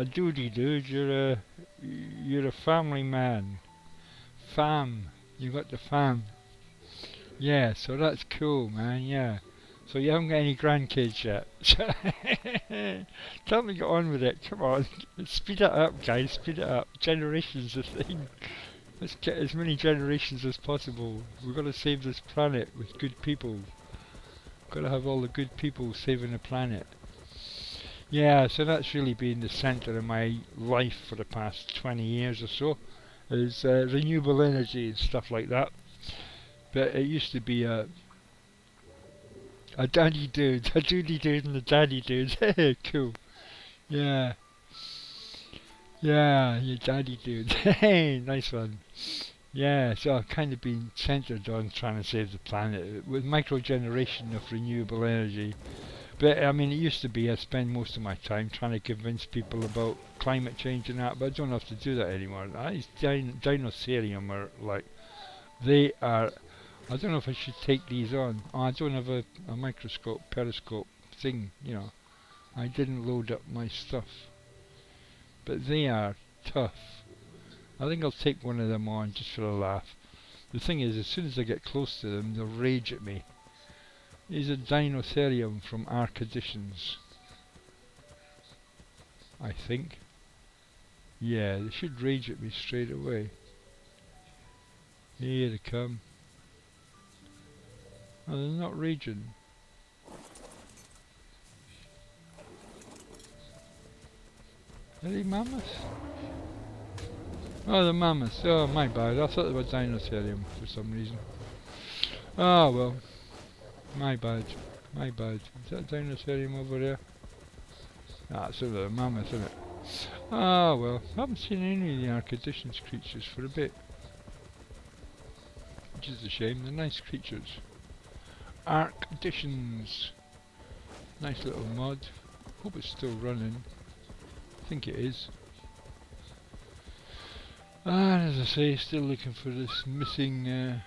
dudey dude. You're a family man. Fam, you got the fam. Yeah, so that's cool, man. Yeah. So you haven't got any grandkids yet. Tell me, get on with it. Come on, speed it up, guys. Speed it up. Generations of thing. Let's get as many generations as possible. We've got to save this planet with good people. Got to have all the good people saving the planet. Yeah, so that's really been the centre of my life for the past 20 years or so. Is renewable energy and stuff like that. But it used to be a daddy dude, a doody dude and a daddy dude. Cool. Yeah. Yeah, you daddy dude. Hey, nice one. Yeah, so I've kind of been centred on trying to save the planet with micro-generation of renewable energy. But I mean, it used to be I spend most of my time trying to convince people about climate change and that, but I don't have to do that anymore. These dinosaurium are like, they are, I don't know if I should take these on. Oh, I don't have a microscope, periscope thing, I didn't load up my stuff. But they are tough. I think I'll take one of them on just for a laugh. The thing is, as soon as I get close to them, they'll rage at me. Here's a dinosaurium from ARK Editions. I think. Yeah, they should rage at me straight away. Here they come. Oh, they're not raging. Are they mammoths? Oh, the mammoths. Oh, my bad. I thought they were dinosaurium for some reason. Oh, well. My bad. Is that a dinosaurium over there? Ah, it's a mammoth, isn't it? Ah, well. I haven't seen any of the ARK Editions creatures for a bit. Which is a shame. They're nice creatures. ARK Editions. Nice little mod. Hope it's still running. I think it is. And as I say, still looking for this missing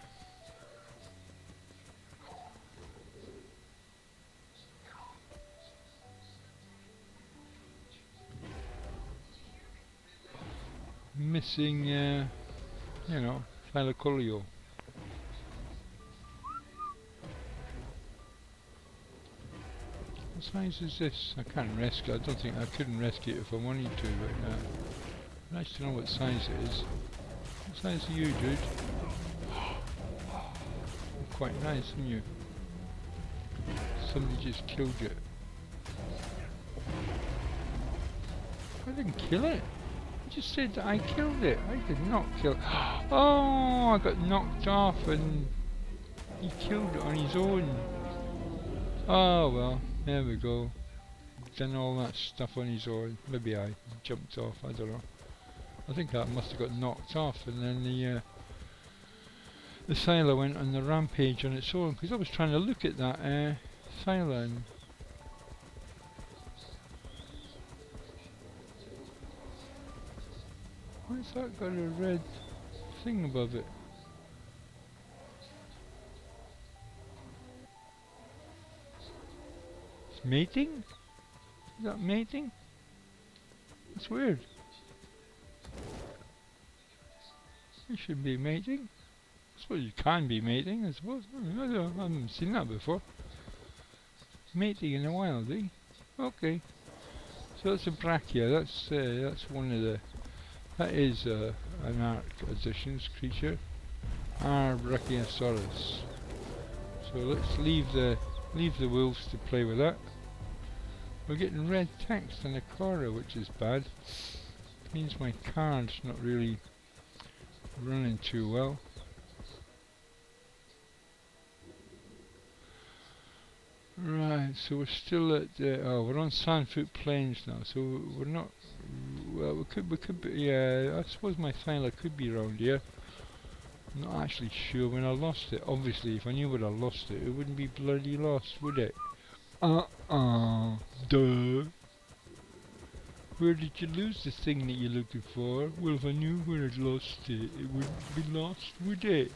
you know, Thylacoleo. What size is this? I can't rescue. I don't think I couldn't rescue it if I wanted to, but nice to know what size it is. What size are you, dude? Quite nice, aren't you? Somebody just killed it. I didn't kill it. I just said that I killed it. I did not kill it. Oh, I got knocked off and he killed it on his own. Oh well, there we go. Done all that stuff on his own. Maybe I jumped off, I don't know. I think I must have got knocked off and then the sailor went on the rampage on its own, because I was trying to look at that sailor and why's that got a red thing above it? It's mating? Is that mating? That's weird. It should be mating. I suppose you can be mating, I suppose. I haven't seen that before. Mating in the wild, eh? Okay. So that's a brachia. That's one of the. That is an ARK Additions creature. Brachiosaurus. So let's leave the wolves to play with that. We're getting red text in the corner, which is bad. Means my card's not really running too well. Right, so we're still at we're on Sandfoot Plains now, so we're not, well, we could be, yeah, I suppose my thyla could be around here. I'm not actually sure when I lost it. Obviously, if I knew where I lost it, it wouldn't be bloody lost, would it? Duh. Where did you lose the thing that you're looking for? Well, if I knew where I'd lost it, it wouldn't be lost, would it?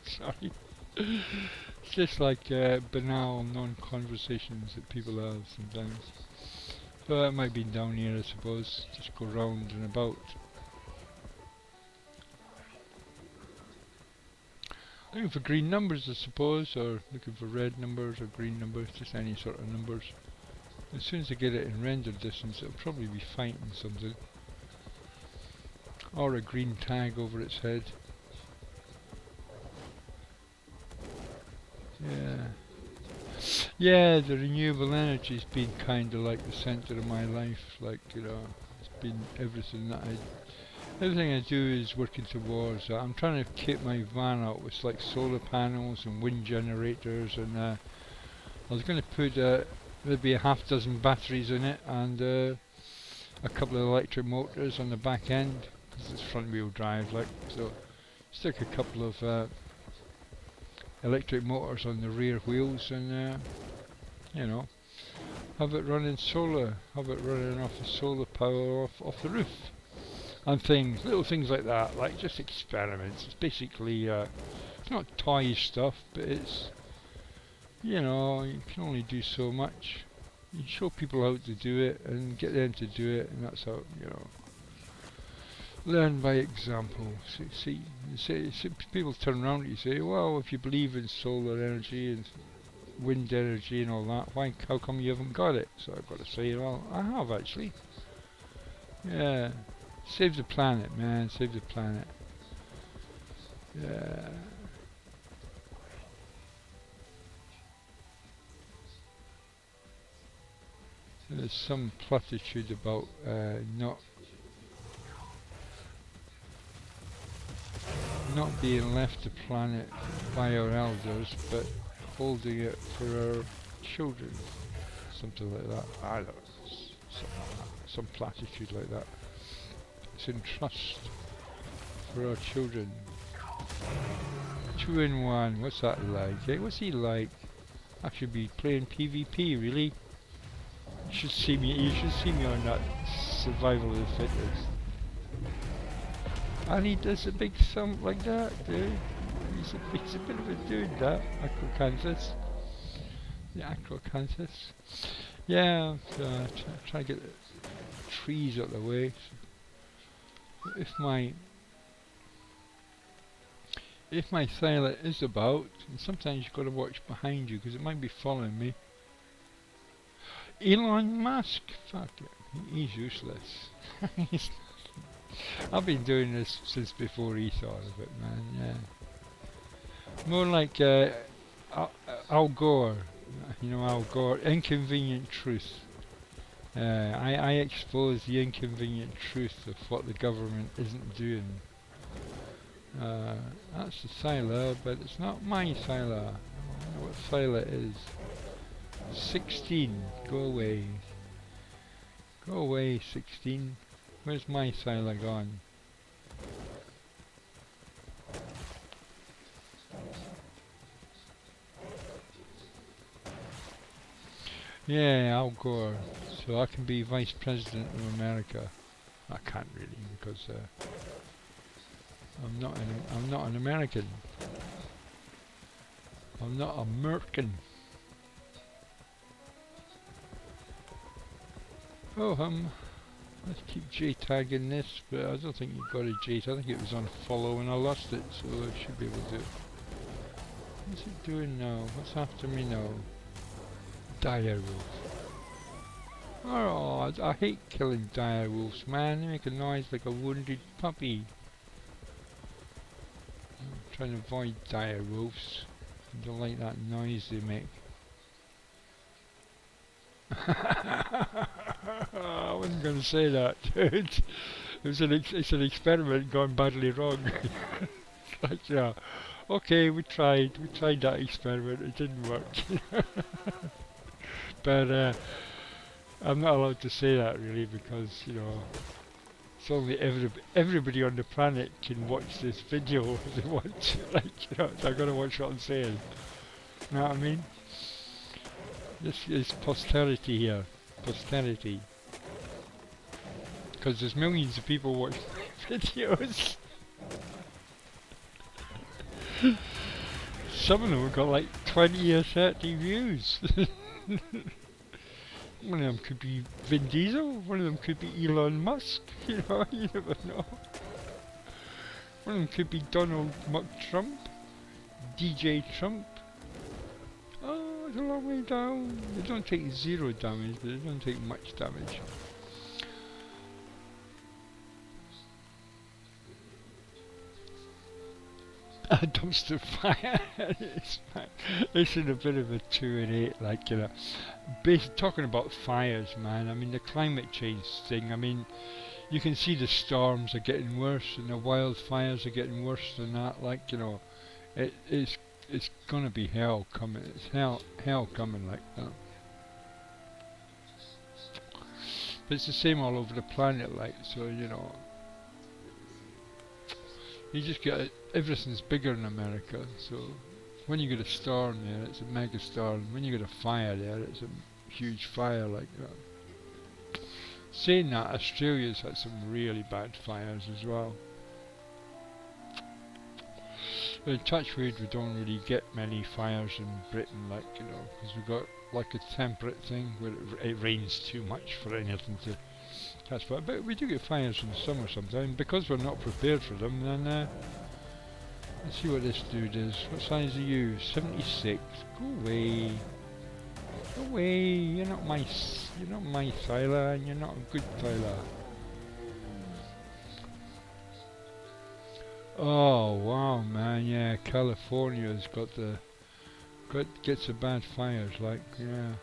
Sorry. It's just like banal non-conversations that people have sometimes. So that might be down here, I suppose. Just go round and about. Looking for green numbers, I suppose, or looking for red numbers or green numbers, just any sort of numbers. As soon as I get it in render distance, it'll probably be fighting something. Or a green tag over its head. Yeah. Yeah, the renewable energy's been kinda like the centre of my life, like, you know, it's been everything I do is working towards that. I'm trying to kit my van out with like solar panels and wind generators, and I was going to put maybe a half dozen batteries in it and a couple of electric motors on the back end, because it's front wheel drive, like, so stick a couple of electric motors on the rear wheels and you know, have it running solar, have it running off the solar power off the roof and things, little things like that, like just experiments. It's basically it's not toy stuff, but it's, you know, you can only do so much. You show people how to do it and get them to do it, and that's how, you know, learn by example. See, people turn around and you say, well, if you believe in solar energy and wind energy and all that, how come you haven't got it? So I've got to say, well, I have actually. Yeah, save the planet, man, save the planet. Yeah. There's some platitude about not being left the planet by our elders, but holding it for our children. Something like that. I don't know. Some platitude like that. It's in trust for our children. 2 in 1. What's that like? Eh? What's he like? I should be playing PvP, really. You should see me on that survival of the fittest. And he does a big sum like that, dude. He's a bit of a dude, that Acrocanthus. The Acrocanthus. Yeah, try to get the trees out of the way. if my sailor is about, and sometimes you've got to watch behind you because it might be following me. Elon Musk, fuck it, he's useless. I've been doing this since before he thought of it, man. Yeah, more like Al Gore. You know, Al Gore, inconvenient truth. I expose the inconvenient truth of what the government isn't doing. That's the sailor, but it's not my sailor. I don't know what sailor it is. 16, go away. Go away, 16. Where's my sailor gone? Yeah, Al Gore. So I can be Vice President of America. I can't really because I'm not an American. I'm not American. Oh, let's keep J-tagging this, but I don't think you got a J tag. I think it was on follow and I lost it, so I should be able to. What's it doing now? What's after me now? Dire wolves. Oh, I hate killing dire wolves, man. They make a noise like a wounded puppy. I'm trying to avoid dire wolves. I don't like that noise they make. I wasn't going to say that, dude. It's an experiment gone badly wrong. Like, yeah, okay, we tried that experiment. It didn't work. But I'm not allowed to say that really because it's only everybody on the planet can watch this video if they want to. Like, they're going to watch what I'm saying. You know what I mean? This is posterity here. Posterity. Because there's millions of people watching my videos. Some of them have got like 20 or 30 views. One of them could be Vin Diesel, one of them could be Elon Musk, you never know. One of them could be Donald Trump, DJ Trump. Oh, it's a long way down. They don't take zero damage, but they don't take much damage. A dumpster fire. It's in a bit of a 2 and 8, like, talking about fires, man. I mean, the climate change thing, I mean, you can see the storms are getting worse and the wildfires are getting worse than that, like, it's gonna be hell coming. It's hell coming like that. But it's the same all over the planet, like, so, you just get everything's bigger in America, so when you get a storm there, it's a mega storm. When you get a fire there, it's a huge fire like that. Saying that, Australia's had some really bad fires as well. But in touchwood, we don't really get many fires in Britain, like, because we've got like a temperate thing where it rains too much for anything to catch fire. But we do get fires in the summer sometimes. Because we're not prepared for them, then let's see what this dude is. What size are you? 76. Go away. Go away. You're not my sailor, and you're not a good sailor. Oh wow, man! Yeah, California's gets the bad fires. Like, yeah.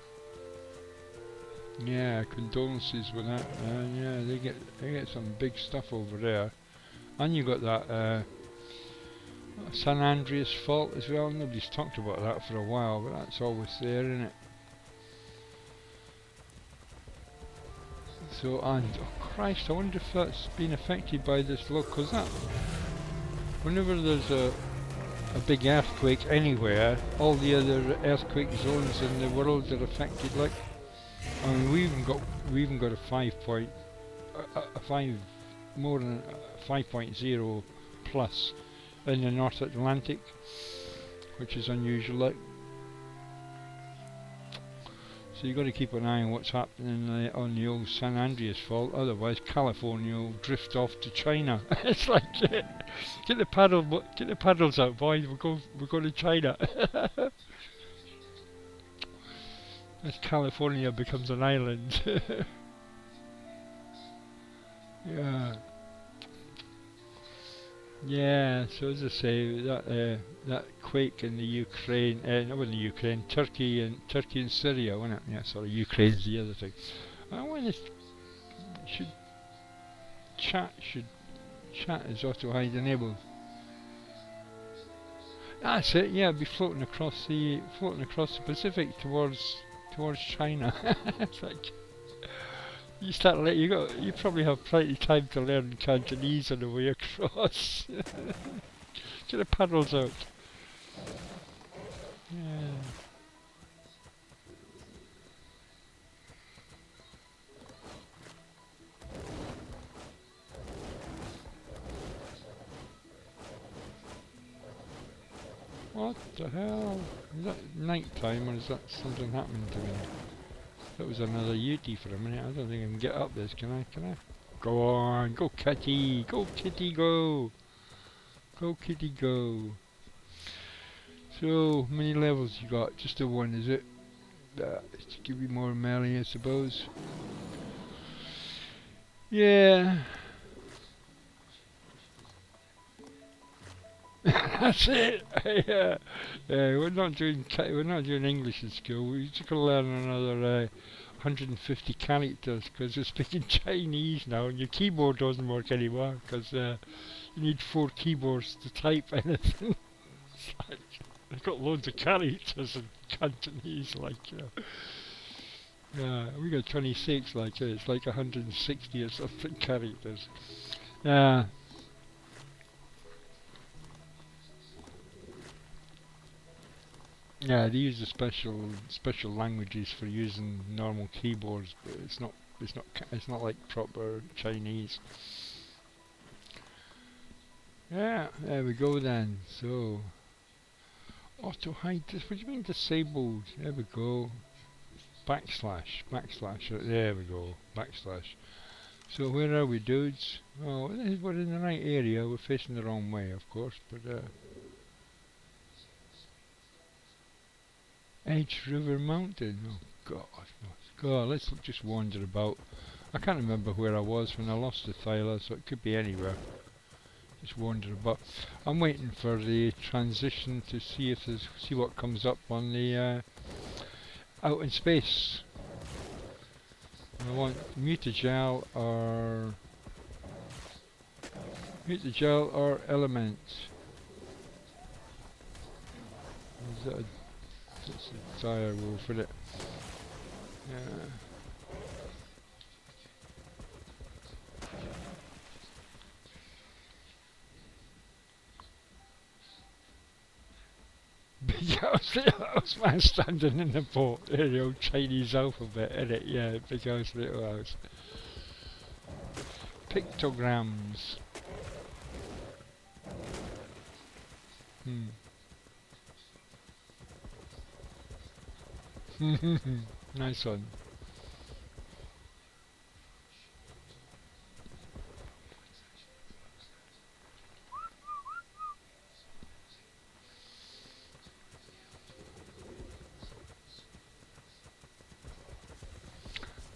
Condolences with that, man. Yeah, they get some big stuff over there, and you got that San Andreas fault as well. Nobody's talked about that for a while, but that's always there, isn't it? So, and oh Christ, I wonder if that's been affected by this look, because that. Whenever there's a big earthquake anywhere, all the other earthquake zones in the world are affected. Like, I mean, we even got a 5 more than 5.0 plus in the North Atlantic, which is unusual. Like, So you've got to keep an eye on what's happening on the old San Andreas fault, otherwise California will drift off to China. It's like, get the paddles out, boys. We're going to China. As California becomes an island. Yeah. Yeah, so as I say, that quake in the Ukraine, not in the Ukraine, Turkey and Syria, wasn't it? Yeah, sorry, Ukraine's the other thing. I wonder should chat is auto hide enabled. That's it. Yeah, be floating across the Pacific towards China. It's like you probably have plenty of time to learn Cantonese on the way across. Get the paddles out. Yeah. What the hell? Is that night time or is that something happening to me? That was another Yeti for a minute. I don't think I can get up this, can I? Go on, go kitty, go kitty go! Go kitty go! So, many levels you got? Just the one, is it? To give you more melee, I suppose. Yeah. That's it. Yeah. We're not doing English in school. We're just gonna learn another 150 characters because we're speaking Chinese now, and your keyboard doesn't work anymore because you need 4 keyboards to type anything. They've got loads of characters in Cantonese, like, you know. Yeah, we got 26, like, it's like 160 or something characters. Yeah. Yeah, they use the special languages for using normal keyboards, but it's not like proper Chinese. Yeah, there we go then. So auto hide. What do you mean disabled? There we go. Backslash. There we go. Backslash. So where are we, dudes? Oh, we're in the right area. We're facing the wrong way, of course, but Edge River Mountain. Oh God, God. Let's just wander about. I can't remember where I was when I lost the thyla, so it could be anywhere. Just wander about. I'm waiting for the transition to see what comes up on the out in space. I want mutagel or element. Is that that's a dire wolf, isn't it? Yeah. Big house man standing in the boat, the old Chinese alphabet, innit? Yeah, big house, little house. Pictograms. Nice one.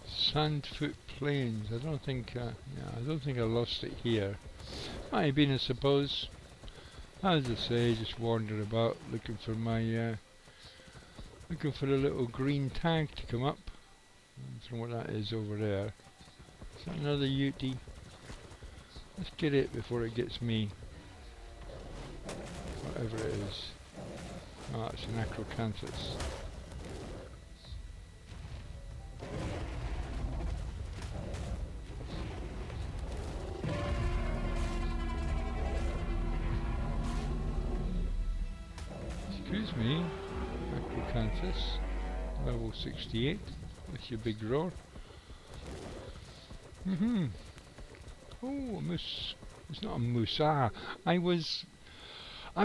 Sandfoot Plains. I don't think I lost it here. Might have been, I suppose. As I say, just wander about looking for my looking for a little green tag to come up. I don't know what that is over there. Is that another Ute? Let's get it before it gets me. Whatever it is. Oh, it's an acrocanthus. Excuse me, acrocanthus, level 68. That's your big roar. Oh, a moose. It's not a moose. I've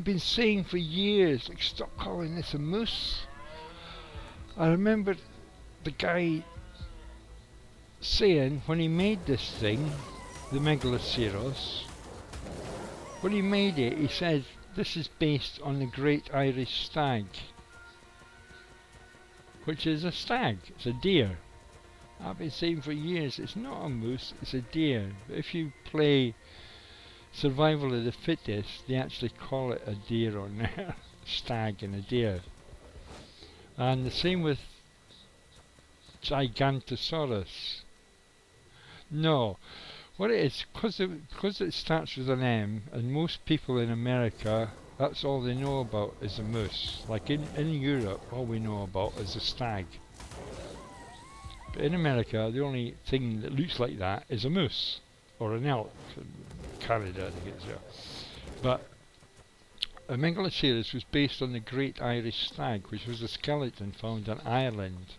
been saying for years, like, stop calling this a moose. I remember the guy saying when he made this thing, the Megaloceros, when he made it, he said this is based on the Great Irish Stag, which is a stag, it's a deer. I've been saying for years it's not a moose, it's a deer. But if you play Survival of the Fittest, they actually call it a deer on there, stag and a deer. And the same with Gigantosaurus. No, what it is, because it starts with an M, and most people in America, that's all they know about is a moose. Like in Europe, all we know about is a stag. But in America, the only thing that looks like that is a moose, or an elk. In Canada, I think it's there. But a Megaloceros was based on the Great Irish Stag, which was a skeleton found in Ireland.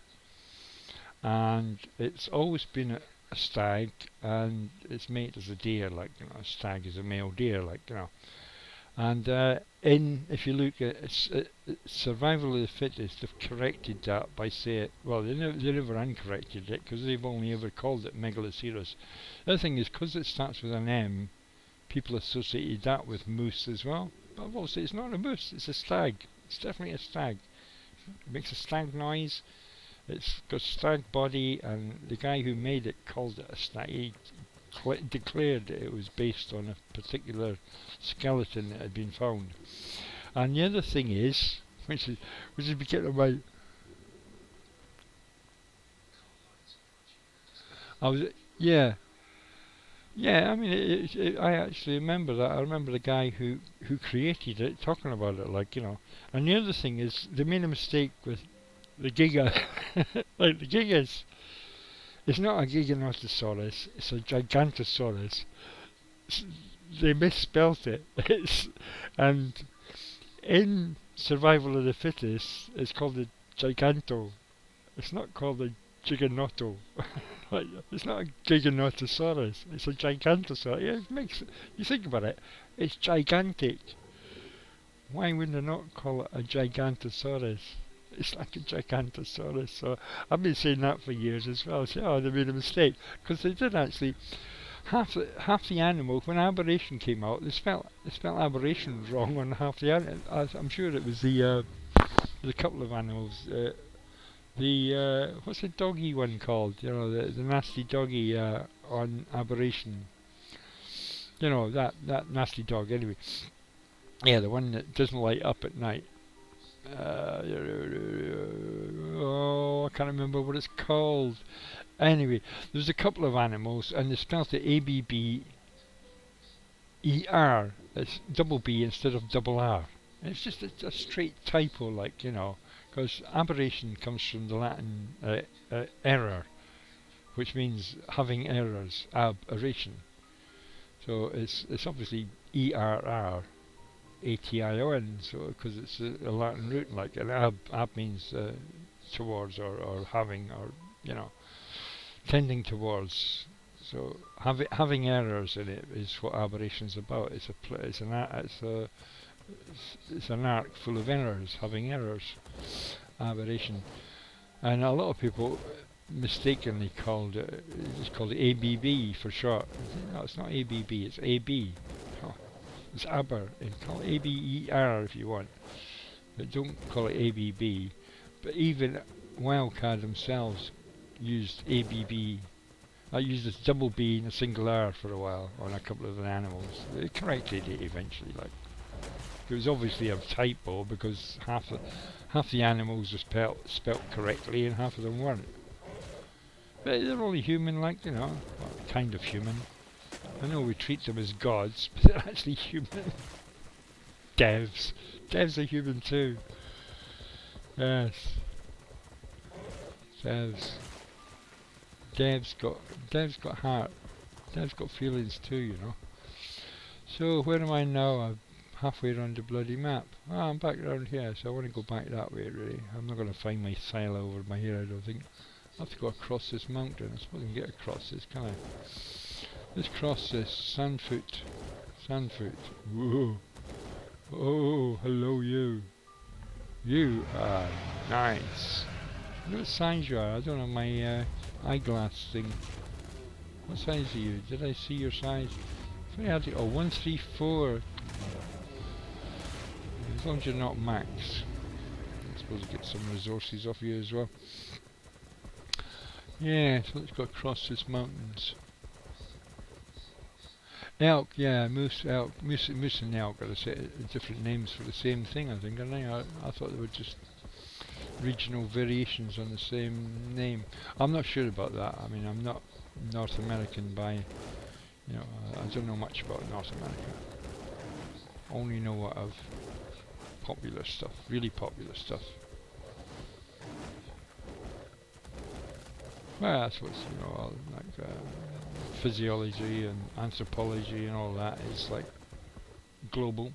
And it's always been a stag, and it's made as a deer, like, you know, a stag is a male deer, like, you know. And if you look at Survival of the Fittest, they've corrected that by saying, well, they never uncorrected it, because they've only ever called it Megaloceros. The other thing is, because it starts with an M, people associated that with moose as well. But I've also, it's not a moose, it's a stag. It's definitely a stag. It makes a stag noise. It's got stag body, and the guy who made it called it a stag. He declared that it was based on a particular skeleton that had been found. And the other thing is, which is getting my, I was, yeah, I mean, I actually remember that. I remember the guy who created it talking about it, like, you know. And the other thing is, they made a mistake with the Giga, like the Gigas. It's not a Giganotosaurus, it's a Gigantosaurus. They misspelt it. And in Survival of the Fittest, it's called a Giganto. It's not called a Giganoto. Like, it's not a Giganotosaurus, it's a Gigantosaurus. Yeah, it makes, you think about it, it's gigantic. Why would they not call it a Gigantosaurus? It's like a Gigantosaurus. So I've been saying that for years as well. So, oh, they made a mistake, because they did actually half the animal. When Aberration came out, they spelt Aberration wrong on half the animal. I'm sure it was the a couple of animals. What's the doggy one called? You know, the nasty doggy on Aberration. You know, that nasty dog. Anyway, yeah, the one that doesn't light up at night. Oh, I can't remember what it's called. Anyway, there's a couple of animals, and they spelled it ABBER. It's double B instead of double R. And it's just a straight typo, like, you know, because aberration comes from the Latin error, which means having errors, aberration. So it's obviously ERR. ATION, so because it's a Latin root, like, and ab means towards or having, or, you know, tending towards. So having errors in it is what aberration's about. It's an ark full of errors, having errors, aberration. And a lot of people mistakenly called it, just called it ABB for short. No, it's not ABB, it's AB. It's Aber, and call it ABER if you want, but don't call it ABB. But even Wildcard themselves used ABB. I used this double B and a single R for a while on a couple of the animals. They corrected it eventually. Like, it was obviously a typo, because half the animals were spelt correctly and half of them weren't. But they're only human, like, you know, well, kind of human. I know we treat them as gods, but they're actually human. Devs are human too. Yes. Devs got heart. Devs got feelings too, you know. So where am I now? I'm halfway around the bloody map. Ah, I'm back around here, so I want to go back that way, really. I'm not going to find my silo over my here, I don't think. I have to go across this mountain. I suppose I can get across this, can I? Let's cross this. Sandfoot. Whoa. Oh, hello you. You are nice. What size you are? I don't have my eyeglass thing. What size are you? Did I see your size? Very hard to, oh, 134. As long as you're not max. I suppose you get some resources off you as well. Yeah, so let's go across these mountains. Elk, yeah, moose, elk, moose and elk are different names for the same thing, I think, aren't they? I thought they were just regional variations on the same name. I'm not sure about that. I mean, I'm not North American by, you know, I don't know much about North America. Only know what of popular stuff, really popular stuff. Well, that's what's, you know, all like physiology and anthropology and all that is like global.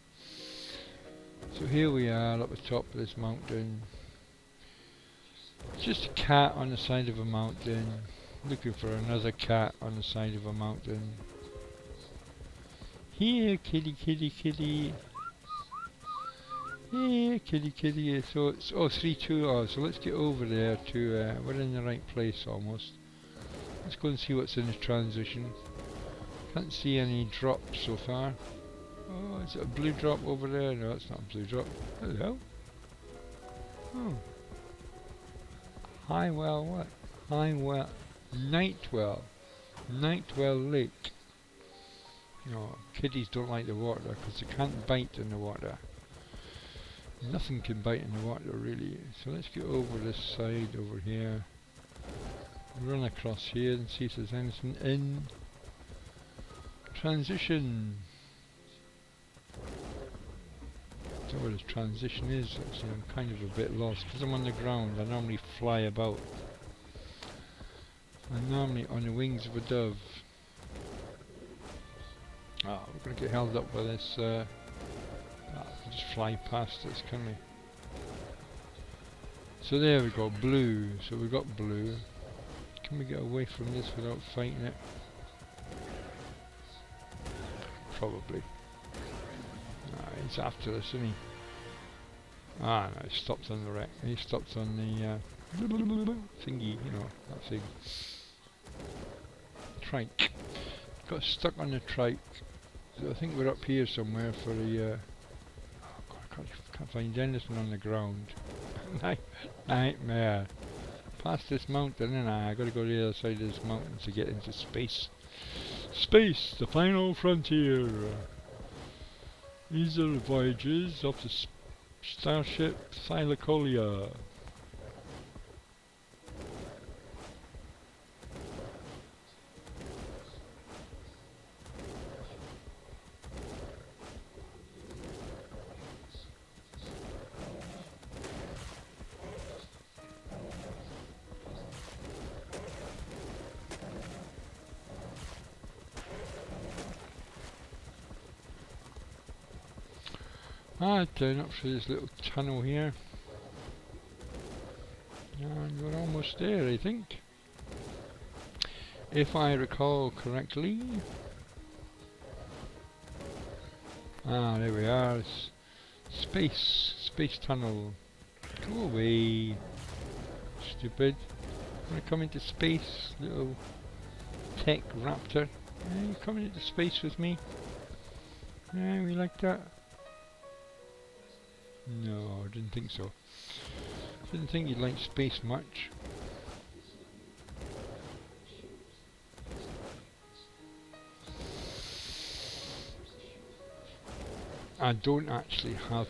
So here we are up the top of this mountain. Just a cat on the side of a mountain, looking for another cat on the side of a mountain. Here, kitty, kitty, kitty. Here, kitty, kitty. So it's 3-2. Oh, so let's get over there to. We're in the right place almost. Let's go and see what's in the transition. Can't see any drops so far. Oh, is it a blue drop over there? No, it's not a blue drop. Hello. Oh. Highwell what? Highwell Nightwell. Nightwell Lake. You know, kitties don't like the water because they can't bite in the water. Nothing can bite in the water really. So let's get over this side over here. Run across here and see if there's anything in transition. I don't know where this transition is actually. I'm kind of a bit lost because I'm on the ground. I normally fly about. I'm normally on the wings of a dove. Ah, we're going to get held up by this. We'll just fly past this, can we? So there we go, blue. So we've got blue. Can we get away from this without fighting it? Probably. He's after us, isn't he? Ah, no, he stopped on the wreck. He stopped on the thingy, you know, that thing. Trike. Got stuck on the trike. So I think we're up here somewhere for the. Oh God, I can't find anything on the ground. Nightmare. Past this mountain, and I gotta go to the other side of this mountain to get into space. Space, the final frontier. These are the voyages of the starship Thylacolia. Down up through this little tunnel here. And we're almost there, I think. If I recall correctly. Ah, there we are. Space tunnel. Go away. Stupid. Wanna come into space, little tech raptor? Yeah, you coming into space with me? Yeah, we like that. No, I didn't think so. Didn't think you'd like space much. I don't actually have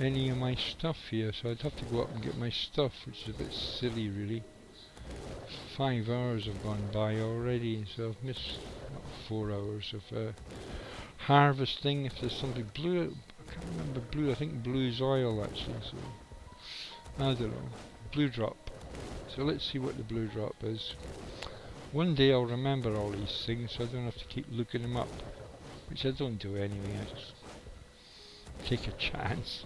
any of my stuff here, so I'd have to go up and get my stuff, which is a bit silly really. 5 hours have gone by already, so I've missed 4 hours of harvesting. If there's something blue, I can't remember blue, I think blue is oil actually, so I don't know. Blue drop. So let's see what the blue drop is. One day I'll remember all these things so I don't have to keep looking them up. Which I don't do anyway, I just take a chance.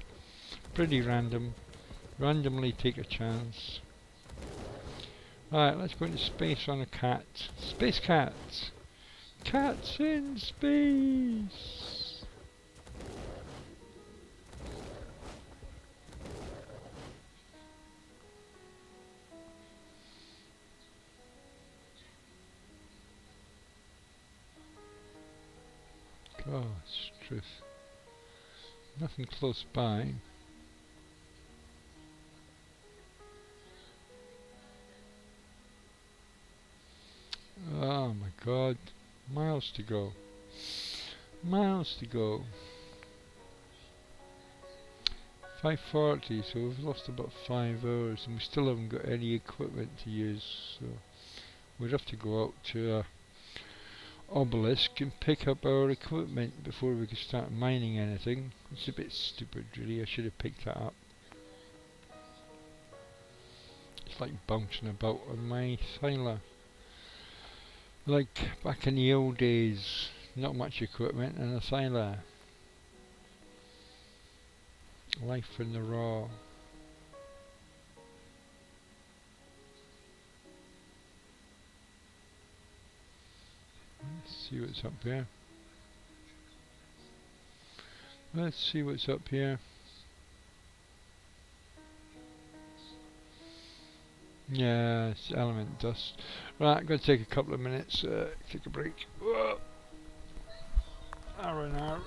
Pretty random. Randomly take a chance. Right, let's go into space on a cat. Space cats! Cats in space! truth. Nothing close by. Oh my god. Miles to go. Miles to go. 5:40, so we've lost about 5 hours and we still haven't got any equipment to use, so we'd have to go out to a obelisk and pick up our equipment before we could start mining anything. It's a bit stupid really, I should have picked that up. It's like bouncing about on my thyla. Like back in the old days, not much equipment and a thyla. Life in the raw. Let's see what's up here. Let's see what's up here. Yeah, it's element dust. Right, I'm going to take a couple of minutes, take a break. Whoa. R&R.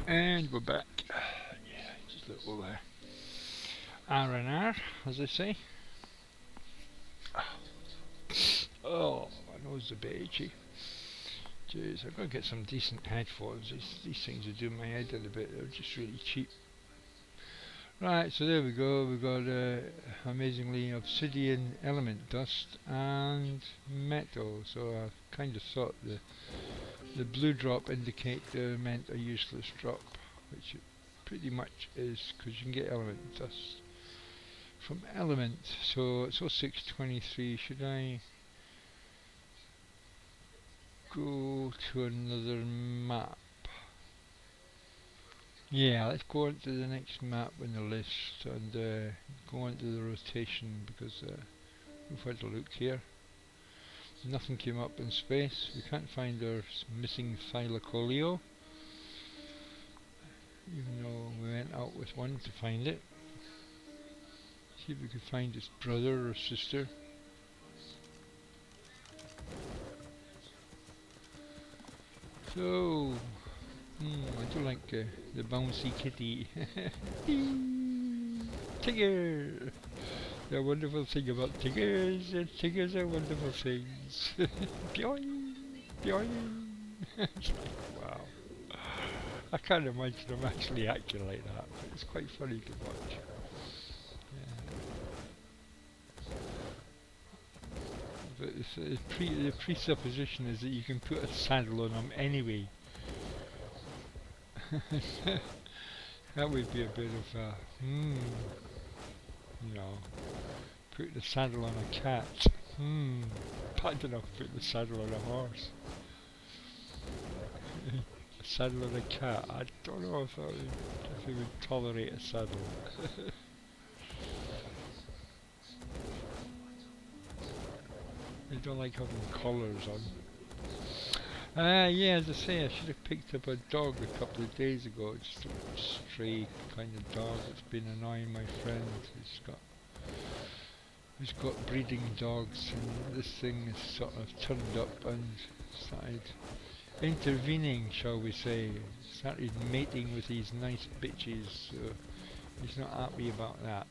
And we're back. Yeah, just a little R&R, as I say. Oh, my nose is a bit itchy. Jeez, I've got to get some decent headphones. These things are doing my head in a bit. They're just really cheap. Right, so there we go. We've got amazingly obsidian element dust and metal. So I kind of thought the blue drop meant a useless drop, which it pretty much is, because you can get element dust from element. So it's 0623. Should I go to another map? Yeah, let's go on to the next map in the list and go on to the rotation, because we've had a look here. Nothing came up in space. We can't find our missing thylacoleo, even though we went out with one to find it. See if we could find his brother or sister. So, I do like the bouncy kitty. Tigger! The wonderful thing about tigers, tigers are wonderful things. Boing! Boing! It's like, wow. I can't imagine them actually acting like that, but it's quite funny to watch. Yeah. But the presupposition is that you can put a saddle on them anyway. That would be a bit of a, you know, put the saddle on a cat. I don't know, put the saddle on a horse. A saddle on a cat. I don't know if it would tolerate a saddle. They don't like having collars on. Yeah, as I say, I should have picked up a dog a couple of days ago. Just a stray kind of dog that's been annoying my friend. He's got breeding dogs, and this thing is sort of turned up and started intervening, shall we say. Started mating with these nice bitches, so he's not happy about that.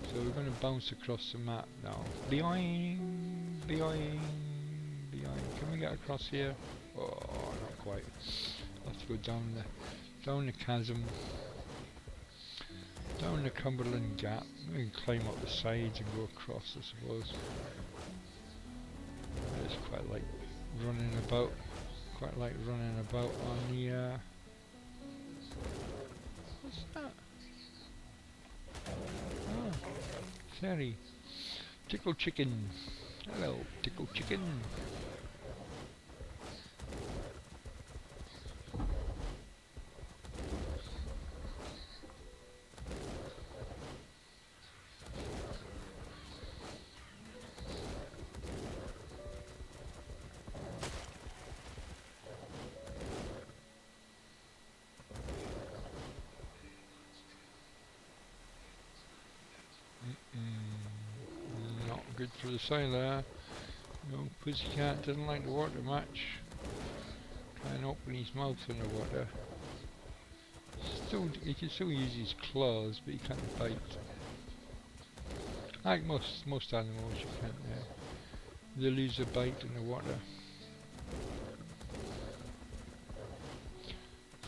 So we're going to bounce across the map now. Boing, boing, boing. Can we get across here? Oh, not quite. I'll have to go down the chasm, down the Cumberland Gap. We can climb up the sides and go across, I suppose. It's quite like running about. Quite like running about on the. What's that? Ah, ferry. Tickle chicken. Hello, tickle chicken. Not good for the sailor. No, pussycat doesn't like the water much. Can't open his mouth in the water. He can still use his claws, but he can't bite. Like most animals, you can't. They lose a bite in the water.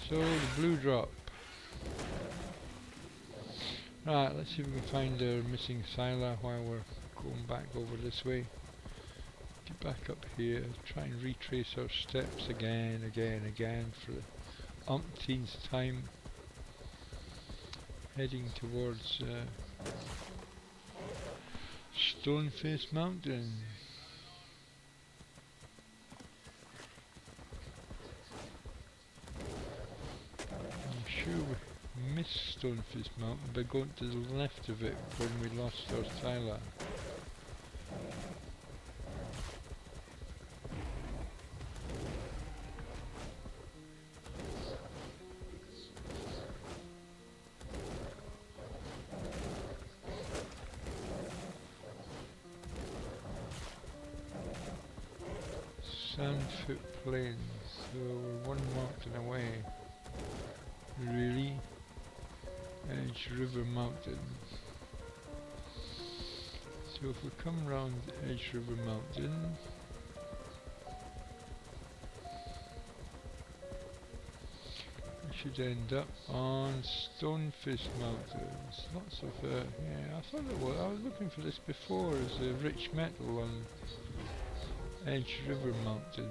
So the blue drop. Right, let's see if we can find our missing sailor while we're going back over this way. Get back up here, try and retrace our steps again for the umpteenth time. Heading towards Stoneface Mountain. I'm sure we missed Stoneface Mountain by going to the left of it when we lost our sailor. Sandfoot Plains, so we're one mountain away. Really? Edge River Mountain. So if we come round Edge River Mountain, we should end up on Stonefish Mountains. Lots of, yeah, I thought it was. I was looking for this before as a rich metal on Edge River Mountain.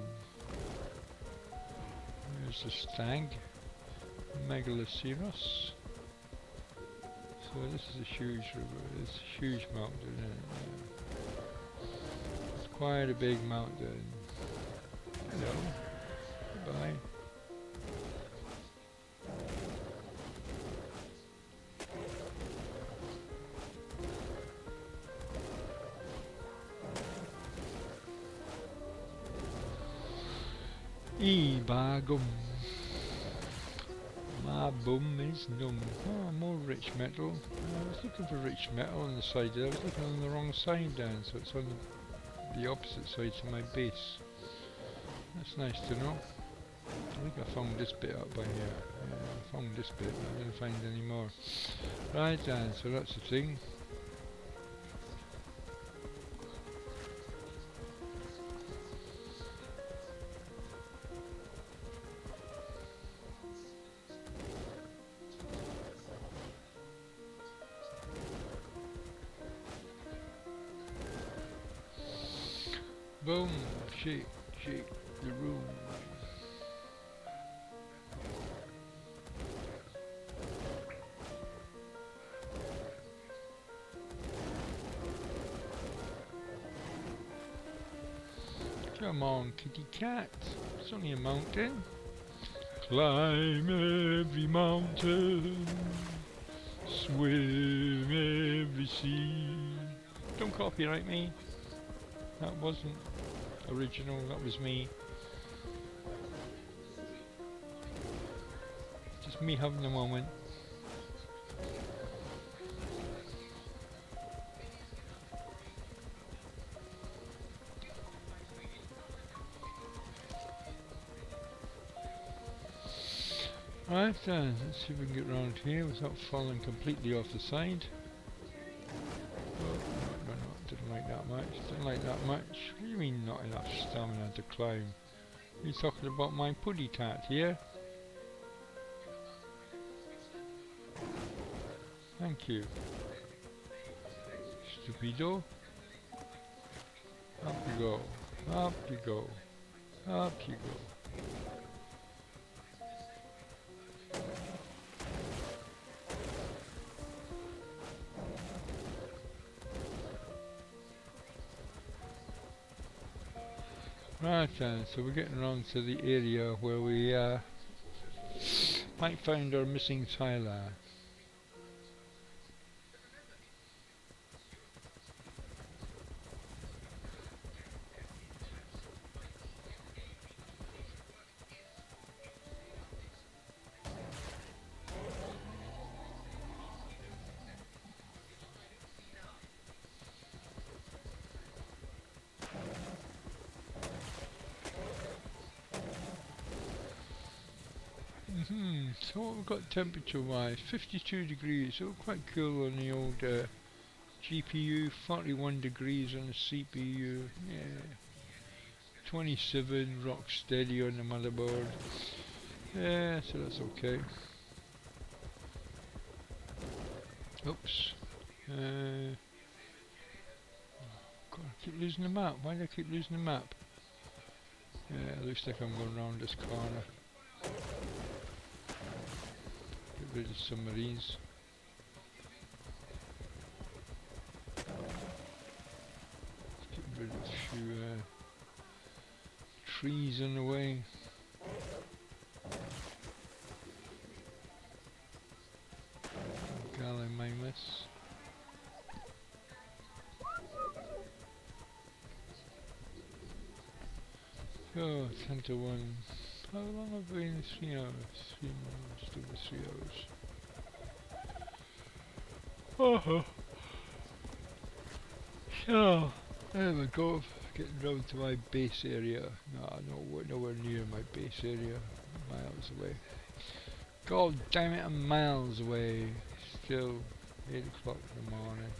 There's the stag, Megaloceros. So this is a huge river, it's a huge mountain, it's quite a big mountain. Hello, goodbye. Bagum. My bum is numb. Oh, more rich metal. I was looking for rich metal on the side there. I was looking on the wrong side down, so it's on the opposite side to my base. That's nice to know. I think I found this bit up by here. Yeah, I found this bit, but I didn't find any more. Right then, so that's the thing. Boom, shake, shake the room. Come on, kitty cat. It's only a mountain. Climb every mountain. Swim every sea. Don't copyright me. That wasn't original, that was me. Just me having a moment. Right then, let's see if we can get round here without falling completely off the side. Oh, no, didn't like that much, didn't like that much. What do you mean not enough stamina to climb? Are you talking about my puddy cat here? Thank you. Stupido. Up you go, up you go, up you go. Right then, so we're getting around to the area where we might find our missing Tyler. So what we've got temperature wise, 52 degrees, so quite cool on the old GPU, 41 degrees on the CPU, yeah, 27 rock steady on the motherboard, yeah, so that's okay. Oops, God, I keep losing the map, why do I keep losing the map? Yeah, it looks like I'm going around this corner. Get rid of some of these. Get rid of a few trees in the way. Gallimimus. Oh, 10 to 1. How long have we been? 3 hours. 3 hours, still 3 hours. Oh, so there we go. Getting round to my base area. No, nowhere near my base area. Miles away. God damn it, I'm miles away. Still 8 o'clock in the morning.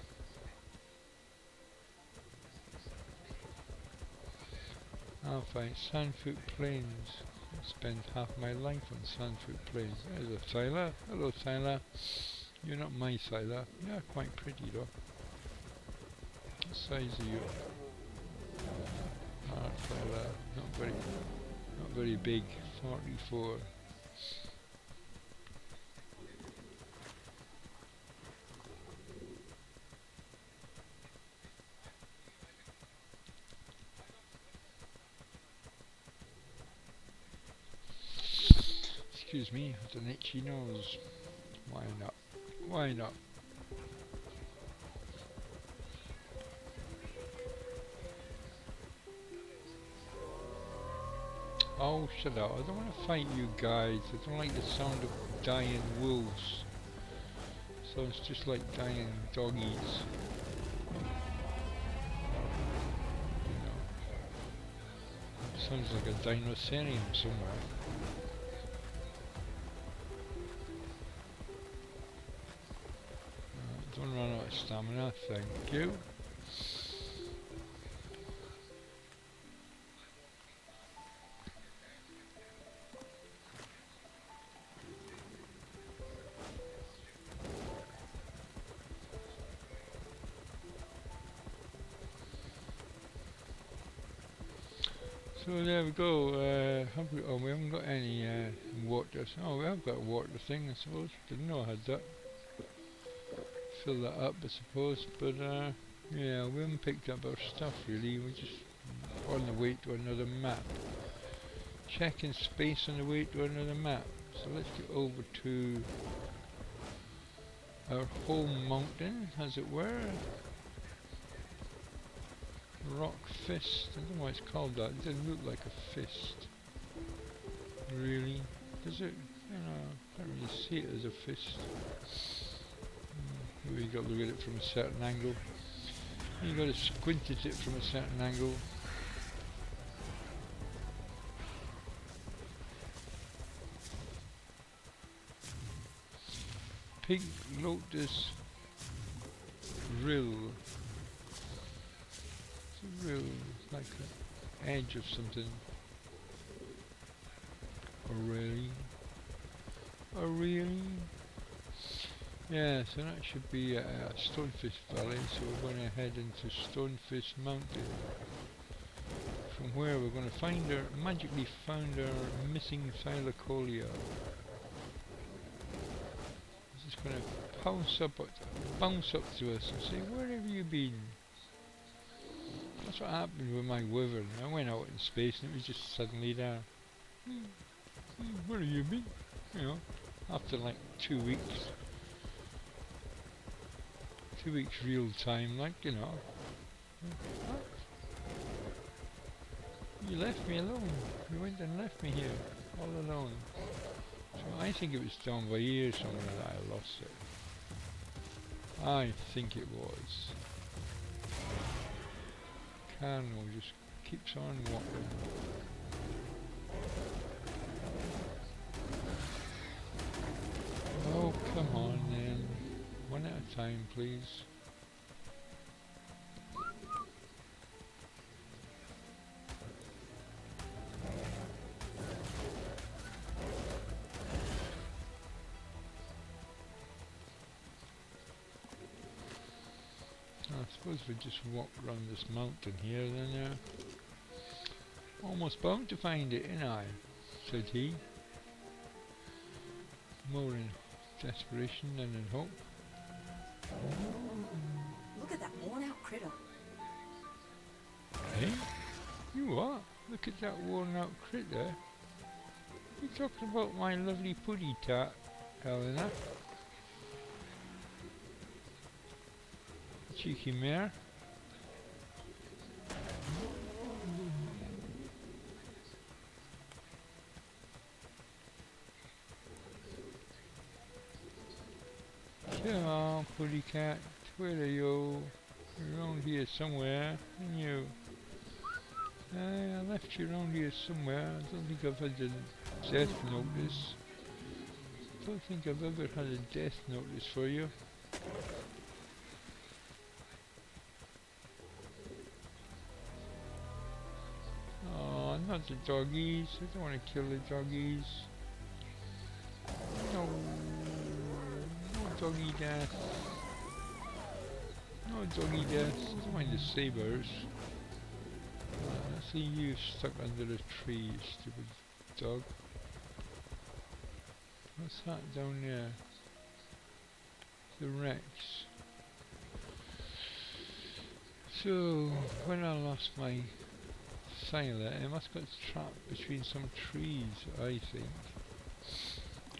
I'll find Sandfoot Plains. I spend half my life on Sandfoot Plains. There's a Tyler. Hello Tyler. You're not my Tyler. You're quite pretty though. What size are you? Ah, Tyler. Not very big. 44. Excuse me, with an itchy nose. Why not? Why not? Oh, shut up. I don't want to fight you guys. I don't like the sound of dying wolves. Sounds just like dying doggies. You know. Sounds like a dinosaurium somewhere. Don't run out of stamina, thank you. So there we go. We haven't got any water. Oh, we have got a water thing, I suppose. Didn't know I had that. Fill that up, I suppose. But yeah, we haven't picked up our stuff really. We're just on the way to another map. Checking space on the way to another map. So let's get over to our home mountain, as it were. Rock fist. I don't know why it's called that. It doesn't look like a fist. Really? Does it? I can't really see it as a fist. Maybe you got to look at it from a certain angle. You got to squint at it from a certain angle. Pink lotus rill. It's a rill, like an edge of something. Oh really? Oh really? Yeah, so that should be Stonefish Valley, so we're going to head into Stonefish Mountain. From where we're going to magically find our missing Thylacolia. It's just going to bounce up to us and say, where have you been? That's what happened with my wyvern. I went out in space and it was just suddenly there. Where have you been? You know, after like 2 weeks. 2 weeks real time, like, you know. What? You left me alone. You went and left me here, all alone. So I think it was down by here somewhere that I lost it. I think it was. Cardinal just keeps on walking. Oh, come on then. One at a time, please. I suppose we just walk around this mountain here, then almost bound to find it, ain't I? Said he. More in desperation than in hope.
Look at that worn-out critter.
Hey? You what? Look at that worn-out critter. You talking about my lovely puddy tat, Helena? Cheeky mare. Come on, puddy cat. Where are you? You're around here somewhere, aren't you? I left you around here somewhere. I don't think I've had a death notice. Don't think I've ever had a death notice for you. Oh, not the doggies. I don't want to kill the doggies. No. No doggy death. No doggy death. I don't mind the sabers. I see you stuck under a tree, you stupid dog. What's that down there? The Rex. So, when I lost my sailor, it must have got trapped between some trees, I think.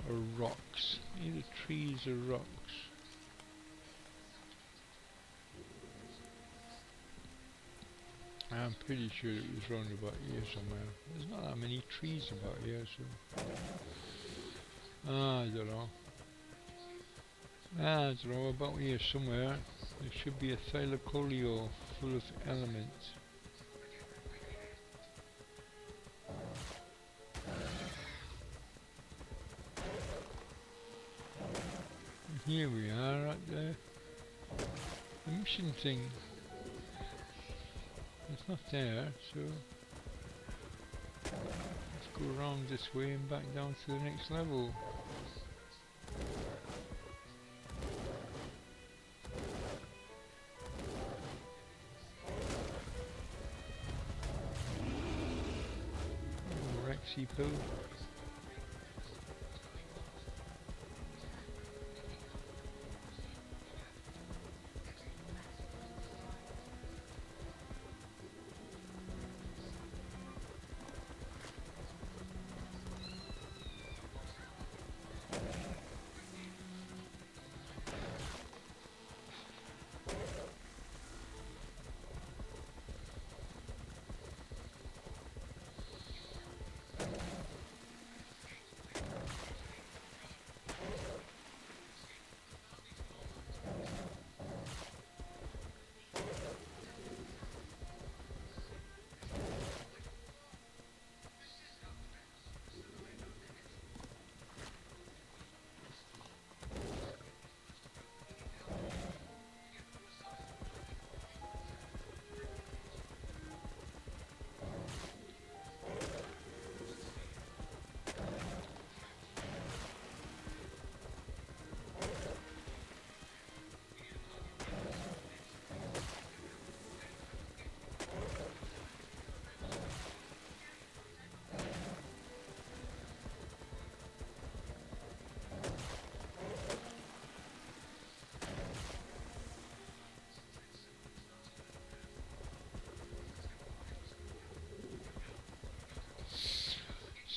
Or rocks. Either trees or rocks. I'm pretty sure it was round about here somewhere. There's not that many trees about here, so... I don't know. I don't know, about here somewhere. There should be a thylacoleo full of elements. Here we are, right there. The mission thing. It's not there, so let's go around this way and back down to the next level. Dixie poo.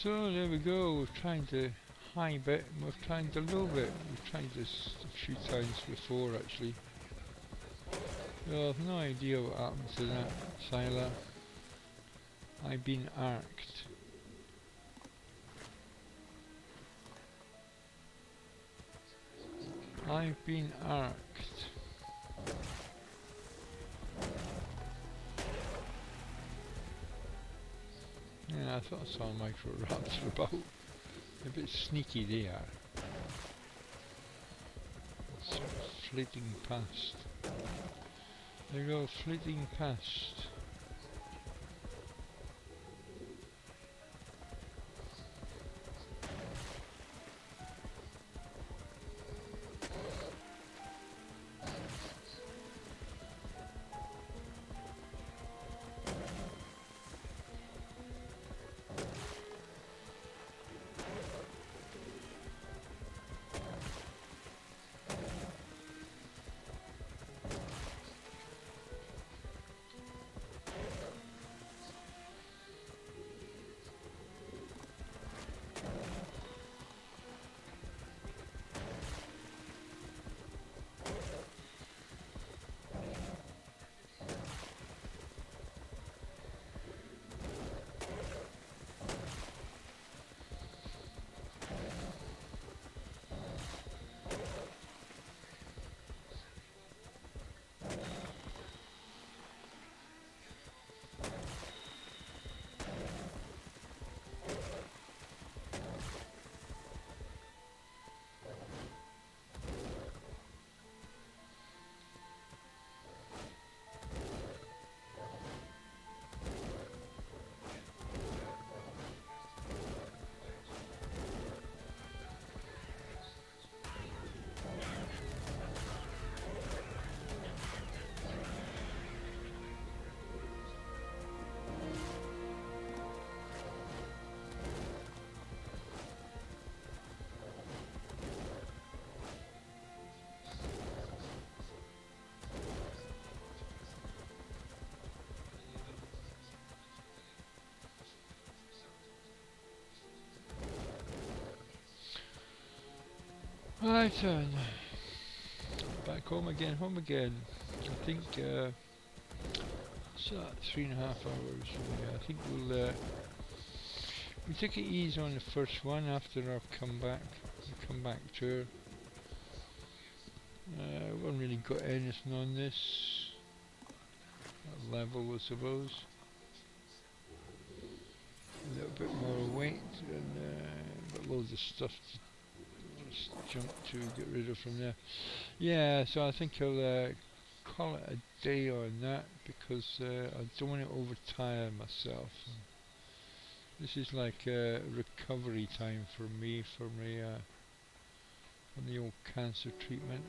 So there we go, we're trying to high bit and we're trying to low bit. We've tried this a few times before actually. So I've no idea what happened to that Sila. I've been arced. I've been arced. Yeah, I thought I saw a micro raptor about. A bit sneaky they are. Sort of flitting past. They go flitting past. Right then, back home again, I think it's 3.5 hours. Yeah, I think we'll take it easy on the first one after our comeback, the comeback tour. We haven't really got anything on this level, I suppose. A little bit more weight and got loads of stuff to just jump to get rid of from there. Yeah, so I think I'll call it a day on that because I don't want to overtire myself. This is like recovery time for me from the old cancer treatment.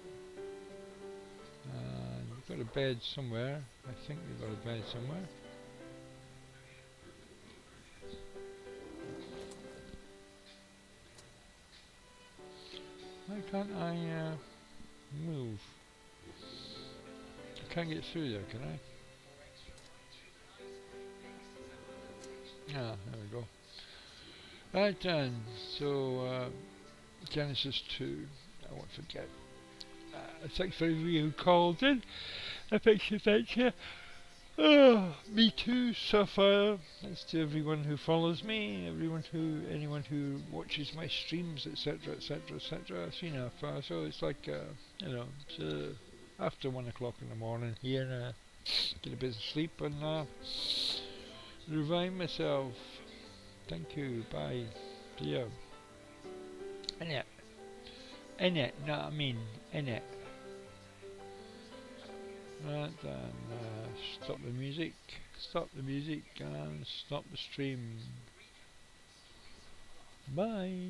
We've got a bed somewhere. I think we've got a bed somewhere. Why can't I move? I can't get through there, can I? Ah, there we go. Right then, so Genesis 2, I won't forget. Thanks for everybody who called in. A picture adventure. Oh, me too, Sapphire. Thanks to everyone who follows me, anyone who watches my streams, etc., etc., etc. I've seen how far, so it's like, you know, it's after 1 o'clock in the morning here. Get a bit of sleep and revive myself. Thank you. Bye. See ya. In it, no, I mean, in it. Right then, stop the music and stop the stream. Bye.